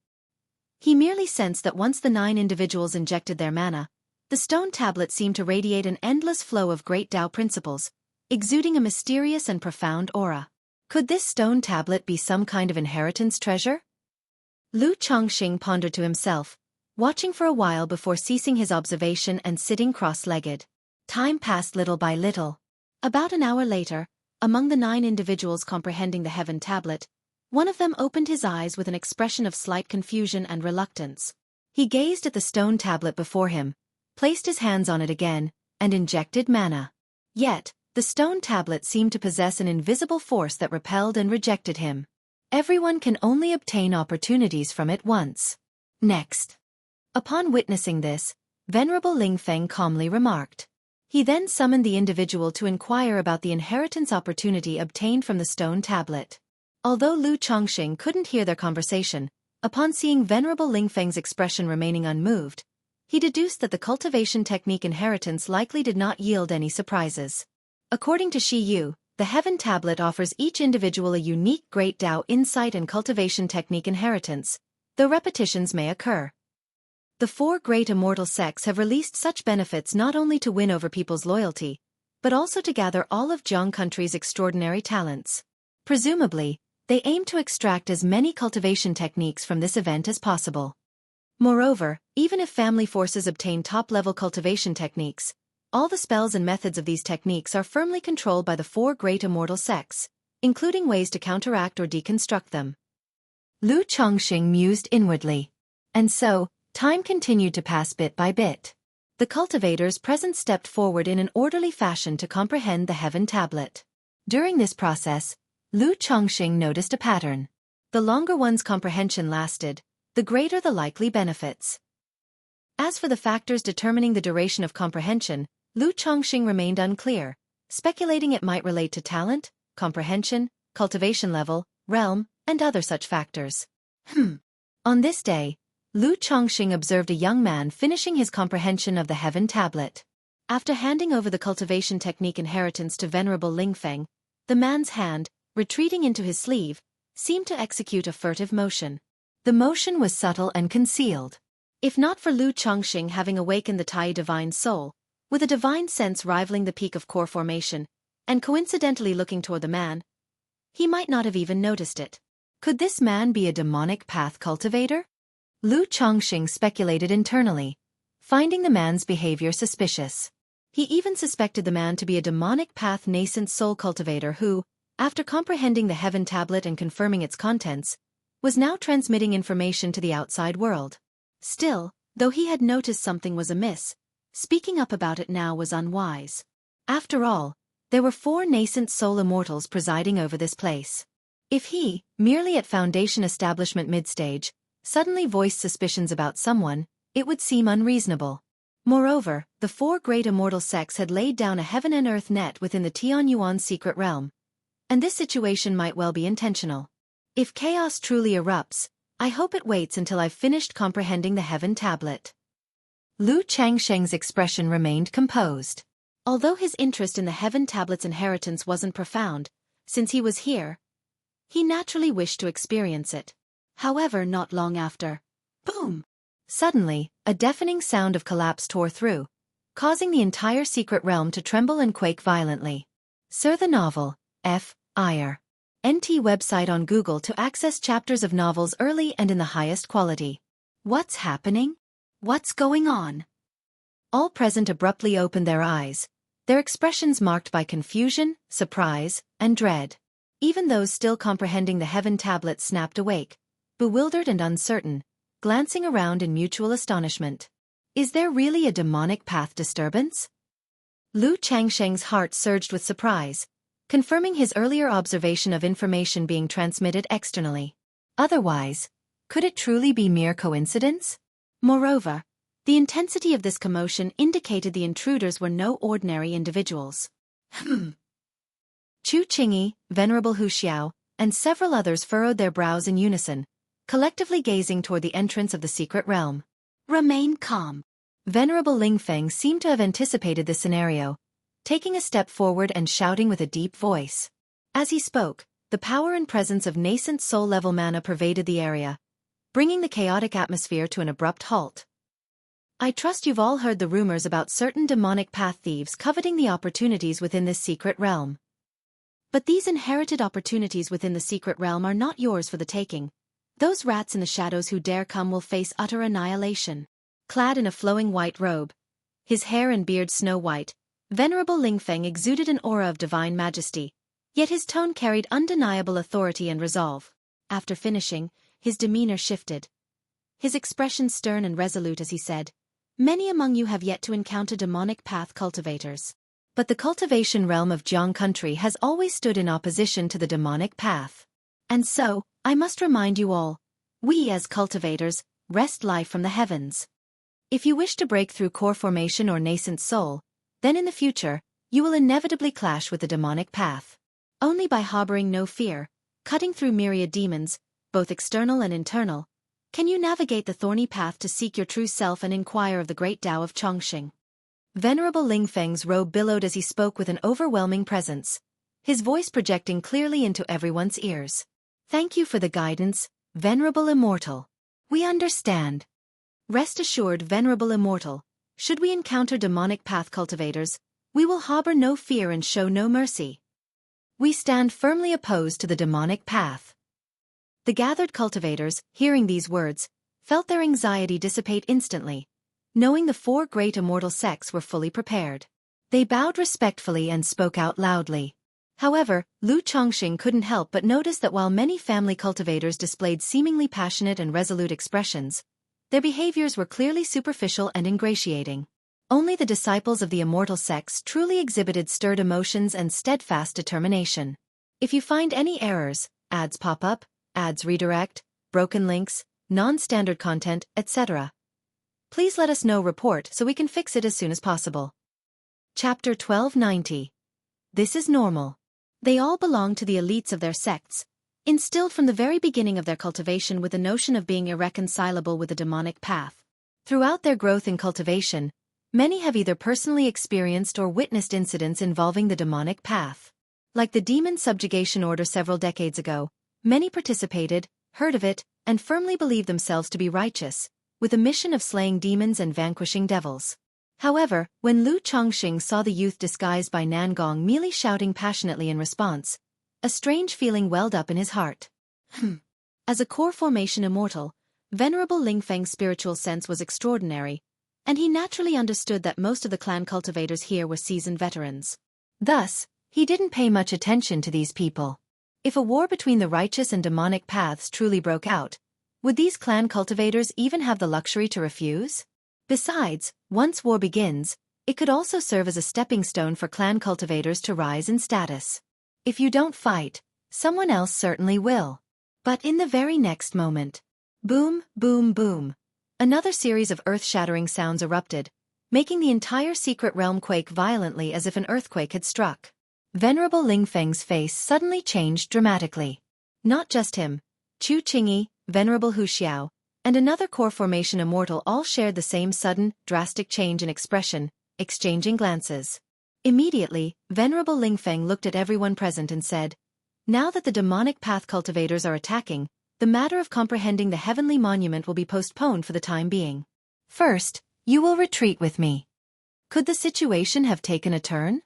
He merely sensed that once the 9 individuals injected their mana, the stone tablet seemed to radiate an endless flow of great Tao principles, exuding a mysterious and profound aura. Could this stone tablet be some kind of inheritance treasure? Lu Chongxing pondered to himself, watching for a while before ceasing his observation and sitting cross-legged. Time passed little by little. About an hour later, among the 9 individuals comprehending the Heaven Tablet, one of them opened his eyes with an expression of slight confusion and reluctance. He gazed at the stone tablet before him, placed his hands on it again, and injected mana. Yet, the stone tablet seemed to possess an invisible force that repelled and rejected him. Everyone can only obtain opportunities from it once. Next. Upon witnessing this, Venerable Lingfeng calmly remarked. He then summoned the individual to inquire about the inheritance opportunity obtained from the stone tablet. Although Lu Chongxing couldn't hear their conversation, upon seeing Venerable Lingfeng's expression remaining unmoved, he deduced that the cultivation technique inheritance likely did not yield any surprises. According to Shi Yu, the Heaven Tablet offers each individual a unique Great Tao insight and cultivation technique inheritance, though repetitions may occur. The 4 great immortal sects have released such benefits not only to win over people's loyalty, but also to gather all of Zhang country's extraordinary talents. Presumably, they aim to extract as many cultivation techniques from this event as possible. Moreover, even if family forces obtain top-level cultivation techniques, all the spells and methods of these techniques are firmly controlled by the 4 great immortal sects, including ways to counteract or deconstruct them. Lu Chongxing mused inwardly. And so, time continued to pass bit by bit. The cultivators present stepped forward in an orderly fashion to comprehend the Heaven Tablet. During this process, Lu Chongxing noticed a pattern. The longer one's comprehension lasted, the greater the likely benefits. As for the factors determining the duration of comprehension, Lu Chongxing remained unclear, speculating it might relate to talent, comprehension, cultivation level, realm, and other such factors. On this day, Lu Chongxing observed a young man finishing his comprehension of the Heaven Tablet. After handing over the cultivation technique inheritance to Venerable Lingfeng, the man's hand, retreating into his sleeve, seemed to execute a furtive motion. The motion was subtle and concealed. If not for Lu Chongxing having awakened the Tai divine soul, with a divine sense rivaling the peak of core formation, and coincidentally looking toward the man, he might not have even noticed it. Could this man be a demonic path cultivator? Lu Chongxing speculated internally, finding the man's behavior suspicious. He even suspected the man to be a demonic path nascent soul cultivator who, after comprehending the Heaven Tablet and confirming its contents, was now transmitting information to the outside world. Still, though he had noticed something was amiss, speaking up about it now was unwise. After all, there were 4 nascent soul immortals presiding over this place. If he, merely at Foundation establishment mid-stage, suddenly voiced suspicions about someone, it would seem unreasonable. Moreover, the 4 great immortal sects had laid down a heaven and earth net within the Tianyuan secret realm, and this situation might well be intentional. If chaos truly erupts, I hope it waits until I've finished comprehending the Heaven Tablet. Lu Changsheng's expression remained composed. Although his interest in the Heaven Tablet's inheritance wasn't profound, since he was here, he naturally wished to experience it. However, not long after, boom! Suddenly, a deafening sound of collapse tore through, causing the entire secret realm to tremble and quake violently. Sir the novel, F. Iyer. NT website on Google to access chapters of novels early and in the highest quality. What's happening? What's going on? All present abruptly opened their eyes, their expressions marked by confusion, surprise, and dread. Even those still comprehending the heaven tablet snapped awake, bewildered and uncertain, glancing around in mutual astonishment. Is there really a demonic path disturbance? Lu Changsheng's heart surged with surprise, confirming his earlier observation of information being transmitted externally. Otherwise, could it truly be mere coincidence? Moreover, the intensity of this commotion indicated the intruders were no ordinary individuals. Chu Qingyi, Venerable Wuxia, and several others furrowed their brows in unison, collectively gazing toward the entrance of the secret realm. Remain calm. Venerable Lingfeng seemed to have anticipated this scenario, taking a step forward and shouting with a deep voice. As he spoke, the power and presence of nascent soul-level mana pervaded the area, bringing the chaotic atmosphere to an abrupt halt. I trust you've all heard the rumors about certain demonic path thieves coveting the opportunities within this secret realm. But these inherited opportunities within the secret realm are not yours for the taking. Those rats in the shadows who dare come will face utter annihilation. Clad in a flowing white robe, his hair and beard snow-white, Venerable Lingfeng exuded an aura of divine majesty, yet his tone carried undeniable authority and resolve. After finishing, his demeanor shifted, his expression stern and resolute as he said, "Many among you have yet to encounter demonic path cultivators. But the cultivation realm of Jiang country has always stood in opposition to the demonic path. And so, I must remind you all, we as cultivators, wrest life from the heavens. If you wish to break through core formation or nascent soul, then in the future, you will inevitably clash with the demonic path. Only by harboring no fear, cutting through myriad demons, both external and internal, can you navigate the thorny path to seek your true self and inquire of the great Tao of Chongqing." Venerable Lingfeng's robe billowed as he spoke with an overwhelming presence, his voice projecting clearly into everyone's ears. "Thank you for the guidance, Venerable Immortal. We understand. Rest assured, Venerable Immortal, should we encounter demonic path cultivators, we will harbor no fear and show no mercy. We stand firmly opposed to the demonic path." The gathered cultivators, hearing these words, felt their anxiety dissipate instantly, knowing the four great immortal sects were fully prepared. They bowed respectfully and spoke out loudly. However, Lu Chongqing couldn't help but notice that while many family cultivators displayed seemingly passionate and resolute expressions, their behaviors were clearly superficial and ingratiating. Only the disciples of the immortal sects truly exhibited stirred emotions and steadfast determination. If you find any errors, ads pop up, ads redirect, broken links, non-standard content, etc., please let us know. Report so we can fix it as soon as possible. Chapter 1290. This is normal. They all belong to the elites of their sects, instilled from the very beginning of their cultivation with the notion of being irreconcilable with the demonic path. Throughout their growth in cultivation, many have either personally experienced or witnessed incidents involving the demonic path. Like the demon subjugation order several decades ago, many participated, heard of it, and firmly believed themselves to be righteous, with a mission of slaying demons and vanquishing devils. However, when Lu Chongqing saw the youth disguised by Nangong merely shouting passionately in response, a strange feeling welled up in his heart. As a core formation immortal, Venerable Lingfeng's spiritual sense was extraordinary, and he naturally understood that most of the clan cultivators here were seasoned veterans. Thus, he didn't pay much attention to these people. If a war between the righteous and demonic paths truly broke out, would these clan cultivators even have the luxury to refuse? Besides, once war begins, it could also serve as a stepping stone for clan cultivators to rise in status. If you don't fight, someone else certainly will. But in the very next moment, boom, boom, boom, another series of earth-shattering sounds erupted, making the entire secret realm quake violently as if an earthquake had struck. Venerable Lingfeng's face suddenly changed dramatically. Not just him, Chu Qingyi, Venerable Wuxia, and another core formation immortal all shared the same sudden, drastic change in expression, exchanging glances. Immediately, Venerable Lingfeng looked at everyone present and said, "Now that the demonic path cultivators are attacking, the matter of comprehending the heavenly monument will be postponed for the time being. First, you will retreat with me." Could the situation have taken a turn?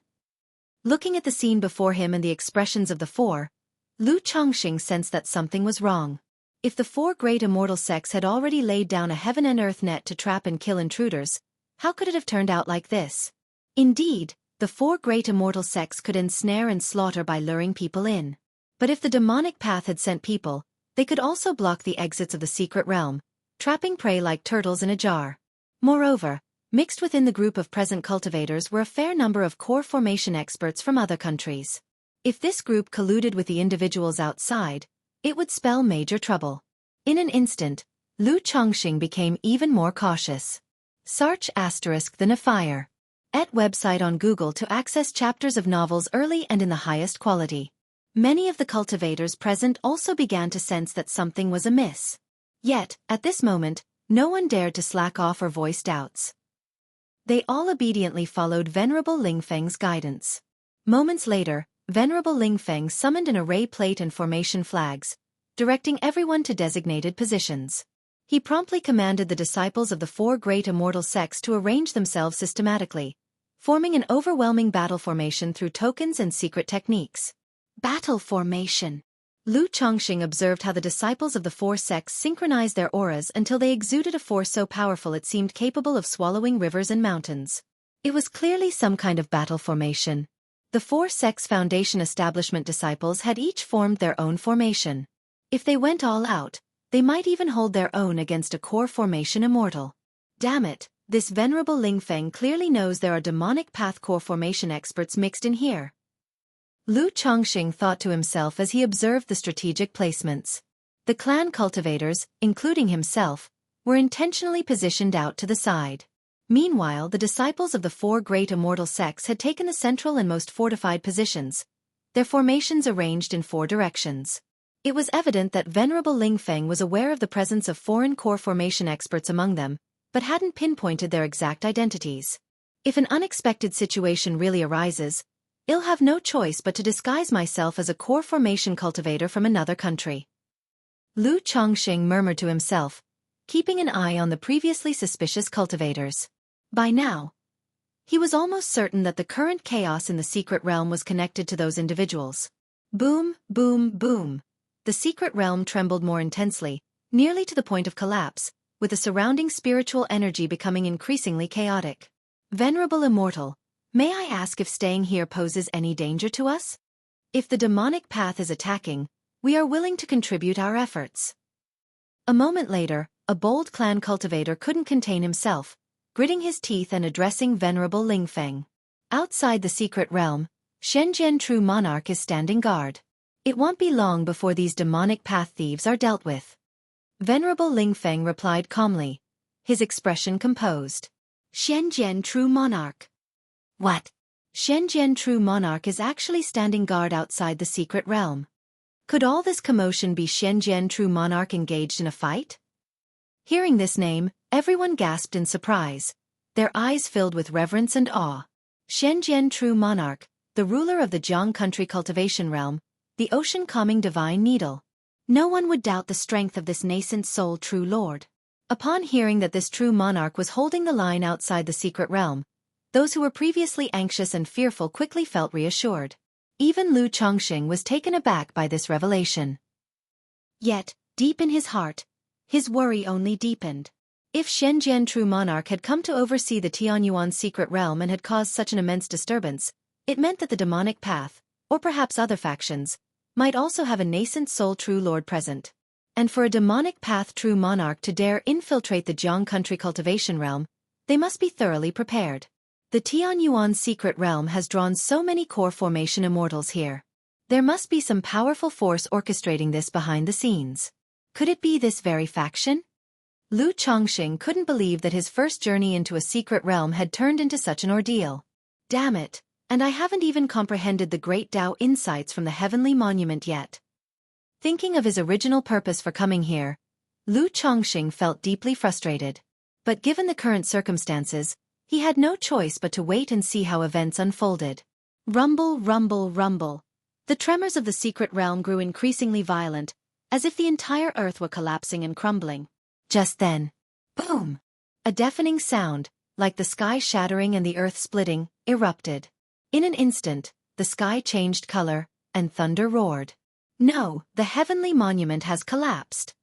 Looking at the scene before him and the expressions of the four, Lu Chongqing sensed that something was wrong. If the four great immortal sects had already laid down a heaven and earth net to trap and kill intruders, how could it have turned out like this? Indeed, the four great immortal sects could ensnare and slaughter by luring people in. But if the demonic path had sent people, they could also block the exits of the secret realm, trapping prey like turtles in a jar. Moreover, mixed within the group of present cultivators were a fair number of core formation experts from other countries. If this group colluded with the individuals outside, it would spell major trouble. In an instant, Lu Chongqing became even more cautious. Search *the Defied. Website on Google to access chapters of novels early and in the highest quality. Many of the cultivators present also began to sense that something was amiss. Yet, at this moment, no one dared to slack off or voice doubts. They all obediently followed Venerable Lingfeng's guidance. Moments later, Venerable Lingfeng summoned an array plate and formation flags, directing everyone to designated positions. He promptly commanded the disciples of the four great immortal sects to arrange themselves systematically, forming an overwhelming battle formation through tokens and secret techniques. Battle formation. Lu Chongqing observed how the disciples of the four sects synchronized their auras until they exuded a force so powerful it seemed capable of swallowing rivers and mountains. It was clearly some kind of battle formation. The four sects' foundation establishment disciples had each formed their own formation. If they went all out, they might even hold their own against a core formation immortal. Damn it, this Venerable Lingfeng clearly knows there are demonic path core formation experts mixed in here. Lu Chongqing thought to himself as he observed the strategic placements. The clan cultivators, including himself, were intentionally positioned out to the side. Meanwhile, the disciples of the four great immortal sects had taken the central and most fortified positions, their formations arranged in four directions. It was evident that Venerable Lingfeng was aware of the presence of foreign core formation experts among them, but hadn't pinpointed their exact identities. If an unexpected situation really arises, I'll have no choice but to disguise myself as a core formation cultivator from another country. Lu Chongqing murmured to himself, keeping an eye on the previously suspicious cultivators. By now, he was almost certain that the current chaos in the secret realm was connected to those individuals. Boom, boom, boom. The secret realm trembled more intensely, nearly to the point of collapse, with the surrounding spiritual energy becoming increasingly chaotic. Venerable Immortal, may I ask if staying here poses any danger to us? If the demonic path is attacking, we are willing to contribute our efforts. A moment later, a bold clan cultivator couldn't contain himself, gritting his teeth and addressing Venerable Lingfeng. Outside the secret realm, Shenzhen True Monarch is standing guard. It won't be long before these demonic path thieves are dealt with. Venerable Lingfeng replied calmly, his expression composed. Shenzhen True Monarch. What? Shenzhen True Monarch is actually standing guard outside the secret realm. Could all this commotion be Shenzhen True Monarch engaged in a fight? Hearing this name, everyone gasped in surprise, their eyes filled with reverence and awe. Shenzhen True Monarch, the ruler of the Jiang country cultivation realm, the ocean-calming divine needle. No one would doubt the strength of this nascent soul true lord. Upon hearing that this true monarch was holding the line outside the secret realm, those who were previously anxious and fearful quickly felt reassured. Even Lu Chongqing was taken aback by this revelation. Yet, deep in his heart, his worry only deepened. If Shenzhen True Monarch had come to oversee the Tianyuan secret realm and had caused such an immense disturbance, it meant that the demonic path, or perhaps other factions, might also have a nascent soul true lord present. And for a demonic path true monarch to dare infiltrate the Jiang country cultivation realm, they must be thoroughly prepared. The Tianyuan secret realm has drawn so many core formation immortals here. There must be some powerful force orchestrating this behind the scenes. Could it be this very faction? Lu Chongqing couldn't believe that his first journey into a secret realm had turned into such an ordeal. Damn it, and I haven't even comprehended the great Tao insights from the heavenly monument yet. Thinking of his original purpose for coming here, Lu Chongqing felt deeply frustrated. But given the current circumstances, he had no choice but to wait and see how events unfolded. Rumble, rumble, rumble. The tremors of the secret realm grew increasingly violent, as if the entire earth were collapsing and crumbling. Just then, boom! A deafening sound, like the sky shattering and the earth splitting, erupted. In an instant, the sky changed color, and thunder roared. No, the heavenly monument has collapsed.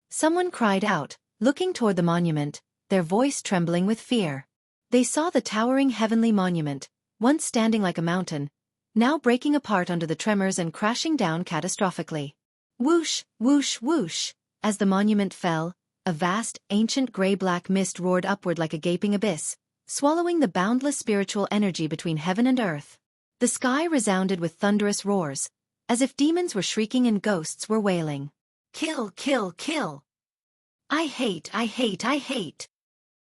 Someone cried out, looking toward the monument, their voice trembling with fear. They saw the towering heavenly monument, once standing like a mountain, now breaking apart under the tremors and crashing down catastrophically. Whoosh, whoosh, whoosh. As the monument fell, a vast, ancient gray-black mist roared upward like a gaping abyss, swallowing the boundless spiritual energy between heaven and earth. The sky resounded with thunderous roars, as if demons were shrieking and ghosts were wailing. Kill, kill, kill. I hate, I hate, I hate.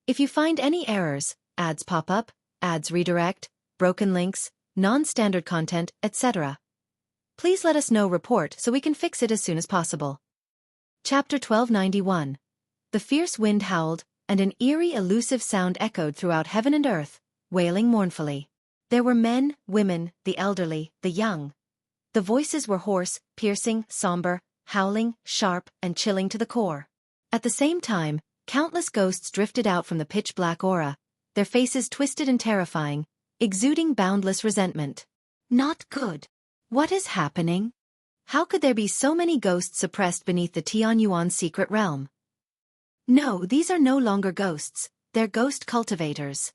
If you find any errors, ads pop up, ads redirect, broken links, non-standard content, etc., please let us know. Report so we can fix it as soon as possible. Chapter 1291. The fierce wind howled, and an eerie elusive sound echoed throughout heaven and earth, wailing mournfully. There were men, women, the elderly, the young. The voices were hoarse, piercing, somber, howling, sharp, and chilling to the core. At the same time, countless ghosts drifted out from the pitch-black aura, their faces twisted and terrifying, exuding boundless resentment. Not good. What is happening? How could there be so many ghosts suppressed beneath the Tianyuan secret realm? No, these are no longer ghosts, they're ghost cultivators.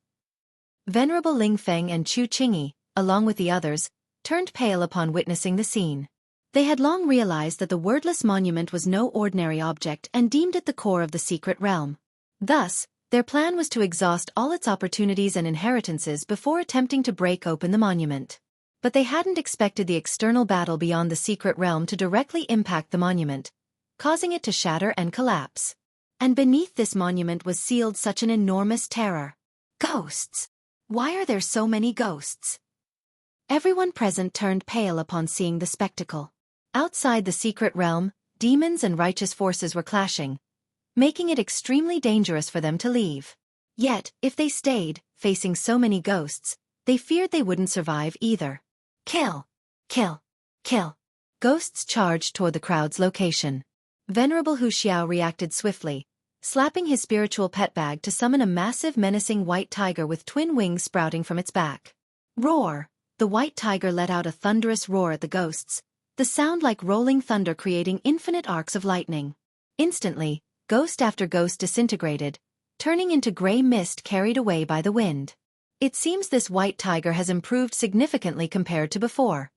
Venerable Ling Feng and Chu Qingyi, along with the others, turned pale upon witnessing the scene. They had long realized that the wordless monument was no ordinary object and deemed it the core of the secret realm. Thus, their plan was to exhaust all its opportunities and inheritances before attempting to break open the monument. But they hadn't expected the external battle beyond the secret realm to directly impact the monument, causing it to shatter and collapse. And beneath this monument was sealed such an enormous terror. Ghosts! Why are there so many ghosts? Everyone present turned pale upon seeing the spectacle. Outside the secret realm, demons and righteous forces were clashing, making it extremely dangerous for them to leave. Yet, if they stayed, facing so many ghosts, they feared they wouldn't survive either. Kill! Kill! Kill! Ghosts charged toward the crowd's location. Venerable Wuxia reacted swiftly, slapping his spiritual pet bag to summon a massive menacing white tiger with twin wings sprouting from its back. Roar! The white tiger let out a thunderous roar at the ghosts, the sound like rolling thunder creating infinite arcs of lightning. Instantly, ghost after ghost disintegrated, turning into gray mist carried away by the wind. It seems this white tiger has improved significantly compared to before.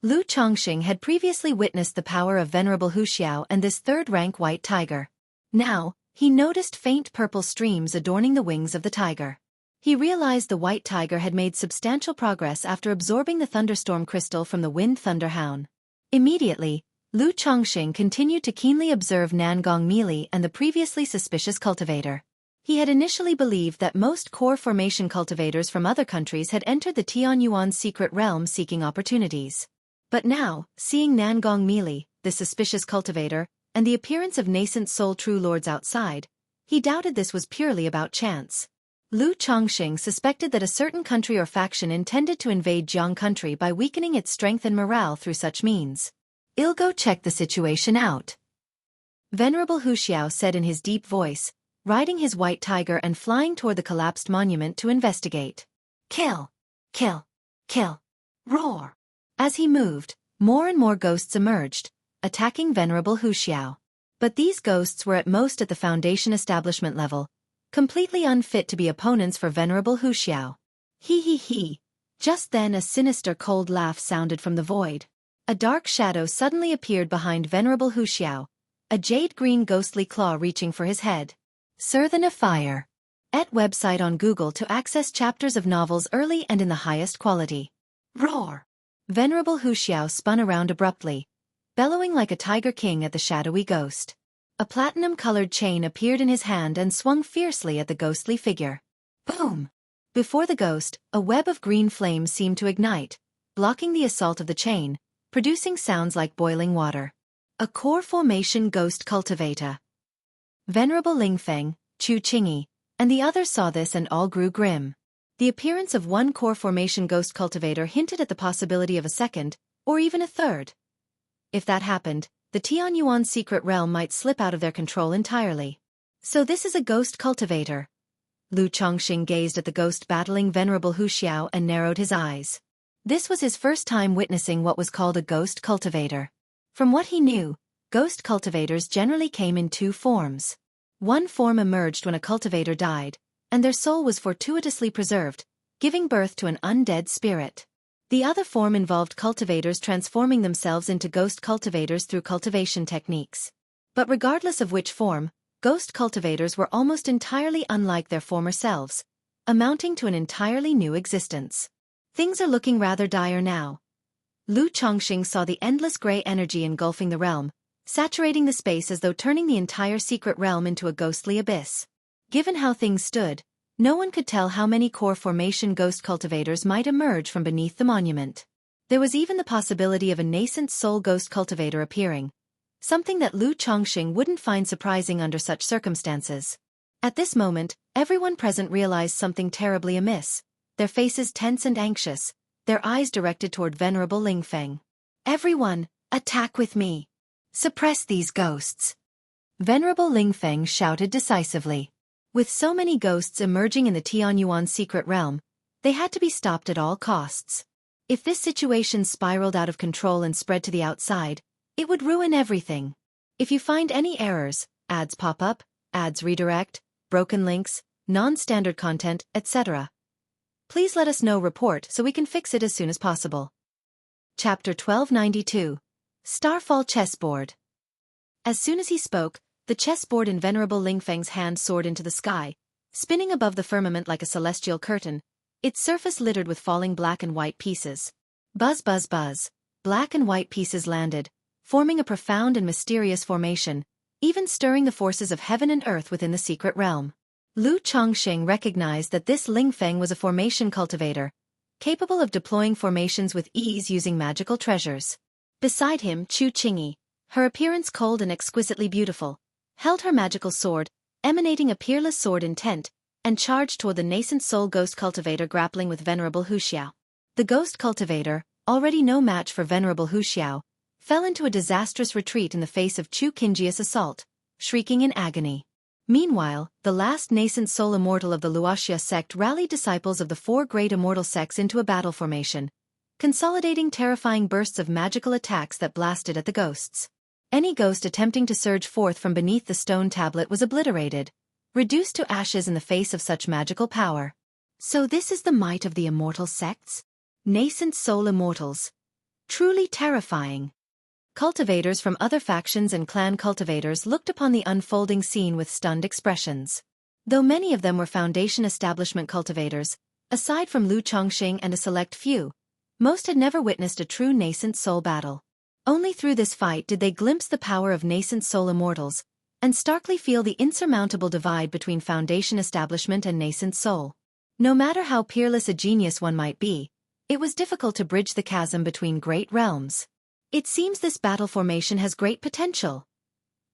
Lu Chongqing had previously witnessed the power of Venerable Wuxia and this third-rank white tiger. Now, he noticed faint purple streams adorning the wings of the tiger. He realized the white tiger had made substantial progress after absorbing the thunderstorm crystal from the wind thunderhound. Immediately, Lu Chongqing continued to keenly observe Nangong Meili and the previously suspicious cultivator. He had initially believed that most core formation cultivators from other countries had entered the Tianyuan secret realm seeking opportunities. But now, seeing Nangong Meili, the suspicious cultivator, and the appearance of nascent soul true lords outside, he doubted this was purely about chance. Lu Chongqing suspected that a certain country or faction intended to invade Jiang country by weakening its strength and morale through such means. "I'll go check the situation out," Venerable Wuxia said in his deep voice, riding his white tiger and flying toward the collapsed monument to investigate. Kill! Kill! Kill! Roar! As he moved, more and more ghosts emerged, attacking Venerable Wuxia. But these ghosts were at most at the Foundation establishment level, completely unfit to be opponents for Venerable Wuxia. He he he. Just then a sinister cold laugh sounded from the void. A dark shadow suddenly appeared behind Venerable Wuxia, a jade-green ghostly claw reaching for his head. Sir the Defier. Et website on Google to access chapters of novels early and in the highest quality. Roar! Venerable Wuxia spun around abruptly, bellowing like a tiger king at the shadowy ghost. A platinum-colored chain appeared in his hand and swung fiercely at the ghostly figure. Boom! Before the ghost, a web of green flames seemed to ignite, blocking the assault of the chain, producing sounds like boiling water. A core formation ghost cultivator. Venerable Ling Feng, Chu Qingyi, and the others saw this and all grew grim. The appearance of one core formation ghost cultivator hinted at the possibility of a second, or even a third. If that happened, the Tianyuan secret realm might slip out of their control entirely. So this is a ghost cultivator. Lu Chongqing gazed at the ghost battling Venerable Wuxia and narrowed his eyes. This was his first time witnessing what was called a ghost cultivator. From what he knew, ghost cultivators generally came in two forms. One form emerged when a cultivator died, and their soul was fortuitously preserved, giving birth to an undead spirit. The other form involved cultivators transforming themselves into ghost cultivators through cultivation techniques. But regardless of which form, ghost cultivators were almost entirely unlike their former selves, amounting to an entirely new existence. Things are looking rather dire now. Lu Chongqing saw the endless gray energy engulfing the realm, saturating the space as though turning the entire secret realm into a ghostly abyss. Given how things stood, no one could tell how many core formation ghost cultivators might emerge from beneath the monument. There was even the possibility of a nascent soul ghost cultivator appearing, something that Lu Chongqing wouldn't find surprising under such circumstances. At this moment, everyone present realized something terribly amiss, their faces tense and anxious, their eyes directed toward Venerable Lingfeng. "Everyone, attack with me! Suppress these ghosts!" Venerable Lingfeng shouted decisively. With so many ghosts emerging in the Tianyuan secret realm, they had to be stopped at all costs. If this situation spiraled out of control and spread to the outside, it would ruin everything. If you find any errors, ads pop up, ads redirect, broken links, non-standard content, etc., please let us know report so we can fix it as soon as possible. Chapter 1292. Starfall Chessboard. As soon as he spoke, the chessboard in Venerable Lingfeng's hand soared into the sky, spinning above the firmament like a celestial curtain, its surface littered with falling black and white pieces. Buzz buzz buzz, black and white pieces landed, forming a profound and mysterious formation, even stirring the forces of heaven and earth within the secret realm. Lu Chongqing recognized that this Lingfeng was a formation cultivator, capable of deploying formations with ease using magical treasures. Beside him, Chu Qingyi, her appearance cold and exquisitely beautiful, held her magical sword, emanating a peerless sword intent, and charged toward the nascent soul ghost cultivator grappling with Venerable Wuxia. The ghost cultivator, already no match for Venerable Wuxia, fell into a disastrous retreat in the face of Chu Qingyi's assault, shrieking in agony. Meanwhile, the last nascent soul immortal of the Wuxia sect rallied disciples of the four great immortal sects into a battle formation, consolidating terrifying bursts of magical attacks that blasted at the ghosts. Any ghost attempting to surge forth from beneath the stone tablet was obliterated, reduced to ashes in the face of such magical power. So this is the might of the immortal sects? Nascent soul immortals. Truly terrifying. Cultivators from other factions and clan cultivators looked upon the unfolding scene with stunned expressions. Though many of them were Foundation establishment cultivators, aside from Lu Chongqing and a select few, most had never witnessed a true nascent soul battle. Only through this fight did they glimpse the power of nascent soul immortals, and starkly feel the insurmountable divide between Foundation establishment and nascent soul. No matter how peerless a genius one might be, it was difficult to bridge the chasm between great realms. It seems this battle formation has great potential.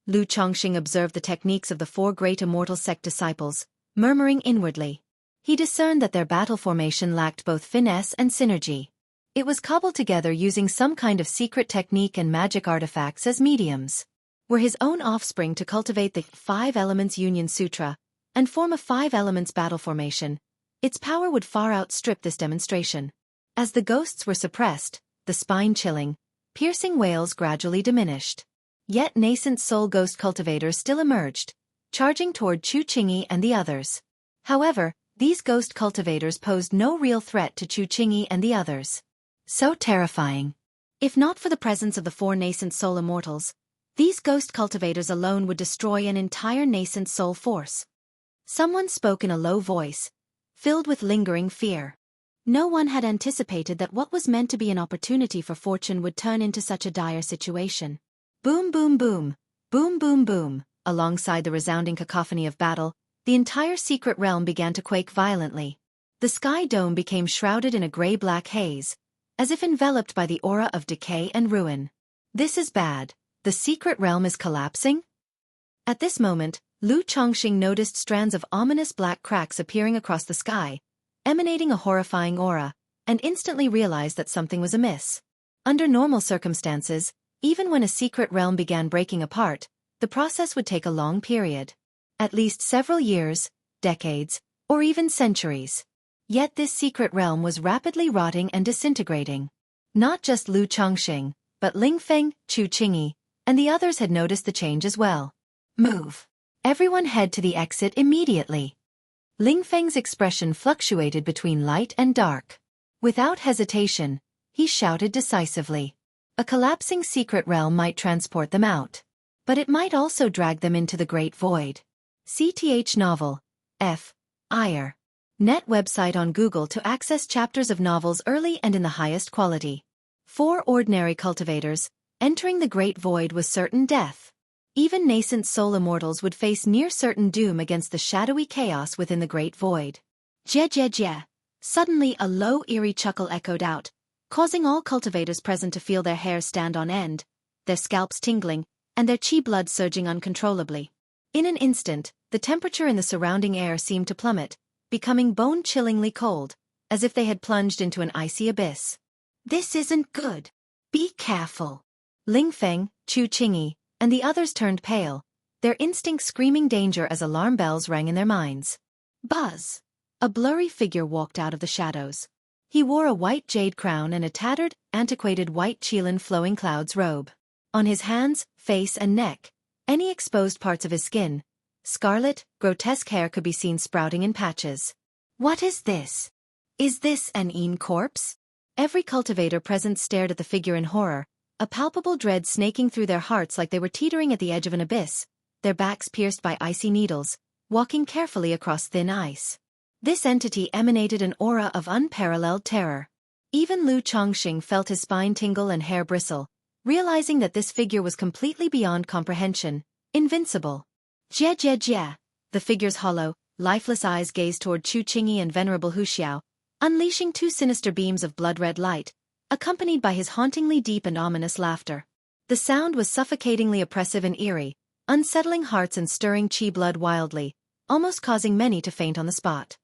Lu Chongqing observed the techniques of the four great immortal sect disciples, murmuring inwardly. He discerned that their battle formation lacked both finesse and synergy. It was cobbled together using some kind of secret technique and magic artifacts as mediums. Were his own offspring to cultivate the 5 Elements Union Sutra and form a 5 Elements battle formation, its power would far outstrip this demonstration. As the ghosts were suppressed, the spine-chilling, piercing wails gradually diminished. Yet nascent soul ghost cultivators still emerged, charging toward Chu Qingyi and the others. However, these ghost cultivators posed no real threat to Chu Qingyi and the others. So terrifying. If not for the presence of the 4 nascent soul immortals, these ghost cultivators alone would destroy an entire nascent soul force. Someone spoke in a low voice, filled with lingering fear. No one had anticipated that what was meant to be an opportunity for fortune would turn into such a dire situation. Boom boom boom, boom boom boom, alongside the resounding cacophony of battle, the entire secret realm began to quake violently. The sky dome became shrouded in a gray-black haze, as if enveloped by the aura of decay and ruin. This is bad. The secret realm is collapsing? At this moment, Lu Chongqing noticed strands of ominous black cracks appearing across the sky, emanating a horrifying aura, and instantly realized that something was amiss. Under normal circumstances, even when a secret realm began breaking apart, the process would take a long period. At least several years, decades, or even centuries. Yet this secret realm was rapidly rotting and disintegrating. Not just Lu Chongqing, but Lingfeng, Chu Qingyi, and the others had noticed the change as well. Move. Everyone head to the exit immediately. Ling Feng's expression fluctuated between light and dark. Without hesitation, he shouted decisively. A collapsing secret realm might transport them out. But it might also drag them into the Great Void. CTH Novel. F. Iyer. Net website on Google to access chapters of novels early and in the highest quality. For ordinary cultivators, entering the Great Void was certain death. Even nascent soul immortals would face near-certain doom against the shadowy chaos within the Great Void. Jie. Suddenly a low eerie chuckle echoed out, causing all cultivators present to feel their hair stand on end, their scalps tingling, and their chi blood surging uncontrollably. In an instant, the temperature in the surrounding air seemed to plummet, becoming bone-chillingly cold, as if they had plunged into an icy abyss. This isn't good. Be careful. Ling Feng, Chu Qingyi, and the others turned pale, their instincts screaming danger as alarm bells rang in their minds. Buzz! A blurry figure walked out of the shadows. He wore a white jade crown and a tattered, antiquated white Qilin flowing clouds robe. On his hands, face and neck, any exposed parts of his skin, scarlet, grotesque hair could be seen sprouting in patches. What is this? Is this an Een corpse? Every cultivator present stared at the figure in horror, a palpable dread snaking through their hearts like they were teetering at the edge of an abyss, their backs pierced by icy needles, walking carefully across thin ice. This entity emanated an aura of unparalleled terror. Even Lu Chongqing felt his spine tingle and hair bristle, realizing that this figure was completely beyond comprehension, invincible. Jie. The figure's hollow, lifeless eyes gazed toward Chu Qingyi and Venerable Wuxia, unleashing two sinister beams of blood-red light, accompanied by his hauntingly deep and ominous laughter. The sound was suffocatingly oppressive and eerie, unsettling hearts and stirring chi blood wildly, almost causing many to faint on the spot.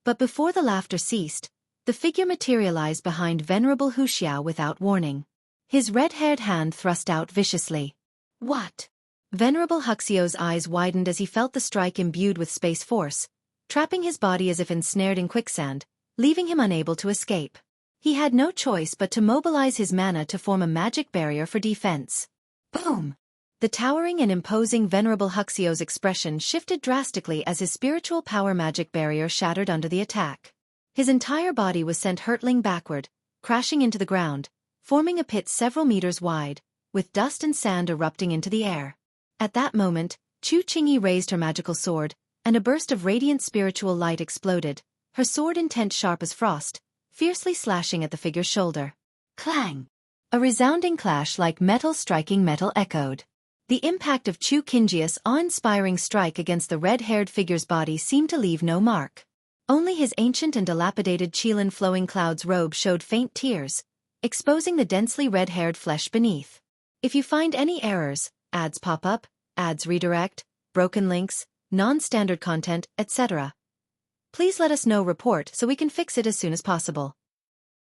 But before the laughter ceased, the figure materialized behind Venerable Wuxia without warning. His red-haired hand thrust out viciously. What? Venerable Wuxia's eyes widened as he felt the strike imbued with space force, trapping his body as if ensnared in quicksand, leaving him unable to escape. He had no choice but to mobilize his mana to form a magic barrier for defense. Boom! The towering and imposing Venerable Wuxia's expression shifted drastically as his spiritual power magic barrier shattered under the attack. His entire body was sent hurtling backward, crashing into the ground, forming a pit several meters wide, with dust and sand erupting into the air. At that moment, Chu Qingyi raised her magical sword, and a burst of radiant spiritual light exploded, her sword intent sharp as frost, fiercely slashing at the figure's shoulder. Clang! A resounding clash like metal striking metal echoed. The impact of Chu Qingyi's awe-inspiring strike against the red-haired figure's body seemed to leave no mark. Only his ancient and dilapidated Qilin flowing clouds robe showed faint tears, exposing the densely red-haired flesh beneath. If you find any errors, ads pop up, ads redirect, broken links, non-standard content, etc., please let us know. Report so we can fix it as soon as possible.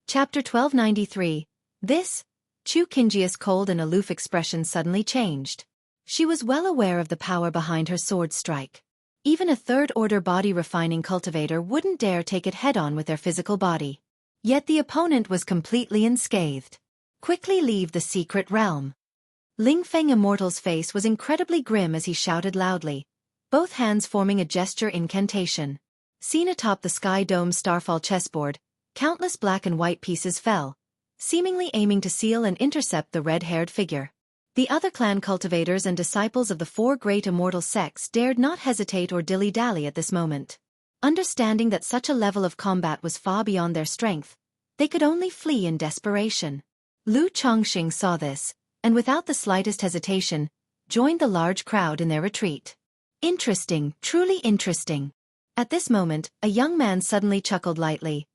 Chapter 1293. This, Chu Qingyi's cold and aloof expression suddenly changed. She was well aware of the power behind her sword strike. Even a third-order body-refining cultivator wouldn't dare take it head-on with their physical body. Yet the opponent was completely unscathed. Quickly leave the secret realm. Ling Feng Immortal's face was incredibly grim as he shouted loudly, both hands forming a gesture incantation. Seen atop the Sky Dome's Starfall chessboard, countless black and white pieces fell, seemingly aiming to seal and intercept the red-haired figure. The other clan cultivators and disciples of the four great immortal sects dared not hesitate or dilly-dally at this moment. Understanding that such a level of combat was far beyond their strength, they could only flee in desperation. Lu Chongqing saw this, and without the slightest hesitation, joined the large crowd in their retreat. Interesting, truly interesting. At this moment, a young man suddenly chuckled lightly.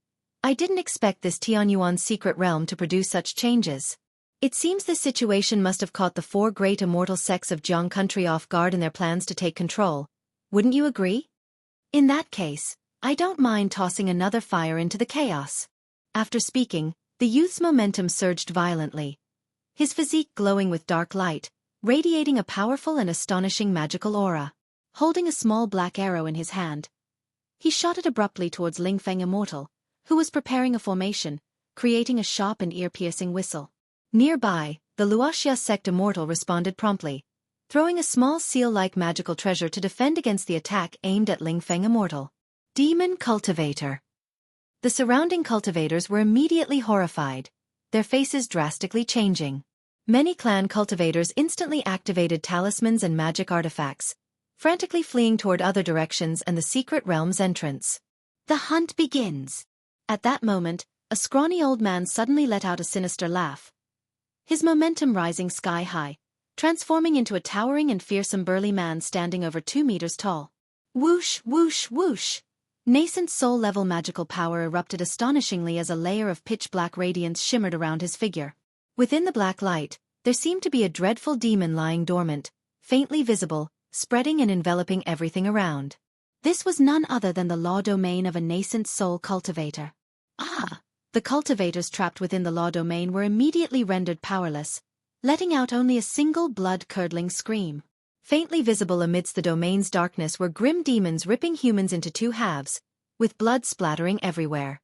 I didn't expect this Tianyuan's secret realm to produce such changes. It seems this situation must have caught the four great immortal sects of Jiang country off guard in their plans to take control. Wouldn't you agree? In that case, I don't mind tossing another fire into the chaos. After speaking, the youth's momentum surged violently, his physique glowing with dark light, radiating a powerful and astonishing magical aura. Holding a small black arrow in his hand, he shot it abruptly towards Ling Feng Immortal, who was preparing a formation, creating a sharp and ear-piercing whistle. Nearby, the Wuxia sect Immortal responded promptly, throwing a small seal-like magical treasure to defend against the attack aimed at Ling Feng Immortal. Demon cultivator. The surrounding cultivators were immediately horrified, their faces drastically changing. Many clan cultivators instantly activated talismans and magic artifacts, frantically fleeing toward other directions and the secret realm's entrance. The hunt begins. At that moment, a scrawny old man suddenly let out a sinister laugh, his momentum rising sky-high, transforming into a towering and fearsome burly man standing over 2 meters tall. Whoosh, whoosh, whoosh! Nascent soul-level magical power erupted astonishingly as a layer of pitch-black radiance shimmered around his figure. Within the black light, there seemed to be a dreadful demon lying dormant, faintly visible, spreading and enveloping everything around. This was none other than the law domain of a nascent soul cultivator. Ah! The cultivators trapped within the law domain were immediately rendered powerless, letting out only a single blood-curdling scream. Faintly visible amidst the domain's darkness were grim demons ripping humans into 2 halves, with blood splattering everywhere.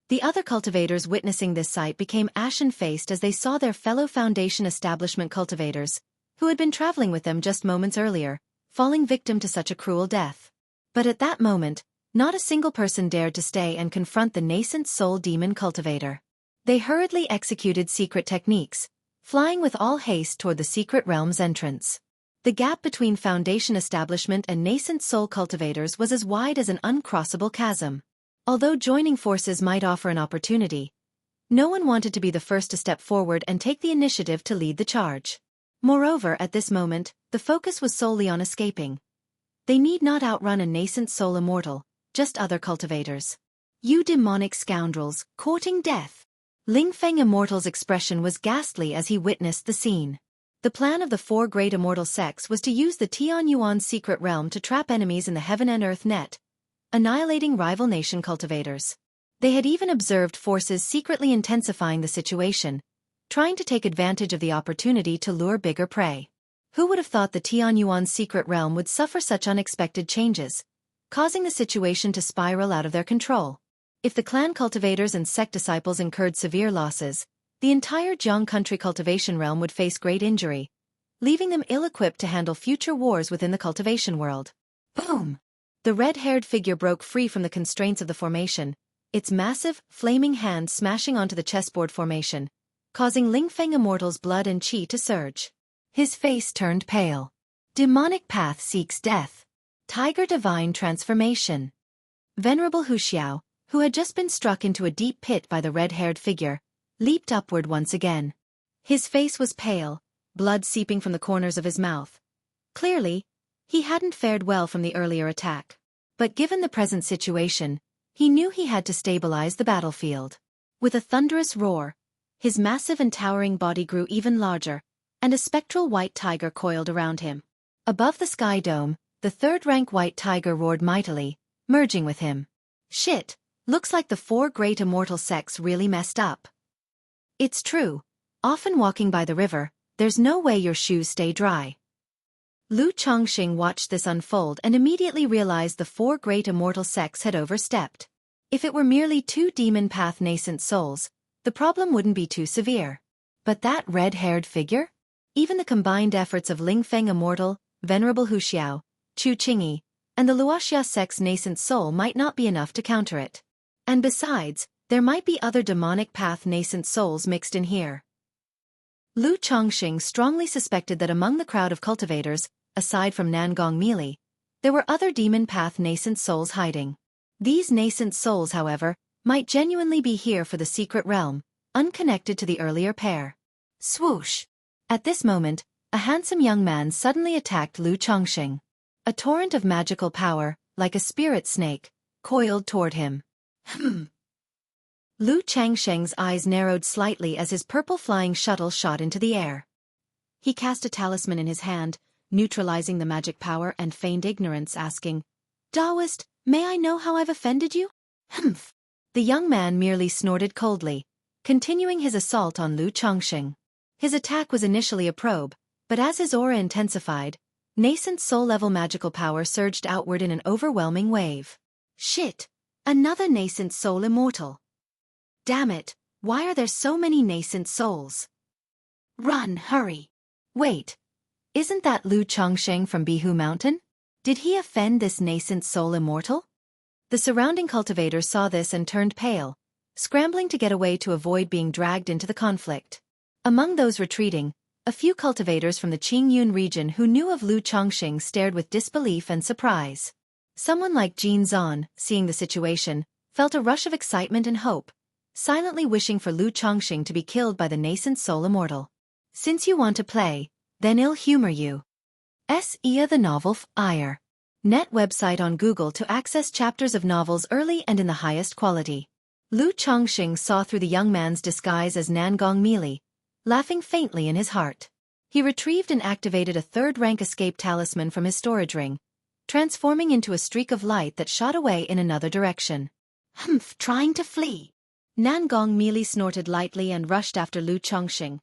The other cultivators witnessing this sight became ashen-faced as they saw their fellow Foundation establishment cultivators, who had been traveling with them just moments earlier, falling victim to such a cruel death. But at that moment, not a single person dared to stay and confront the nascent soul demon cultivator. They hurriedly executed secret techniques, flying with all haste toward the secret realm's entrance. The gap between Foundation establishment and nascent soul cultivators was as wide as an uncrossable chasm. Although joining forces might offer an opportunity, no one wanted to be the first to step forward and take the initiative to lead the charge. Moreover, at this moment, the focus was solely on escaping. They need not outrun a nascent soul immortal, just other cultivators. You demonic scoundrels, courting death! Lingfeng Immortal's expression was ghastly as he witnessed the scene. The plan of the 4 great immortal sects was to use the Tianyuan's secret realm to trap enemies in the heaven and earth net, annihilating rival nation cultivators. They had even observed forces secretly intensifying the situation, trying to take advantage of the opportunity to lure bigger prey. Who would have thought the Tianyuan's secret realm would suffer such unexpected changes, causing the situation to spiral out of their control? If the clan cultivators and sect disciples incurred severe losses, the entire Jiang country cultivation realm would face great injury, leaving them ill-equipped to handle future wars within the cultivation world. Boom! The red-haired figure broke free from the constraints of the formation, its massive, flaming hand smashing onto the chessboard formation, causing Lingfeng Immortal's blood and qi to surge. His face turned pale. Demonic path seeks death. Tiger divine transformation. Venerable Wuxia, who had just been struck into a deep pit by the red-haired figure, leaped upward once again. His face was pale, blood seeping from the corners of his mouth. Clearly, he hadn't fared well from the earlier attack. But given the present situation, he knew he had to stabilize the battlefield. With a thunderous roar, his massive and towering body grew even larger, and a spectral white tiger coiled around him. Above the sky dome, the 3rd-rank white tiger roared mightily, merging with him. Shit, looks like the 4 great immortal sects really messed up. It's true, often walking by the river, there's no way your shoes stay dry. Lu Chongqing watched this unfold and immediately realized the 4 great immortal sects had overstepped. If it were merely 2 demon path nascent souls, the problem wouldn't be too severe. But that red-haired figure? Even the combined efforts of Lingfeng Immortal, Venerable Wuxia, Chu Qingyi, and the Luoxia sect's nascent soul might not be enough to counter it. And besides, there might be other demonic path nascent souls mixed in here. Lu Chongqing strongly suspected that among the crowd of cultivators, aside from Nangong Meili, there were other demon path nascent souls hiding. These nascent souls, however, might genuinely be here for the secret realm, unconnected to the earlier pair. Swoosh! At this moment, a handsome young man suddenly attacked Lu Chongqing. A torrent of magical power, like a spirit snake, coiled toward him. Lu Chongqing's eyes narrowed slightly as his purple flying shuttle shot into the air. He cast a talisman in his hand, neutralizing the magic power and feigned ignorance, asking, "Taoist, may I know how I've offended you?" Humph! The young man merely snorted coldly, continuing his assault on Lu Chongqing. His attack was initially a probe, but as his aura intensified, nascent soul-level magical power surged outward in an overwhelming wave. Shit! Another nascent soul immortal. Damn it, why are there so many nascent souls? Run, hurry! Wait, isn't that Lu Chongqing from Bihu Mountain? Did he offend this nascent soul immortal? The surrounding cultivators saw this and turned pale, scrambling to get away to avoid being dragged into the conflict. Among those retreating, a few cultivators from the Qingyun region who knew of Lu Chongqing stared with disbelief and surprise. Someone like Jin Zan, seeing the situation, felt a rush of excitement and hope, silently wishing for Lu Chongqing to be killed by the nascent soul immortal. Since you want to play, then I'll humor you. Ia the novel Ire. Net website on Google to access chapters of novels early and in the highest quality. Lu Chongqing saw through the young man's disguise as Nangong Meili, laughing faintly in his heart. He retrieved and activated a third-rank escape talisman from his storage ring, transforming into a streak of light that shot away in another direction. Humph, trying to flee. Nangong Meili snorted lightly and rushed after Lu Chongqing,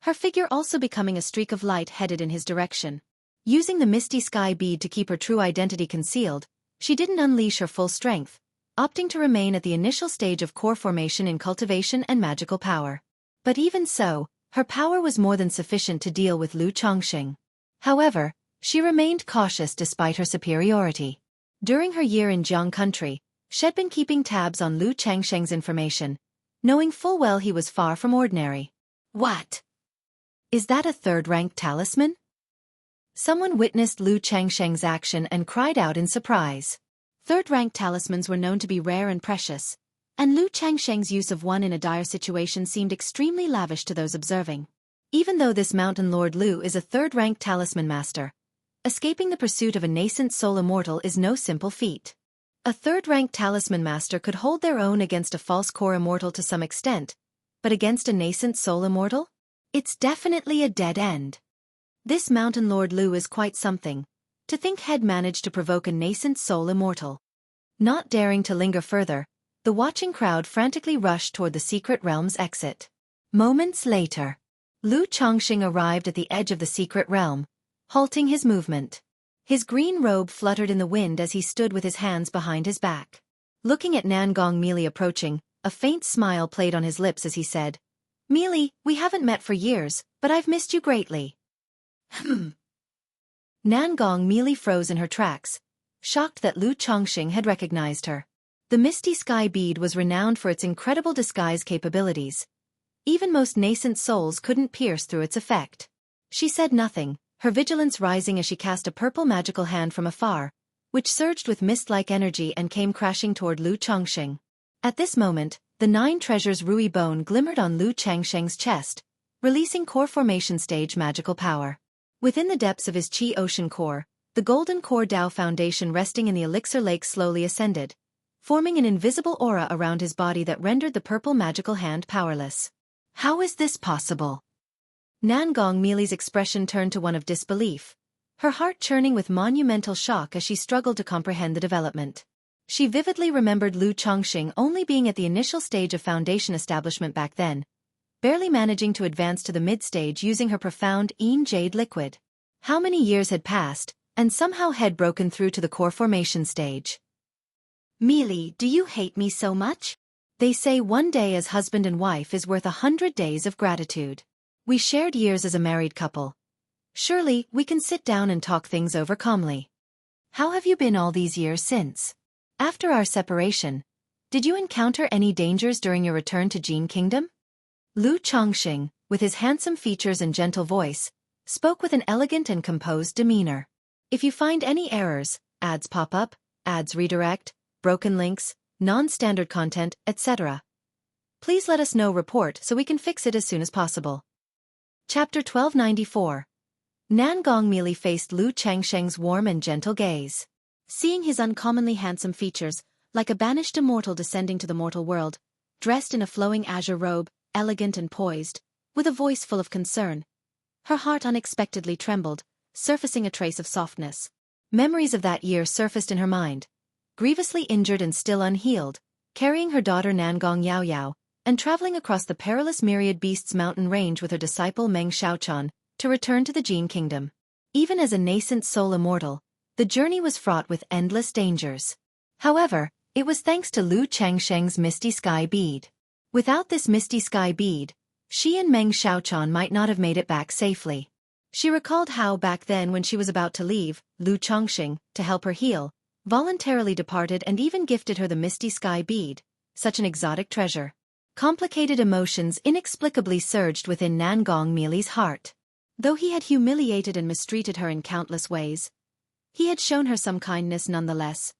her figure also becoming a streak of light headed in his direction. Using the misty sky bead to keep her true identity concealed, she didn't unleash her full strength, opting to remain at the initial stage of core formation in cultivation and magical power. But even so, her power was more than sufficient to deal with Lu Chongqing. However, she remained cautious despite her superiority. During her year in Jiang country, she'd been keeping tabs on Lu Chongqing's information, knowing full well he was far from ordinary. What? Is that a third-rank talisman? Someone witnessed Lu Chongqing's action and cried out in surprise. Third-rank talismans were known to be rare and precious, and Lu Chongqing's use of one in a dire situation seemed extremely lavish to those observing. Even though this Mountain Lord Lu is a third-rank talisman master, escaping the pursuit of a nascent soul immortal is no simple feat. A third-rank talisman master could hold their own against a false core immortal to some extent, but against a nascent soul immortal? It's definitely a dead end. This Mountain Lord Lu is quite something. To think he'd managed to provoke a nascent soul immortal. Not daring to linger further, the watching crowd frantically rushed toward the secret realm's exit. Moments later, Lu Chongqing arrived at the edge of the secret realm, halting his movement. His green robe fluttered in the wind as he stood with his hands behind his back. Looking at Nangong Meili approaching, a faint smile played on his lips as he said, "Meili, we haven't met for years, but I've missed you greatly." Nangong Meili froze in her tracks, shocked that Lu Chongqing had recognized her. The misty sky bead was renowned for its incredible disguise capabilities. Even most nascent souls couldn't pierce through its effect. She said nothing, her vigilance rising as she cast a purple magical hand from afar, which surged with mist-like energy and came crashing toward Lu Chongqing. At this moment, the 9 treasures Rui Bone glimmered on Lu Chongqing's chest, releasing core formation stage magical power. Within the depths of his Qi Ocean core, the golden core Dao foundation resting in the elixir lake slowly ascended, forming an invisible aura around his body that rendered the purple magical hand powerless. How is this possible? Nangong Meili's expression turned to one of disbelief, her heart churning with monumental shock as she struggled to comprehend the development. She vividly remembered Lu Chongqing only being at the initial stage of foundation establishment back then, barely managing to advance to the mid-stage using her profound jade liquid. How many years had passed, and somehow had broken through to the core formation stage. "Meili, do you hate me so much? They say one day as husband and wife is worth 100 days of gratitude. We shared years as a married couple. Surely, we can sit down and talk things over calmly. How have you been all these years since? After our separation, did you encounter any dangers during your return to Jin Kingdom?" Lu Chongqing, with his handsome features and gentle voice, spoke with an elegant and composed demeanor. "If you find any errors, ads pop up, ads redirect, broken links, non-standard content, etc., please let us know report so we can fix it as soon as possible." Chapter 1294. Nangong Meili faced Lu Chongqing's warm and gentle gaze. Seeing his uncommonly handsome features, like a banished immortal descending to the mortal world, dressed in a flowing azure robe, elegant and poised, with a voice full of concern, her heart unexpectedly trembled, surfacing a trace of softness. Memories of that year surfaced in her mind, grievously injured and still unhealed, carrying her daughter Nangong Yaoyao, and traveling across the perilous Myriad Beasts mountain range with her disciple Meng Xiaochan, to return to the Jin Kingdom. Even as a nascent soul immortal, the journey was fraught with endless dangers. However, it was thanks to Lu Chongqing's misty sky bead. Without this misty sky bead, she and Meng Xiaochan might not have made it back safely. She recalled how back then when she was about to leave Lu Chongqing to help her heal, voluntarily departed and even gifted her the misty sky bead, such an exotic treasure. Complicated emotions inexplicably surged within Nangong Mili's heart. Though he had humiliated and mistreated her in countless ways, he had shown her some kindness nonetheless.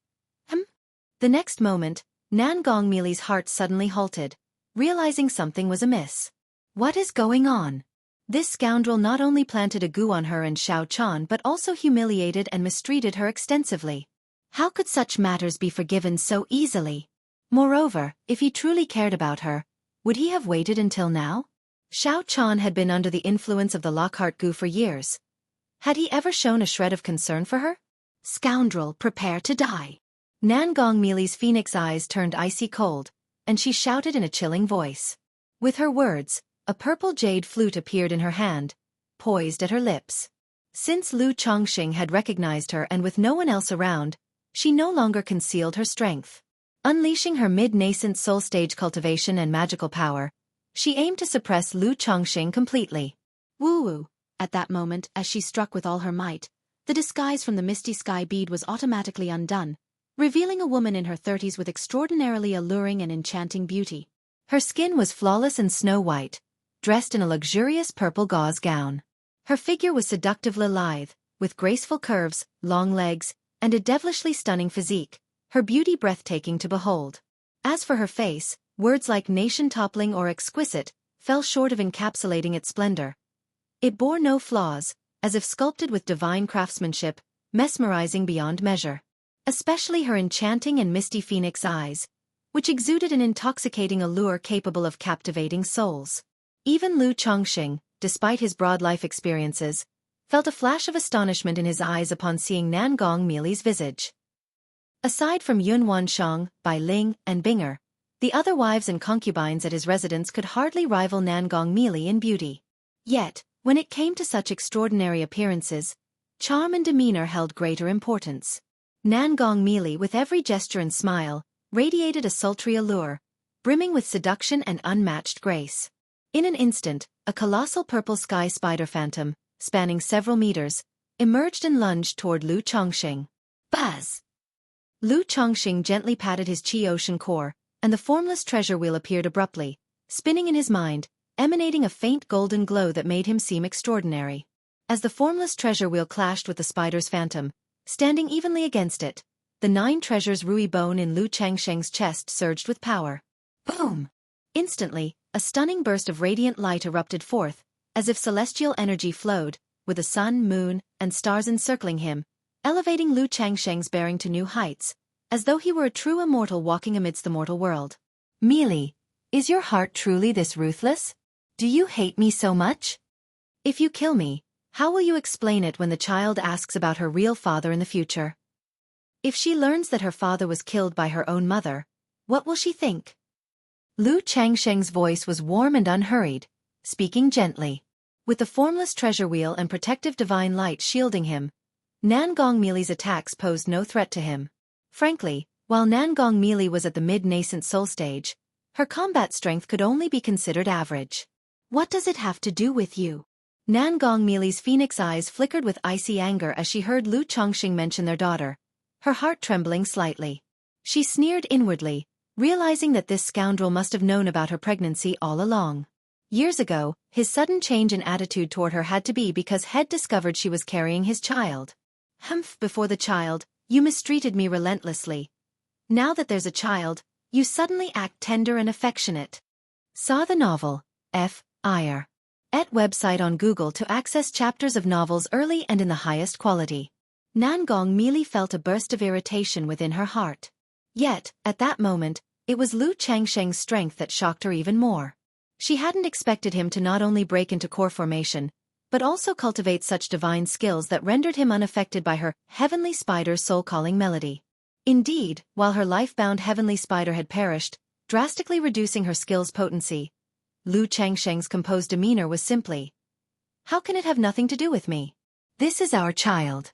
The next moment, Nangong Mili's heart suddenly halted, realizing something was amiss. What is going on? This scoundrel not only planted a goo on her and Xiaofan but also humiliated and mistreated her extensively. How could such matters be forgiven so easily? Moreover, if he truly cared about her, would he have waited until now? Xiaofan had been under the influence of the Lockhart goo for years. Had he ever shown a shred of concern for her? Scoundrel, prepare to die. Nangong Mili's phoenix eyes turned icy cold, and she shouted in a chilling voice. With her words, a purple jade flute appeared in her hand, poised at her lips. Since Lu Chongqing had recognized her and with no one else around, she no longer concealed her strength. Unleashing her mid-nascent soul stage cultivation and magical power, she aimed to suppress Lu Chongqing completely. Woo-woo! At that moment, as she struck with all her might, the disguise from the misty sky bead was automatically undone, revealing a woman in her 30s with extraordinarily alluring and enchanting beauty. Her skin was flawless and snow-white, dressed in a luxurious purple gauze gown. Her figure was seductively lithe, with graceful curves, long legs, and a devilishly stunning physique, her beauty breathtaking to behold. As for her face, words like nation-toppling or exquisite fell short of encapsulating its splendor. It bore no flaws, as if sculpted with divine craftsmanship, mesmerizing beyond measure. Especially her enchanting and misty phoenix eyes, which exuded an intoxicating allure capable of captivating souls. Even Lu Chongqing, despite his broad life experiences, felt a flash of astonishment in his eyes upon seeing Nangong Mili's visage. Aside from Yun Wanshang, Bai Ling, and Binger, the other wives and concubines at his residence could hardly rival Nangong Mili in beauty. Yet, when it came to such extraordinary appearances, charm and demeanor held greater importance. Nangong Mili, with every gesture and smile, radiated a sultry allure, brimming with seduction and unmatched grace. In an instant, a colossal purple sky spider phantom, spanning several meters, emerged and lunged toward Lu Chongqing. Buzz! Lu Chongqing gently patted his chi ocean core, and the formless treasure wheel appeared abruptly, spinning in his mind, emanating a faint golden glow that made him seem extraordinary. As the formless treasure wheel clashed with the spider's phantom, standing evenly against it, the 9 treasures Rui bone in Lu Changsheng's chest surged with power. Boom! Instantly, a stunning burst of radiant light erupted forth, as if celestial energy flowed, with the sun, moon, and stars encircling him, elevating Lu Changsheng's bearing to new heights, as though he were a true immortal walking amidst the mortal world. Mili, is your heart truly this ruthless? Do you hate me so much? If you kill me, how will you explain it when the child asks about her real father in the future? If she learns that her father was killed by her own mother, what will she think? Lu Changsheng's voice was warm and unhurried, speaking gently. With the formless treasure wheel and protective divine light shielding him, Nangong Mili's attacks posed no threat to him. Frankly, while Nangong Mili was at the mid-nascent soul stage, her combat strength could only be considered average. What does it have to do with you? Nangong Mili's phoenix eyes flickered with icy anger as she heard Lu Chongqing mention their daughter, her heart trembling slightly. She sneered inwardly, realizing that this scoundrel must have known about her pregnancy all along. Years ago, his sudden change in attitude toward her had to be because Head discovered she was carrying his child. Before the child, you mistreated me relentlessly. Now that there's a child, you suddenly act tender and affectionate. Saw the novel, F.I.R. at website on Google to access chapters of novels early and in the highest quality. Nangong Mili felt a burst of irritation within her heart. Yet, at that moment, it was Lu Changsheng's strength that shocked her even more. She hadn't expected him to not only break into core formation, but also cultivate such divine skills that rendered him unaffected by her heavenly spider's soul-calling melody. Indeed, while her life-bound heavenly spider had perished, drastically reducing her skill's potency, Lu Changsheng's composed demeanor was simply, "How can it have nothing to do with me? This is our child."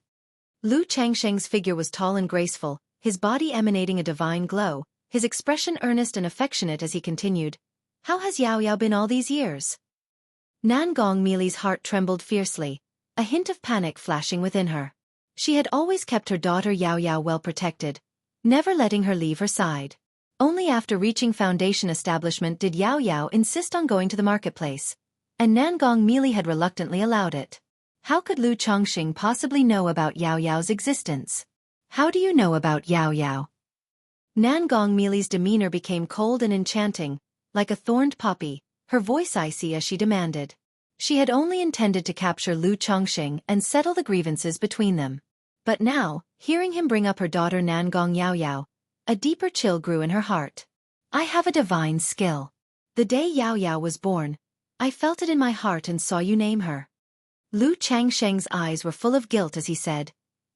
Lu Changsheng's figure was tall and graceful, his body emanating a divine glow, his expression earnest and affectionate as he continued, "How has Yao Yao been all these years?" Nangong Mili's heart trembled fiercely, a hint of panic flashing within her. She had always kept her daughter Yao Yao well protected, never letting her leave her side. Only after reaching foundation establishment did Yao Yao insist on going to the marketplace, and Nangong Meili had reluctantly allowed it. How could Lu Chongqing possibly know about Yao Yao's existence? How do you know about Yao Yao? Nangong Meili's demeanor became cold and enchanting, like a thorned poppy, her voice icy as she demanded. She had only intended to capture Lu Chongqing and settle the grievances between them. But now, hearing him bring up her daughter Nangong Yao Yao, a deeper chill grew in her heart. I have a divine skill. The day Yao Yao was born, I felt it in my heart and saw you name her. Lu Changsheng's eyes were full of guilt as he said,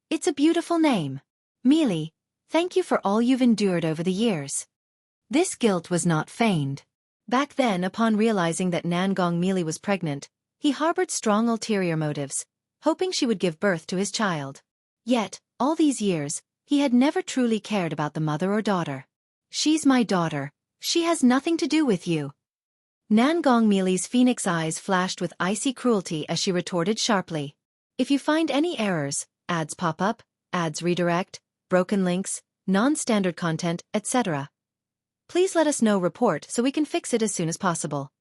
It's a beautiful name. Meili, thank you for all you've endured over the years. This guilt was not feigned. Back then, upon realizing that Nangong Meili was pregnant, he harbored strong ulterior motives, hoping she would give birth to his child. Yet, all these years, he had never truly cared about the mother or daughter. She's my daughter. She has nothing to do with you. Nangong Meili's phoenix eyes flashed with icy cruelty as she retorted sharply. If you find any errors, ads pop up, ads redirect, broken links, non-standard content, etc., please let us know report so we can fix it as soon as possible.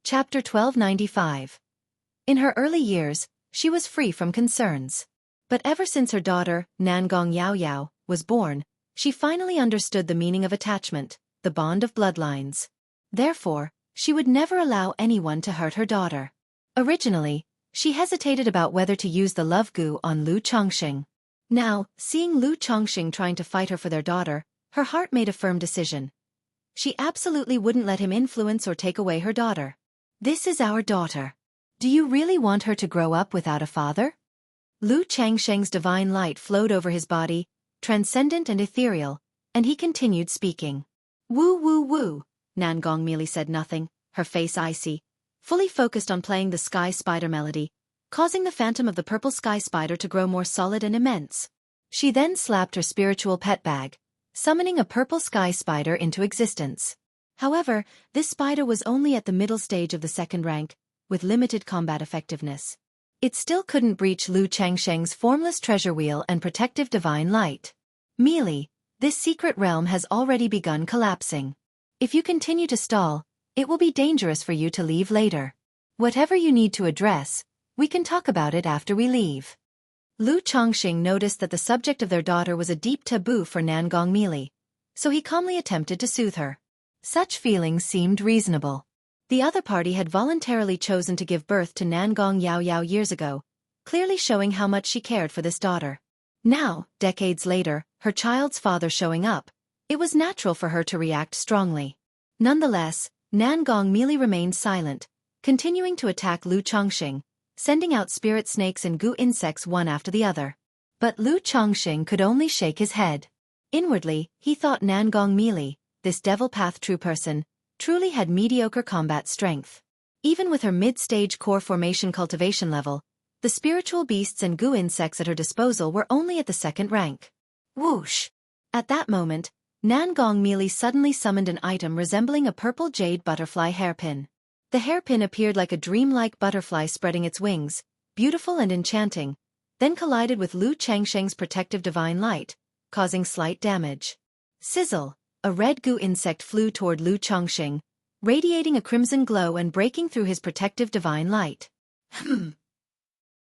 Chapter 1295. In her early years, she was free from concerns. But ever since her daughter, Nangong Yao Yao, was born, she finally understood the meaning of attachment, the bond of bloodlines. Therefore, she would never allow anyone to hurt her daughter. Originally, she hesitated about whether to use the love goo on Lu Chongqing. Now, seeing Lu Chongqing trying to fight her for their daughter, her heart made a firm decision. She absolutely wouldn't let him influence or take away her daughter. This is our daughter. Do you really want her to grow up without a father? Lu Changsheng's divine light flowed over his body, transcendent and ethereal, and he continued speaking. Woo woo woo, Nangong Meili said nothing, her face icy, fully focused on playing the sky spider melody, causing the phantom of the purple sky spider to grow more solid and immense. She then slapped her spiritual pet bag, summoning a purple sky spider into existence. However, this spider was only at the middle stage of the second rank, with limited combat effectiveness. It still couldn't breach Lu Changsheng's formless treasure wheel and protective divine light. Meili, this secret realm has already begun collapsing. If you continue to stall, it will be dangerous for you to leave later. Whatever you need to address, we can talk about it after we leave. Lu Chongqing noticed that the subject of their daughter was a deep taboo for Nangong Meili, so he calmly attempted to soothe her. Such feelings seemed reasonable. The other party had voluntarily chosen to give birth to Nangong Yao Yao years ago, clearly showing how much she cared for this daughter. Now, decades later, her child's father showing up, it was natural for her to react strongly. Nonetheless, Nangong Meili remained silent, continuing to attack Lu Chongqing, sending out spirit snakes and goo insects one after the other. But Lu Chongqing could only shake his head. Inwardly, he thought Nangong Meili, this devil path true person, truly had mediocre combat strength. Even with her mid-stage core formation cultivation level, the spiritual beasts and goo insects at her disposal were only at the second rank. Whoosh! At that moment, Nangong Meili suddenly summoned an item resembling a purple jade butterfly hairpin. The hairpin appeared like a dreamlike butterfly spreading its wings, beautiful and enchanting, then collided with Lu Changsheng's protective divine light, causing slight damage. Sizzle! A red goo insect flew toward Lu Chongqing, radiating a crimson glow and breaking through his protective divine light.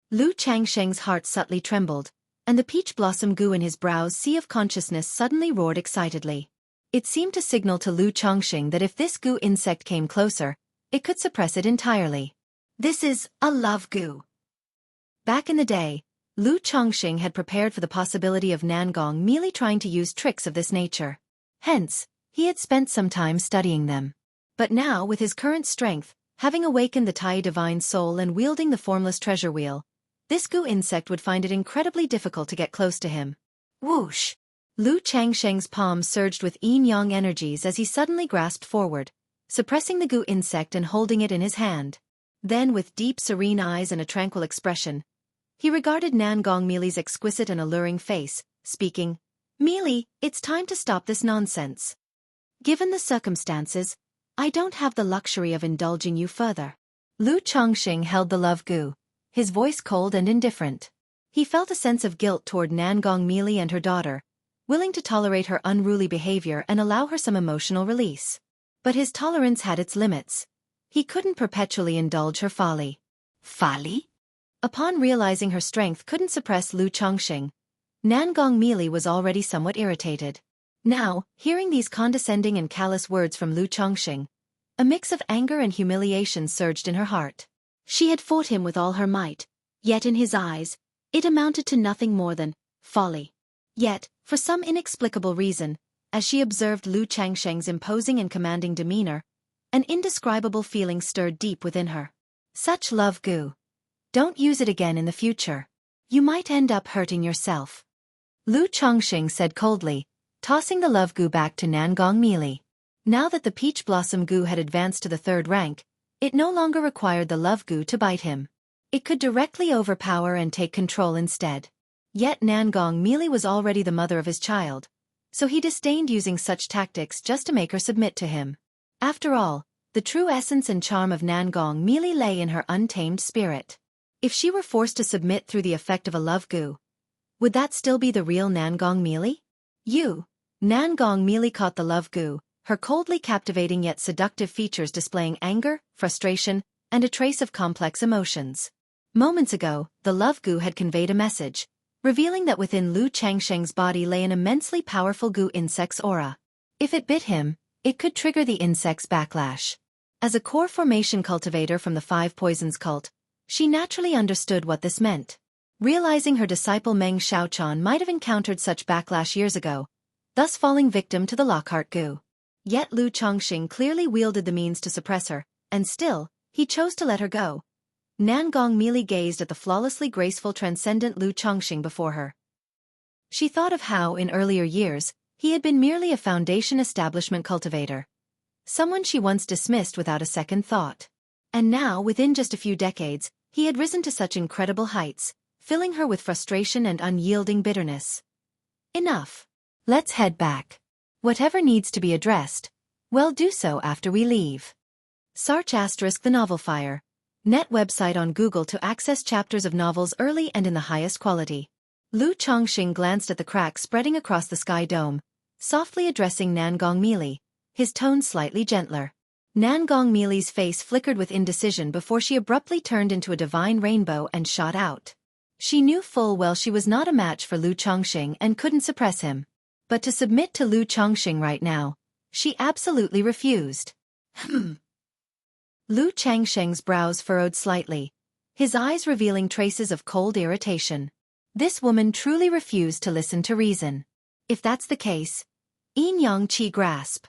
Lu Changsheng's heart subtly trembled, and the peach blossom goo in his brow's sea of consciousness suddenly roared excitedly. It seemed to signal to Lu Chongqing that if this goo insect came closer, it could suppress it entirely. This is a love goo. Back in the day, Lu Chongqing had prepared for the possibility of Nangong Meili trying to use tricks of this nature. Hence, he had spent some time studying them. But now, with his current strength, having awakened the Tai divine soul and wielding the formless treasure wheel, this goo insect would find it incredibly difficult to get close to him. Whoosh! Lu Changsheng's palm surged with yin-yang energies as he suddenly grasped forward, suppressing the goo insect and holding it in his hand. Then, with deep serene eyes and a tranquil expression, he regarded Nangong Meili's exquisite and alluring face, speaking, Meili, it's time to stop this nonsense. Given the circumstances, I don't have the luxury of indulging you further. Lu Chongqing held the love goo, his voice cold and indifferent. He felt a sense of guilt toward Nangong Meili and her daughter, willing to tolerate her unruly behavior and allow her some emotional release. But his tolerance had its limits. He couldn't perpetually indulge her folly. Folly? Upon realizing her strength couldn't suppress Lu Chongqing, Nangong Meili was already somewhat irritated. Now, hearing these condescending and callous words from Lu Chongqing, a mix of anger and humiliation surged in her heart. She had fought him with all her might, yet in his eyes, it amounted to nothing more than folly. Yet, for some inexplicable reason, as she observed Lu Changsheng's imposing and commanding demeanor, an indescribable feeling stirred deep within her. Such love goo. Don't use it again in the future. You might end up hurting yourself. Lu Chongqing said coldly, tossing the love goo back to Nangong Meili. Now that the peach blossom goo had advanced to the 3rd rank, it no longer required the love goo to bite him. It could directly overpower and take control instead. Yet Nangong Meili was already the mother of his child, so he disdained using such tactics just to make her submit to him. After all, the true essence and charm of Nangong Meili lay in her untamed spirit. If she were forced to submit through the effect of a love goo, would that still be the real Nangong Meili? Nangong Meili caught the love goo, her coldly captivating yet seductive features displaying anger, frustration, and a trace of complex emotions. Moments ago, the love goo had conveyed a message, revealing that within Lu Changsheng's body lay an immensely powerful goo insect's aura. If it bit him, it could trigger the insect's backlash. As a core formation cultivator from the 5 Poisons cult, she naturally understood what this meant. Realizing her disciple Meng Xiaochan might have encountered such backlash years ago, thus falling victim to the Lockhart goo. Yet Lu Chongqing clearly wielded the means to suppress her, and still, he chose to let her go. Nangong Meili gazed at the flawlessly graceful transcendent Lu Chongqing before her. She thought of how, in earlier years, he had been merely a foundation establishment cultivator. Someone she once dismissed without a second thought. And now, within just a few decades, he had risen to such incredible heights, filling her with frustration and unyielding bitterness. Enough. Let's head back. Whatever needs to be addressed, well, do so after we leave. Search * the Novel Fire. Net website on Google to access chapters of novels early and in the highest quality. Lu Chongqing glanced at the crack spreading across the sky dome, softly addressing Nangong Meili, his tone slightly gentler. Nangong Meili's face flickered with indecision before she abruptly turned into a divine rainbow and shot out. She knew full well she was not a match for Lu Chongqing and couldn't suppress him. But to submit to Lu Chongqing right now, she absolutely refused. Lu Changsheng's brows furrowed slightly, his eyes revealing traces of cold irritation. This woman truly refused to listen to reason. If that's the case, Yin Yang Qi grasp.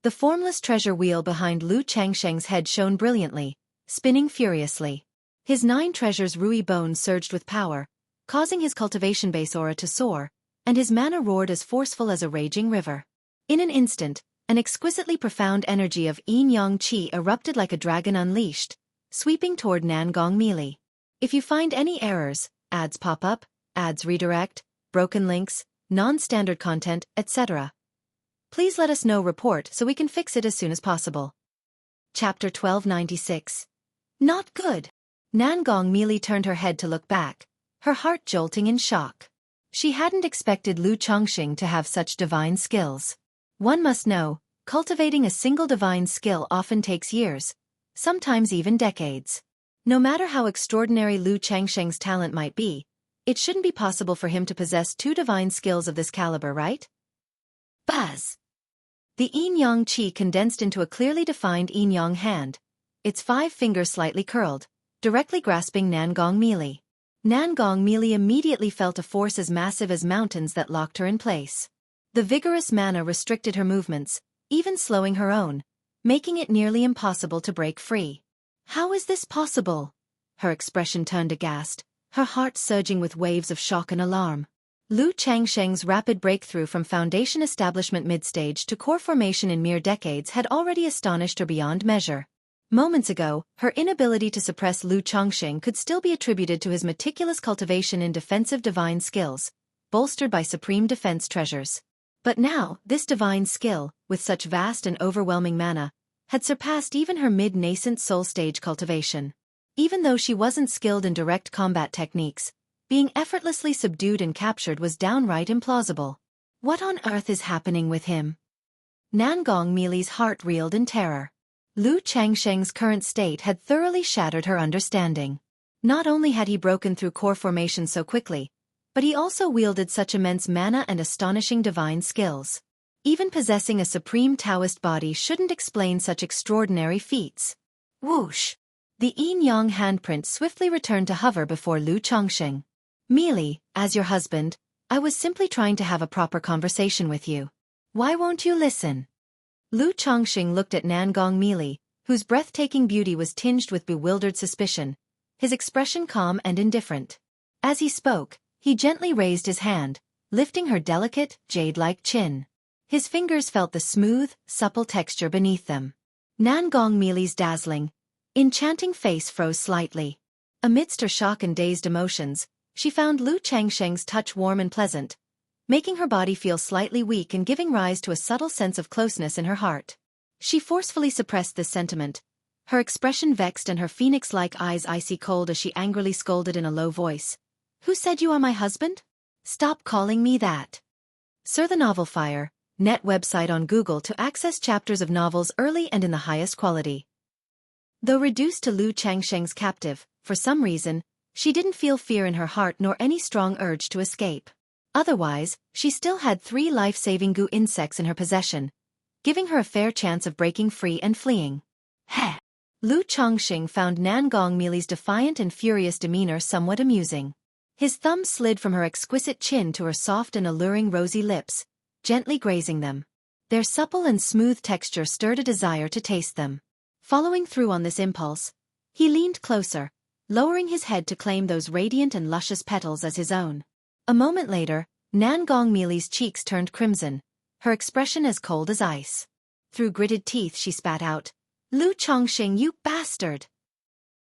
The formless treasure wheel behind Lu Changsheng's head shone brilliantly, spinning furiously. His 9 treasures Rui Bone surged with power, causing his cultivation base aura to soar, and his mana roared as forceful as a raging river. In an instant, an exquisitely profound energy of Yin Yang Qi erupted like a dragon unleashed, sweeping toward Nangong Meili. If you find any errors, ads pop up, ads redirect, broken links, non-standard content, etc., please let us know. Report so we can fix it as soon as possible. Chapter 1296. Not good. Nangong Meili turned her head to look back, her heart jolting in shock. She hadn't expected Lu Chongqing to have such divine skills. One must know, cultivating a single divine skill often takes years, sometimes even decades. No matter how extraordinary Lu Changsheng's talent might be, it shouldn't be possible for him to possess 2 divine skills of this caliber, right? Buzz! The Yin Yang Qi condensed into a clearly defined Yin Yang hand, its 5 fingers slightly curled, directly grasping Nangong Meili. Nangong Meili immediately felt a force as massive as mountains that locked her in place. The vigorous mana restricted her movements, even slowing her own, making it nearly impossible to break free. How is this possible? Her expression turned aghast, her heart surging with waves of shock and alarm. Lu Changsheng's rapid breakthrough from foundation establishment mid-stage to core formation in mere decades had already astonished her beyond measure. Moments ago, her inability to suppress Lu Chongqing could still be attributed to his meticulous cultivation in defensive divine skills, bolstered by supreme defense treasures. But now, this divine skill, with such vast and overwhelming mana, had surpassed even her mid-nascent soul stage cultivation. Even though she wasn't skilled in direct combat techniques, being effortlessly subdued and captured was downright implausible. What on earth is happening with him? Nangong Mili's heart reeled in terror. Lu Changsheng's current state had thoroughly shattered her understanding. Not only had he broken through core formation so quickly, but he also wielded such immense mana and astonishing divine skills. Even possessing a supreme Taoist body shouldn't explain such extraordinary feats. Whoosh! The yin-yang handprint swiftly returned to hover before Lu Changsheng. Mili, as your husband, I was simply trying to have a proper conversation with you. Why won't you listen? Lu Changsheng looked at Nangong Mili, whose breathtaking beauty was tinged with bewildered suspicion, his expression calm and indifferent. As he spoke, he gently raised his hand, lifting her delicate, jade-like chin. His fingers felt the smooth, supple texture beneath them. Nangong Mili's dazzling, enchanting face froze slightly. Amidst her shock and dazed emotions, she found Lu Changsheng's touch warm and pleasant, making her body feel slightly weak and giving rise to a subtle sense of closeness in her heart. She forcefully suppressed this sentiment, her expression vexed and her phoenix-like eyes icy cold as she angrily scolded in a low voice. Who said you are my husband? Stop calling me that. Sir the Novel Fire, net website on Google to access chapters of novels early and in the highest quality. Though reduced to Lu Changsheng's captive, for some reason, she didn't feel fear in her heart nor any strong urge to escape. Otherwise, she still had 3 life-saving goo insects in her possession, giving her a fair chance of breaking free and fleeing. Heh! Lu Changsheng found Nangong Mili's defiant and furious demeanor somewhat amusing. His thumb slid from her exquisite chin to her soft and alluring rosy lips, gently grazing them. Their supple and smooth texture stirred a desire to taste them. Following through on this impulse, he leaned closer, lowering his head to claim those radiant and luscious petals as his own. A moment later, Nangong Mili's cheeks turned crimson, her expression as cold as ice. Through gritted teeth she spat out, Lu Changsheng, you bastard!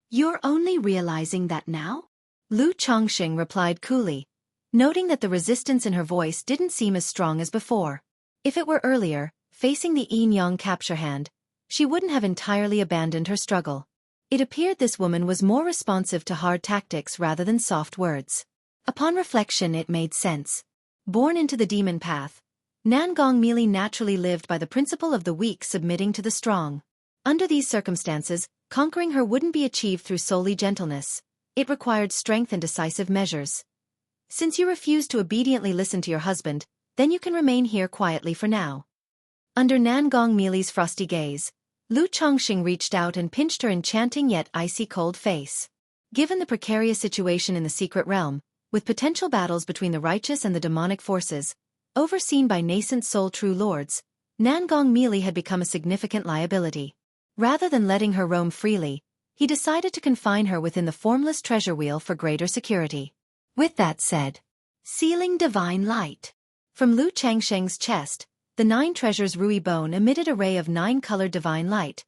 You're only realizing that now? Lu Changsheng replied coolly, noting that the resistance in her voice didn't seem as strong as before. If it were earlier, facing the yin-yang capture hand, she wouldn't have entirely abandoned her struggle. It appeared this woman was more responsive to hard tactics rather than soft words. Upon reflection it made sense. Born into the demon path, Nangong Mili naturally lived by the principle of the weak submitting to the strong. Under these circumstances, conquering her wouldn't be achieved through solely gentleness. It required strength and decisive measures. Since you refuse to obediently listen to your husband, then you can remain here quietly for now. Under Nangong Mili's frosty gaze, Lu Changsheng reached out and pinched her enchanting yet icy cold face. Given the precarious situation in the secret realm, with potential battles between the righteous and the demonic forces, overseen by nascent soul true lords, Nangong Mili had become a significant liability. Rather than letting her roam freely, he decided to confine her within the formless treasure wheel for greater security. With that said, sealing divine light. From Lu Changsheng's chest, the 9 treasures Rui Bone emitted a ray of 9-colored divine light,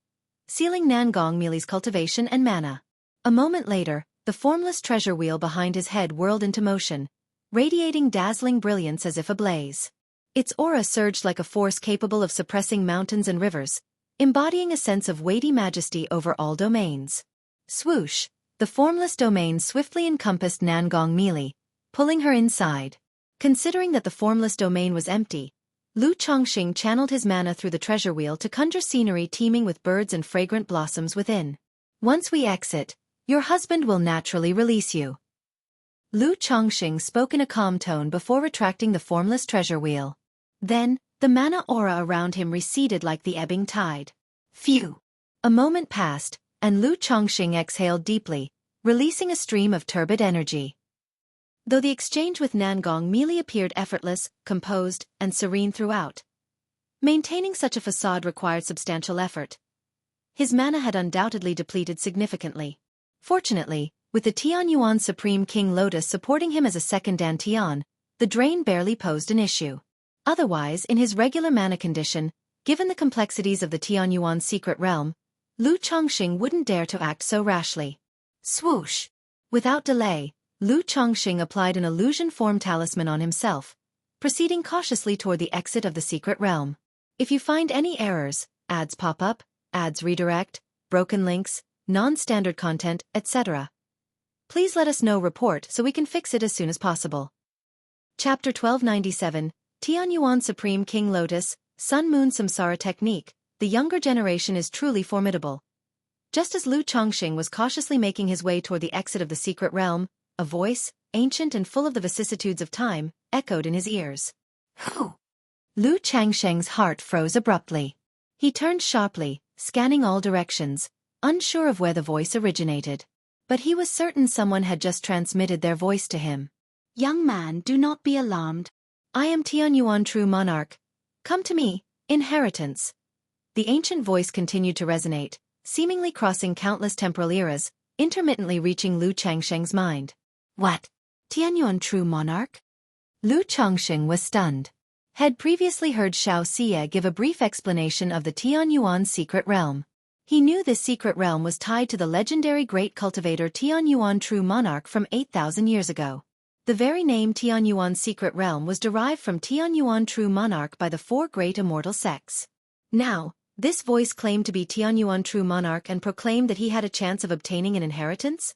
sealing Nangong Mili's cultivation and mana. A moment later, the formless treasure wheel behind his head whirled into motion, radiating dazzling brilliance as if ablaze. Its aura surged like a force capable of suppressing mountains and rivers, embodying a sense of weighty majesty over all domains. Swoosh! The formless domain swiftly encompassed Nangong Mili, pulling her inside. Considering that the formless domain was empty, Lu Changsheng channeled his mana through the treasure wheel to conjure scenery teeming with birds and fragrant blossoms within. Once we exit, your husband will naturally release you. Lu Changsheng spoke in a calm tone before retracting the formless treasure wheel. Then, the mana aura around him receded like the ebbing tide. Phew! A moment passed, and Lu Changsheng exhaled deeply, releasing a stream of turbid energy. Though the exchange with Nangong Mili appeared effortless, composed, and serene throughout, maintaining such a facade required substantial effort. His mana had undoubtedly depleted significantly. Fortunately, with the Tianyuan Supreme King Lotus supporting him as a second Dantian, the drain barely posed an issue. Otherwise, in his regular mana condition, given the complexities of the Tianyuan secret realm, Lu Changsheng wouldn't dare to act so rashly. Swoosh! Without delay, Lu Changsheng applied an illusion form talisman on himself, proceeding cautiously toward the exit of the secret realm. If you find any errors, ads pop up, ads redirect, broken links, non-standard content, etc., Please let us know report so we can fix it as soon as possible. Chapter 1297, Tianyuan Supreme King Lotus, Sun Moon Samsara Technique. The younger generation is truly formidable. Just as Lu Chongqing was cautiously making his way toward the exit of the secret realm, a voice, ancient and full of the vicissitudes of time, echoed in his ears. Who? Lu Changsheng's heart froze abruptly. He turned sharply, scanning all directions, unsure of where the voice originated. But he was certain someone had just transmitted their voice to him. Young man, do not be alarmed. I am Tianyuan True Monarch. Come to me, inheritance. The ancient voice continued to resonate, seemingly crossing countless temporal eras, intermittently reaching Lu Changsheng's mind. What? Tianyuan True Monarch? Lu Chongqing was stunned. Had previously heard Xiaofan give a brief explanation of the Tianyuan secret realm. He knew this secret realm was tied to the legendary great cultivator Tianyuan True Monarch from 8,000 years ago. The very name Tianyuan secret realm was derived from Tianyuan True Monarch by the four great immortal sects. Now, this voice claimed to be Tianyuan True Monarch and proclaimed that he had a chance of obtaining an inheritance?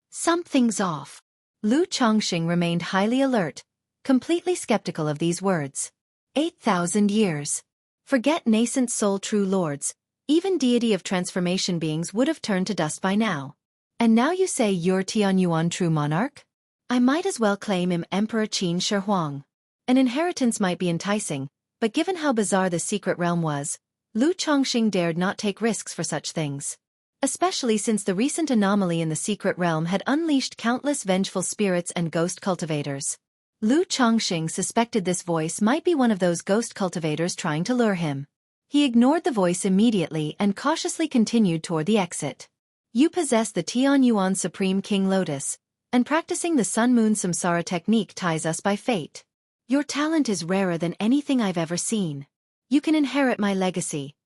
Something's off. Lu Chongqing remained highly alert, completely skeptical of these words. 8,000 years. Forget nascent soul true lords, even deity of transformation beings would have turned to dust by now. And now you say you're Tianyuan True Monarch? I might as well claim him Emperor Qin Shi Huang. An inheritance might be enticing, but given how bizarre the secret realm was, Lu Chongqing dared not take risks for such things. Especially since the recent anomaly in the secret realm had unleashed countless vengeful spirits and ghost cultivators. Lu Chongqing suspected this voice might be one of those ghost cultivators trying to lure him. He ignored the voice immediately and cautiously continued toward the exit. You possess the Tianyuan Supreme King Lotus, and practicing the Sun Moon Samsara technique ties us by fate. Your talent is rarer than anything I've ever seen. You can inherit my legacy.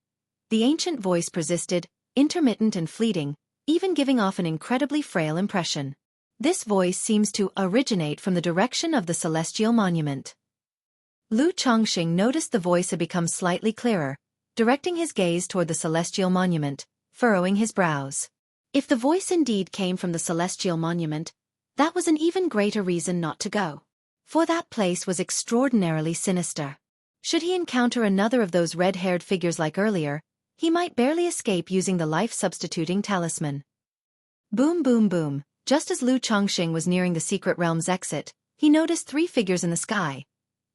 The ancient voice persisted, intermittent and fleeting, even giving off an incredibly frail impression. This voice seems to originate from the direction of the celestial monument. Lu Chongqing noticed the voice had become slightly clearer, directing his gaze toward the celestial monument, furrowing his brows. If the voice indeed came from the celestial monument, that was an even greater reason not to go. For that place was extraordinarily sinister. Should he encounter another of those red-haired figures like earlier, he might barely escape using the life-substituting talisman. Boom boom boom. Just as Lu Chongqing was nearing the secret realm's exit, he noticed three figures in the sky.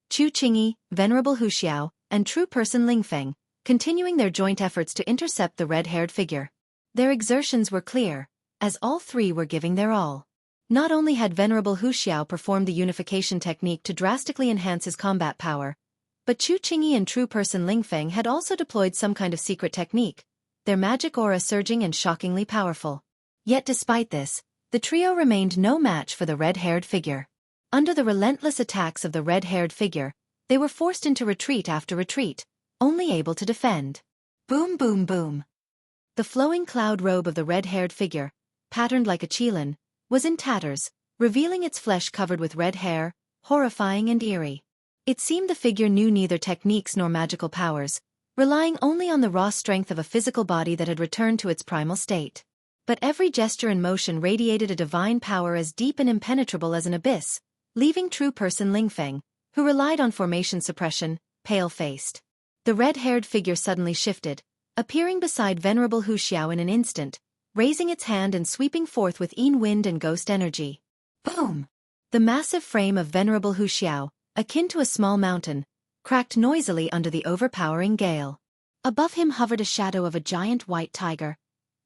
Chu Qingyi, Venerable Wuxia, and True Person Lingfeng, continuing their joint efforts to intercept the red-haired figure. Their exertions were clear, as all three were giving their all. Not only had Venerable Wuxia performed the unification technique to drastically enhance his combat power, but Chu Qingyi and True Person Lingfeng had also deployed some kind of secret technique, their magic aura surging and shockingly powerful. Yet despite this, the trio remained no match for the red-haired figure. Under the relentless attacks of the red-haired figure, they were forced into retreat after retreat, only able to defend. Boom boom boom. The flowing cloud robe of the red-haired figure, patterned like a qilin, was in tatters, revealing its flesh covered with red hair, horrifying and eerie. It seemed the figure knew neither techniques nor magical powers, relying only on the raw strength of a physical body that had returned to its primal state. But every gesture and motion radiated a divine power as deep and impenetrable as an abyss, leaving True Person Lingfeng, who relied on formation suppression, pale-faced. The red-haired figure suddenly shifted, appearing beside Venerable Wuxia in an instant, raising its hand and sweeping forth with wind and ghost energy. Boom! The massive frame of Venerable Wuxia, akin to a small mountain, cracked noisily under the overpowering gale. Above him hovered a shadow of a giant white tiger,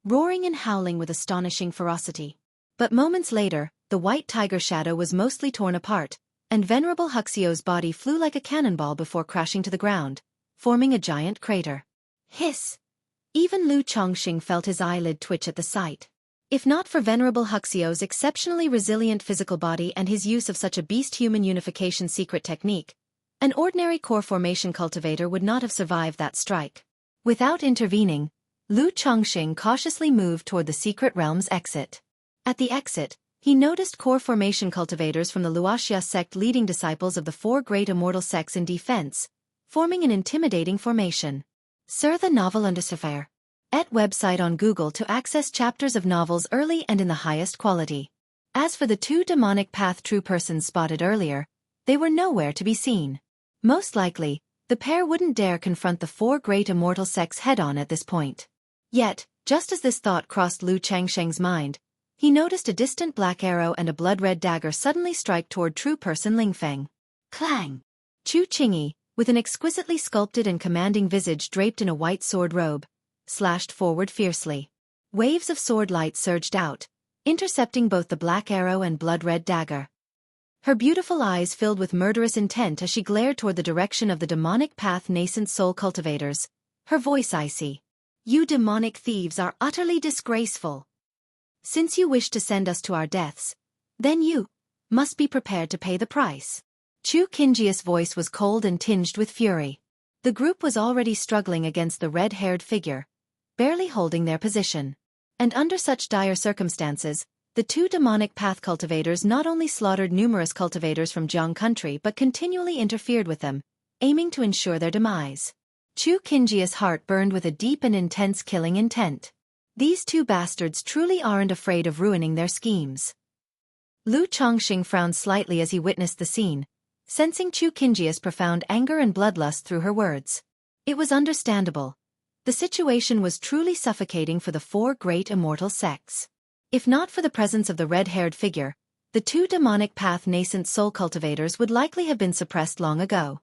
roaring and howling with astonishing ferocity. But moments later, the white tiger shadow was mostly torn apart, and Venerable Wuxia's body flew like a cannonball before crashing to the ground, forming a giant crater. Hiss! Even Lu Chongqing felt his eyelid twitch at the sight. If not for Venerable Wuxia's exceptionally resilient physical body and his use of such a beast-human unification secret technique, an ordinary core formation cultivator would not have survived that strike. Without intervening, Lu Chongqing cautiously moved toward the secret realm's exit. At the exit, he noticed core formation cultivators from the Wuxia sect leading disciples of the four great immortal sects in defense, forming an intimidating formation. Sir, the novel undersuffer. Et website on Google to access chapters of novels early and in the highest quality. As for the two demonic path true persons spotted earlier, they were nowhere to be seen. Most likely, the pair wouldn't dare confront the four great immortal sects head-on at this point. Yet, just as this thought crossed Lu Changsheng's mind, he noticed a distant black arrow and a blood-red dagger suddenly strike toward true person Lingfeng. Clang! Chu Qingyi, with an exquisitely sculpted and commanding visage draped in a white sword robe, slashed forward fiercely. Waves of sword light surged out, intercepting both the black arrow and blood-red dagger. Her beautiful eyes filled with murderous intent as she glared toward the direction of the demonic path nascent soul cultivators, her voice icy. You demonic thieves are utterly disgraceful. Since you wish to send us to our deaths, then you must be prepared to pay the price. Chu Qingyi's voice was cold and tinged with fury. The group was already struggling against the red-haired figure, barely holding their position. And under such dire circumstances, the two demonic path cultivators not only slaughtered numerous cultivators from Jiang country but continually interfered with them, aiming to ensure their demise. Chu Qingyi's heart burned with a deep and intense killing intent. These two bastards truly aren't afraid of ruining their schemes. Lu Chongqing frowned slightly as he witnessed the scene, sensing Chu Qingyi's profound anger and bloodlust through her words. It was understandable. The situation was truly suffocating for the four great immortal sects. If not for the presence of the red-haired figure, the two demonic path nascent soul cultivators would likely have been suppressed long ago.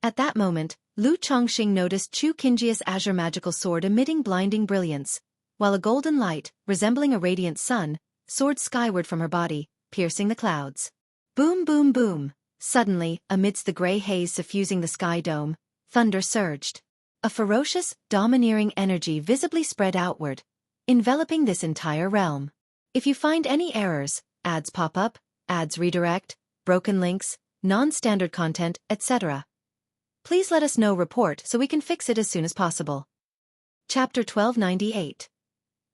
At that moment, Lu Chongqing noticed Chu Qingyi's azure magical sword emitting blinding brilliance, while a golden light, resembling a radiant sun, soared skyward from her body, piercing the clouds. Boom boom boom! Suddenly, amidst the gray haze suffusing the sky dome, thunder surged. A ferocious, domineering energy visibly spread outward, enveloping this entire realm. If you find any errors, ads pop up, ads redirect, broken links, non-standard content, etc., please let us know report so we can fix it as soon as possible. Chapter 1298.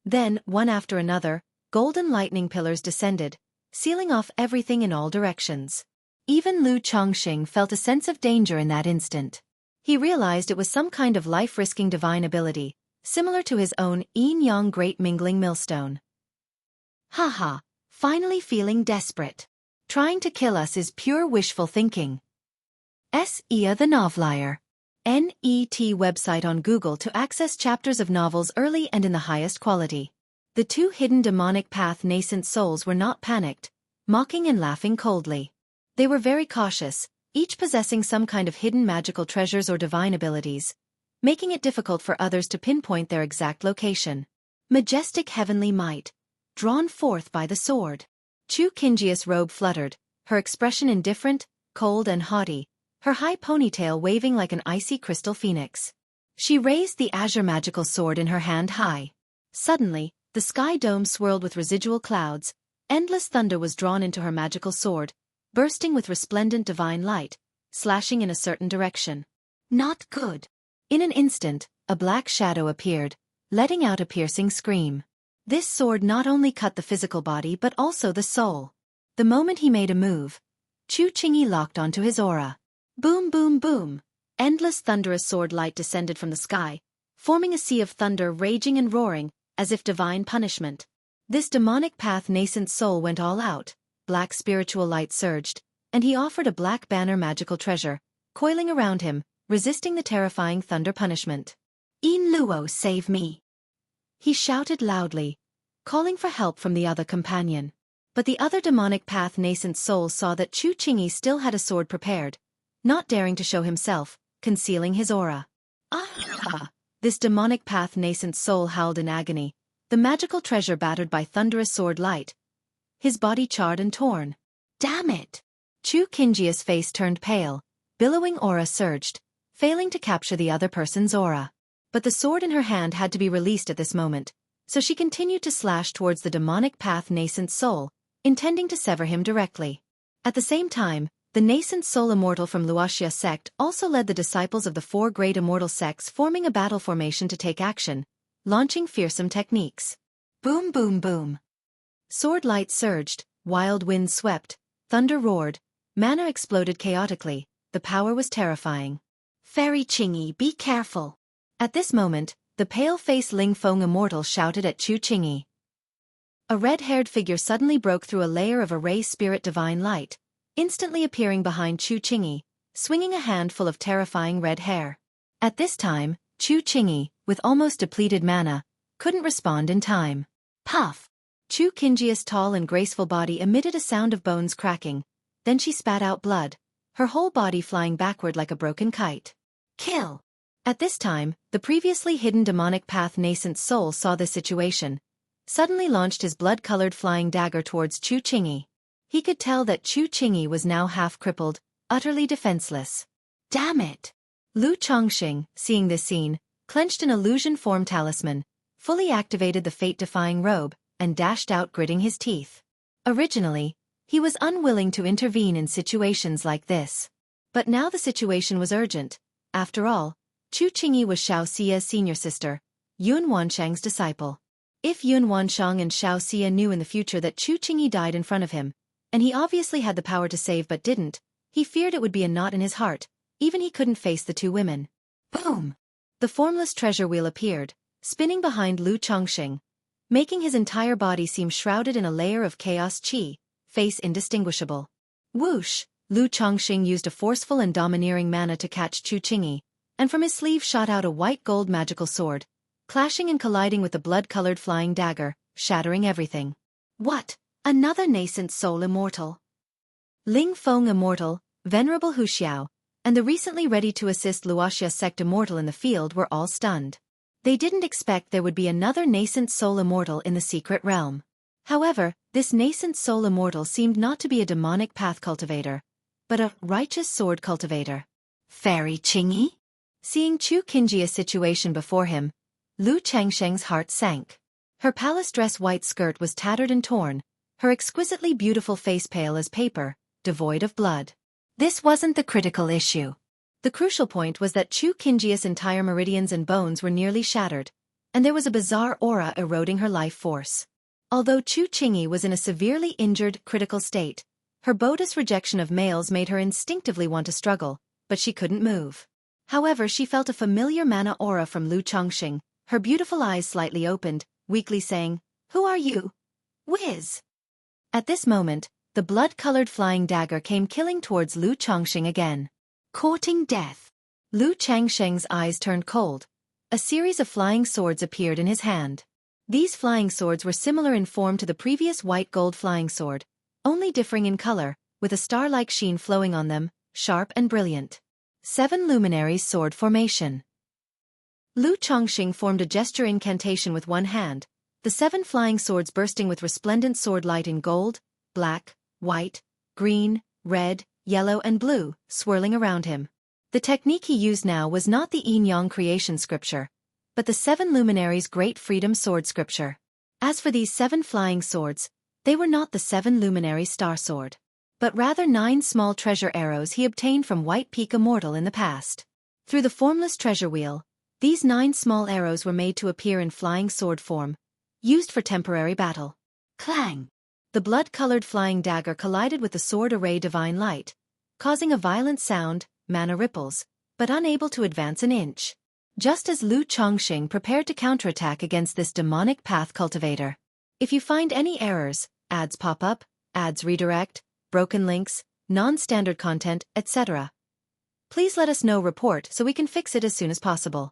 Then, one after another, golden lightning pillars descended, sealing off everything in all directions. Even Lu Chongqing felt a sense of danger in that instant. He realized it was some kind of life-risking divine ability, similar to his own yin-yang great mingling millstone. Haha, finally feeling desperate. Trying to kill us is pure wishful thinking. Ia the Novelier. NET website on Google to access chapters of novels early and in the highest quality. The two hidden demonic path nascent souls were not panicked, mocking and laughing coldly. They were very cautious, each possessing some kind of hidden magical treasures or divine abilities, making it difficult for others to pinpoint their exact location. Majestic heavenly might, drawn forth by the sword. Chu Qingyi's robe fluttered, her expression indifferent, cold and haughty, her high ponytail waving like an icy crystal phoenix. She raised the azure magical sword in her hand high. Suddenly, the sky dome swirled with residual clouds, endless thunder was drawn into her magical sword, bursting with resplendent divine light, slashing in a certain direction. Not good. In an instant, a black shadow appeared, letting out a piercing scream. This sword not only cut the physical body but also the soul. The moment he made a move, Chu Qingyi locked onto his aura. Boom boom boom! Endless thunderous sword light descended from the sky, forming a sea of thunder raging and roaring, as if divine punishment. This demonic path nascent soul went all out, black spiritual light surged, and he offered a black banner magical treasure, coiling around him, resisting the terrifying thunder punishment. In Luo, save me! He shouted loudly, calling for help from the other companion. But the other demonic path nascent soul saw that Chu Qingyi still had a sword prepared, not daring to show himself, concealing his aura. Ah! This demonic path nascent soul howled in agony, the magical treasure battered by thunderous sword light, his body charred and torn. Damn it! Chu Qingyi's face turned pale, billowing aura surged, failing to capture the other person's aura. But the sword in her hand had to be released at this moment, so she continued to slash towards the demonic path nascent soul, intending to sever him directly. At the same time, the nascent soul immortal from Wuxia sect also led the disciples of the four great immortal sects forming a battle formation to take action, launching fearsome techniques. Boom boom boom. Sword light surged, wild winds swept, thunder roared, mana exploded chaotically, the power was terrifying. Fairy Qingyi, be careful. At this moment, the pale-faced Ling Feng immortal shouted at Chu Qingyi. A red-haired figure suddenly broke through a layer of array spirit divine light, instantly appearing behind Chu Qingyi, swinging a handful of terrifying red hair. At this time, Chu Qingyi, with almost depleted mana, couldn't respond in time. Puff! Chu Qingyi's tall and graceful body emitted a sound of bones cracking, then she spat out blood, her whole body flying backward like a broken kite. Kill! At this time, the previously hidden demonic path nascent soul saw this situation, suddenly launched his blood-colored flying dagger towards Chu Qingyi. He could tell that Chu Qingyi was now half-crippled, utterly defenseless. Damn it! Lu Chongqing, seeing this scene, clenched an illusion form talisman, fully activated the fate-defying robe, and dashed out gritting his teeth. Originally, he was unwilling to intervene in situations like this. But now the situation was urgent. After all, Chu Qingyi was Xiao Xia's senior sister, Yun Wanshang's disciple. If Yun Wanshang and Xiao Xia knew in the future that Chu Qingyi died in front of him, and he obviously had the power to save but didn't, he feared it would be a knot in his heart, even he couldn't face the two women. Boom! The formless treasure wheel appeared, spinning behind Lu Chongqing, making his entire body seem shrouded in a layer of chaos qi, face indistinguishable. Whoosh! Lu Chongqing used a forceful and domineering mana to catch Chu Qingyi, and from his sleeve shot out a white-gold magical sword, clashing and colliding with the blood-colored flying dagger, shattering everything. What? Another nascent soul immortal? Ling Feng immortal, venerable Hu Xiao, and the recently ready-to-assist Luoxia sect immortal in the field were all stunned. They didn't expect there would be another nascent soul immortal in the secret realm. However, this nascent soul immortal seemed not to be a demonic path cultivator, but a righteous sword cultivator. Fairy Qingyi? Seeing Chu Qingyi's situation before him, Lu Changsheng's heart sank. Her palace dress white skirt was tattered and torn, her exquisitely beautiful face pale as paper, devoid of blood. This wasn't the critical issue. The crucial point was that Chu Qingyi's entire meridians and bones were nearly shattered, and there was a bizarre aura eroding her life force. Although Chu Qingyi was in a severely injured, critical state, her bogus rejection of males made her instinctively want to struggle, but she couldn't move. However, she felt a familiar mana aura from Lu Chongqing, her beautiful eyes slightly opened, weakly saying, "Who are you? Whiz!" At this moment, the blood-colored flying dagger came killing towards Lu Chongqing again. Courting death. Lu Changsheng's eyes turned cold. A series of flying swords appeared in his hand. These flying swords were similar in form to the previous white-gold flying sword, only differing in color, with a star-like sheen flowing on them, sharp and brilliant. 7 Luminaries Sword Formation. Lu Chongqing formed a gesture incantation with one hand, the 7 flying swords bursting with resplendent sword light in gold, black, white, green, red, yellow and blue, swirling around him. The technique he used now was not the Yin-Yang creation scripture, but the 7 Luminaries' Great Freedom Sword scripture. As for these 7 flying swords, they were not the 7 Luminaries Star Sword, but rather 9 small treasure arrows he obtained from White Peak Immortal in the past. Through the formless treasure wheel, these 9 small arrows were made to appear in flying sword form, used for temporary battle. Clang! The blood-colored flying dagger collided with the sword array divine light, causing a violent sound, mana ripples, but unable to advance an inch. Just as Lu Chongqing prepared to counterattack against this demonic path cultivator. If you find any errors, ads pop up, ads redirect, broken links, non-standard content, etc., please let us know report so we can fix it as soon as possible.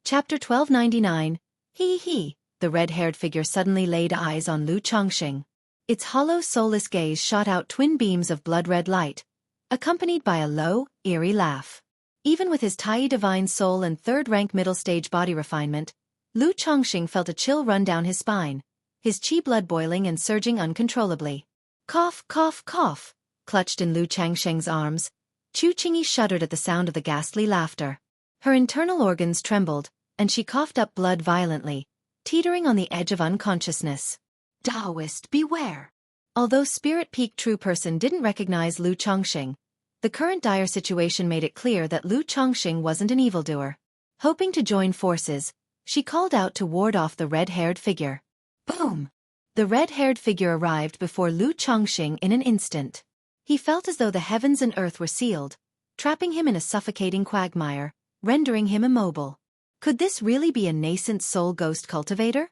Chapter 1299. He. The red-haired figure suddenly laid eyes on Lu Chongqing. Its hollow soulless gaze shot out twin beams of blood-red light, accompanied by a low, eerie laugh. Even with his Tai divine soul and third-rank middle-stage body refinement, Lu Chongqing felt a chill run down his spine, his qi blood boiling and surging uncontrollably. Cough, cough, cough, clutched in Lu Changsheng's arms, Chu Qingyi shuddered at the sound of the ghastly laughter. Her internal organs trembled, and she coughed up blood violently, teetering on the edge of unconsciousness. Taoist, beware! Although Spirit Peak True Person didn't recognize Lu Chongqing, the current dire situation made it clear that Lu Chongqing wasn't an evildoer. Hoping to join forces, she called out to ward off the red-haired figure. Boom! The red-haired figure arrived before Lu Chongqing in an instant. He felt as though the heavens and earth were sealed, trapping him in a suffocating quagmire, rendering him immobile. Could this really be a nascent soul ghost cultivator?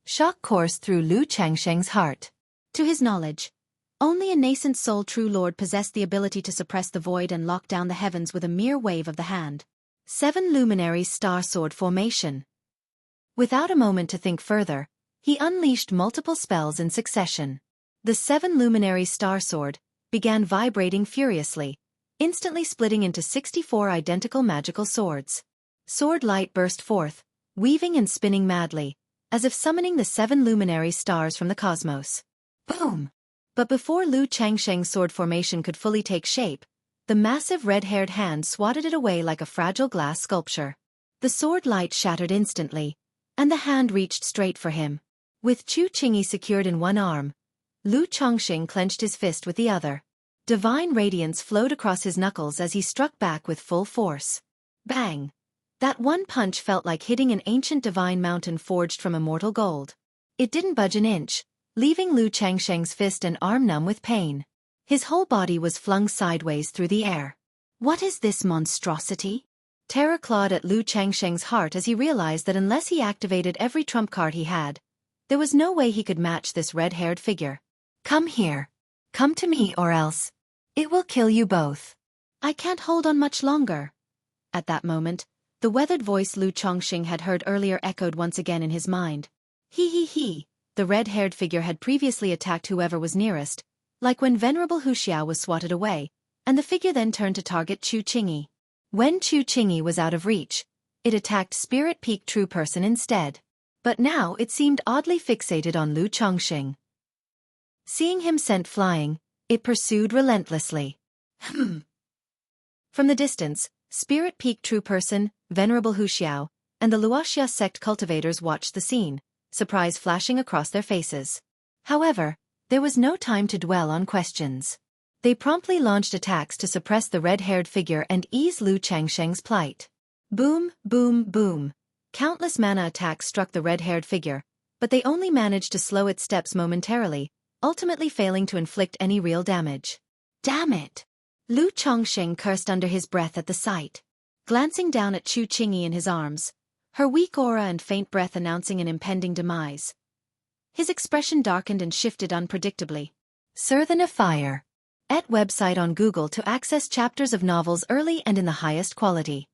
Shock coursed through Lu Changsheng's heart. To his knowledge, only a nascent soul true lord possessed the ability to suppress the void and lock down the heavens with a mere wave of the hand. 7 Luminaries Star Sword Formation. Without a moment to think further, he unleashed multiple spells in succession. The 7 Luminaries Star Sword began vibrating furiously, instantly splitting into 64 identical magical swords. Sword light burst forth, weaving and spinning madly, as if summoning the 7 luminary stars from the cosmos. Boom! But before Lu Changsheng's sword formation could fully take shape, the massive red-haired hand swatted it away like a fragile glass sculpture. The sword light shattered instantly, and the hand reached straight for him. With Chu Qingyi secured in one arm, Lu Changsheng clenched his fist with the other. Divine radiance flowed across his knuckles as he struck back with full force. Bang! That one punch felt like hitting an ancient divine mountain forged from immortal gold. It didn't budge an inch, leaving Lu Changsheng's fist and arm numb with pain. His whole body was flung sideways through the air. What is this monstrosity? Terror clawed at Lu Changsheng's heart as he realized that unless he activated every trump card he had, there was no way he could match this red-haired figure. Come here. Come to me or else. It will kill you both. I can't hold on much longer. At that moment, the weathered voice Lu Changsheng had heard earlier echoed once again in his mind. He. The red-haired figure had previously attacked whoever was nearest, like when Venerable Wuxia was swatted away, and the figure then turned to target Chu Qingyi. When Chu Qingyi was out of reach, it attacked Spirit Peak True Person instead. But now it seemed oddly fixated on Lu Changsheng. Seeing him sent flying, it pursued relentlessly. From the distance, Spirit Peak True Person, Venerable Wuxia, and the Luoxia sect cultivators watched the scene, surprise flashing across their faces. However, there was no time to dwell on questions. They promptly launched attacks to suppress the red-haired figure and ease Lu Changsheng's plight. Boom, boom, boom. Countless mana attacks struck the red-haired figure, but they only managed to slow its steps momentarily, ultimately failing to inflict any real damage. Damn it! Lu Changsheng cursed under his breath at the sight. Glancing down at Chu Qingyi in his arms, her weak aura and faint breath announcing an impending demise, his expression darkened and shifted unpredictably. Sir the Defied. Et website on Google to access chapters of novels early and in the highest quality.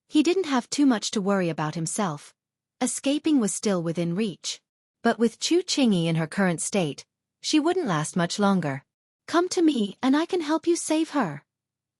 He didn't have too much to worry about himself. Escaping was still within reach. But with Chu Qingyi in her current state, she wouldn't last much longer. Come to me and I can help you save her.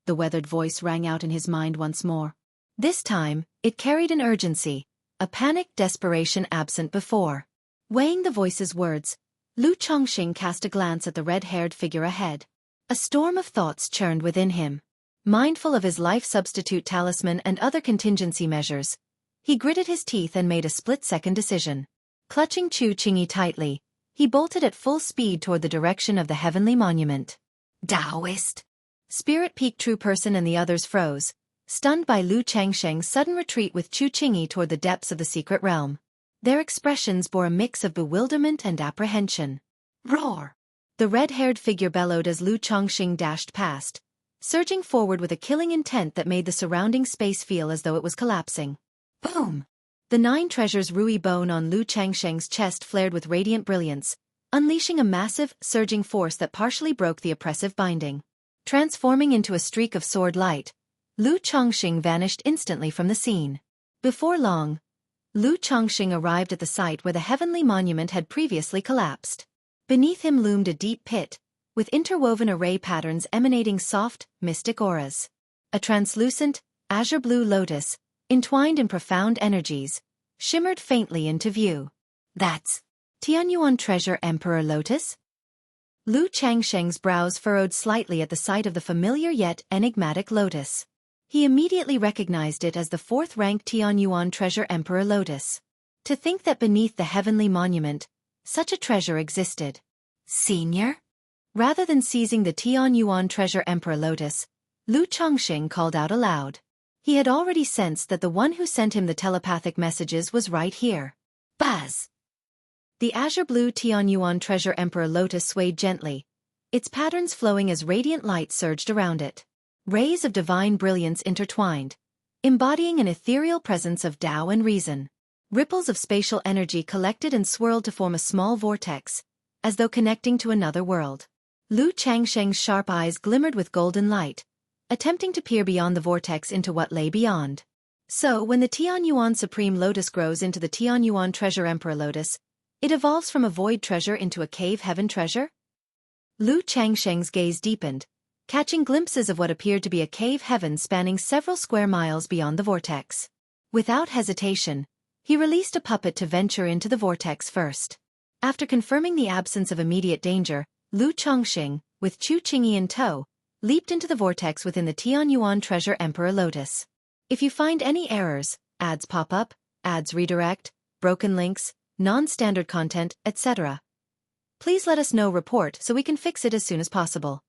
The weathered voice rang out in his mind once more. This time, it carried an urgency, a panicked desperation absent before. Weighing the voice's words, Lu Changsheng cast a glance at the red-haired figure ahead. A storm of thoughts churned within him. Mindful of his life substitute talisman and other contingency measures, he gritted his teeth and made a split-second decision. Clutching Chu Qingyi tightly, he bolted at full speed toward the direction of the heavenly monument. Taoist! Spirit Peak True Person and the others froze, stunned by Lu Changsheng's sudden retreat with Chu Qingyi toward the depths of the secret realm. Their expressions bore a mix of bewilderment and apprehension. Roar! The red-haired figure bellowed as Lu Changsheng dashed past, surging forward with a killing intent that made the surrounding space feel as though it was collapsing. Boom! The 9 treasures Rui bone on Lu Changsheng's chest flared with radiant brilliance, unleashing a massive, surging force that partially broke the oppressive binding. Transforming into a streak of sword light, Lu Changsheng vanished instantly from the scene. Before long, Lu Changsheng arrived at the site where the heavenly monument had previously collapsed. Beneath him loomed a deep pit, with interwoven array patterns emanating soft, mystic auras. A translucent, azure-blue lotus, entwined in profound energies, shimmered faintly into view. That's Tianyuan Treasure Emperor Lotus? Lu Changsheng's brows furrowed slightly at the sight of the familiar yet enigmatic lotus. He immediately recognized it as the 4th-ranked Tianyuan Treasure Emperor Lotus. To think that beneath the heavenly monument, such a treasure existed. Senior? Rather than seizing the Tianyuan Treasure Emperor Lotus, Lu Changsheng called out aloud. He had already sensed that the one who sent him the telepathic messages was right here. Buzz! The azure-blue Tianyuan Treasure Emperor Lotus swayed gently, its patterns flowing as radiant light surged around it. Rays of divine brilliance intertwined, embodying an ethereal presence of Tao and reason. Ripples of spatial energy collected and swirled to form a small vortex, as though connecting to another world. Lu Changsheng's sharp eyes glimmered with golden light, attempting to peer beyond the vortex into what lay beyond. So, when the Tianyuan Supreme Lotus grows into the Tianyuan Treasure Emperor Lotus, it evolves from a void treasure into a cave heaven treasure? Lu Changsheng's gaze deepened, catching glimpses of what appeared to be a cave heaven spanning several square miles beyond the vortex. Without hesitation, he released a puppet to venture into the vortex first. After confirming the absence of immediate danger, Lu Chongxing, with Chu Qingyi in tow, leaped into the vortex within the Tianyuan Treasure Emperor Lotus. If you find any errors, ads pop up, ads redirect, broken links, non-standard content, etc., please let us know. Report so we can fix it as soon as possible.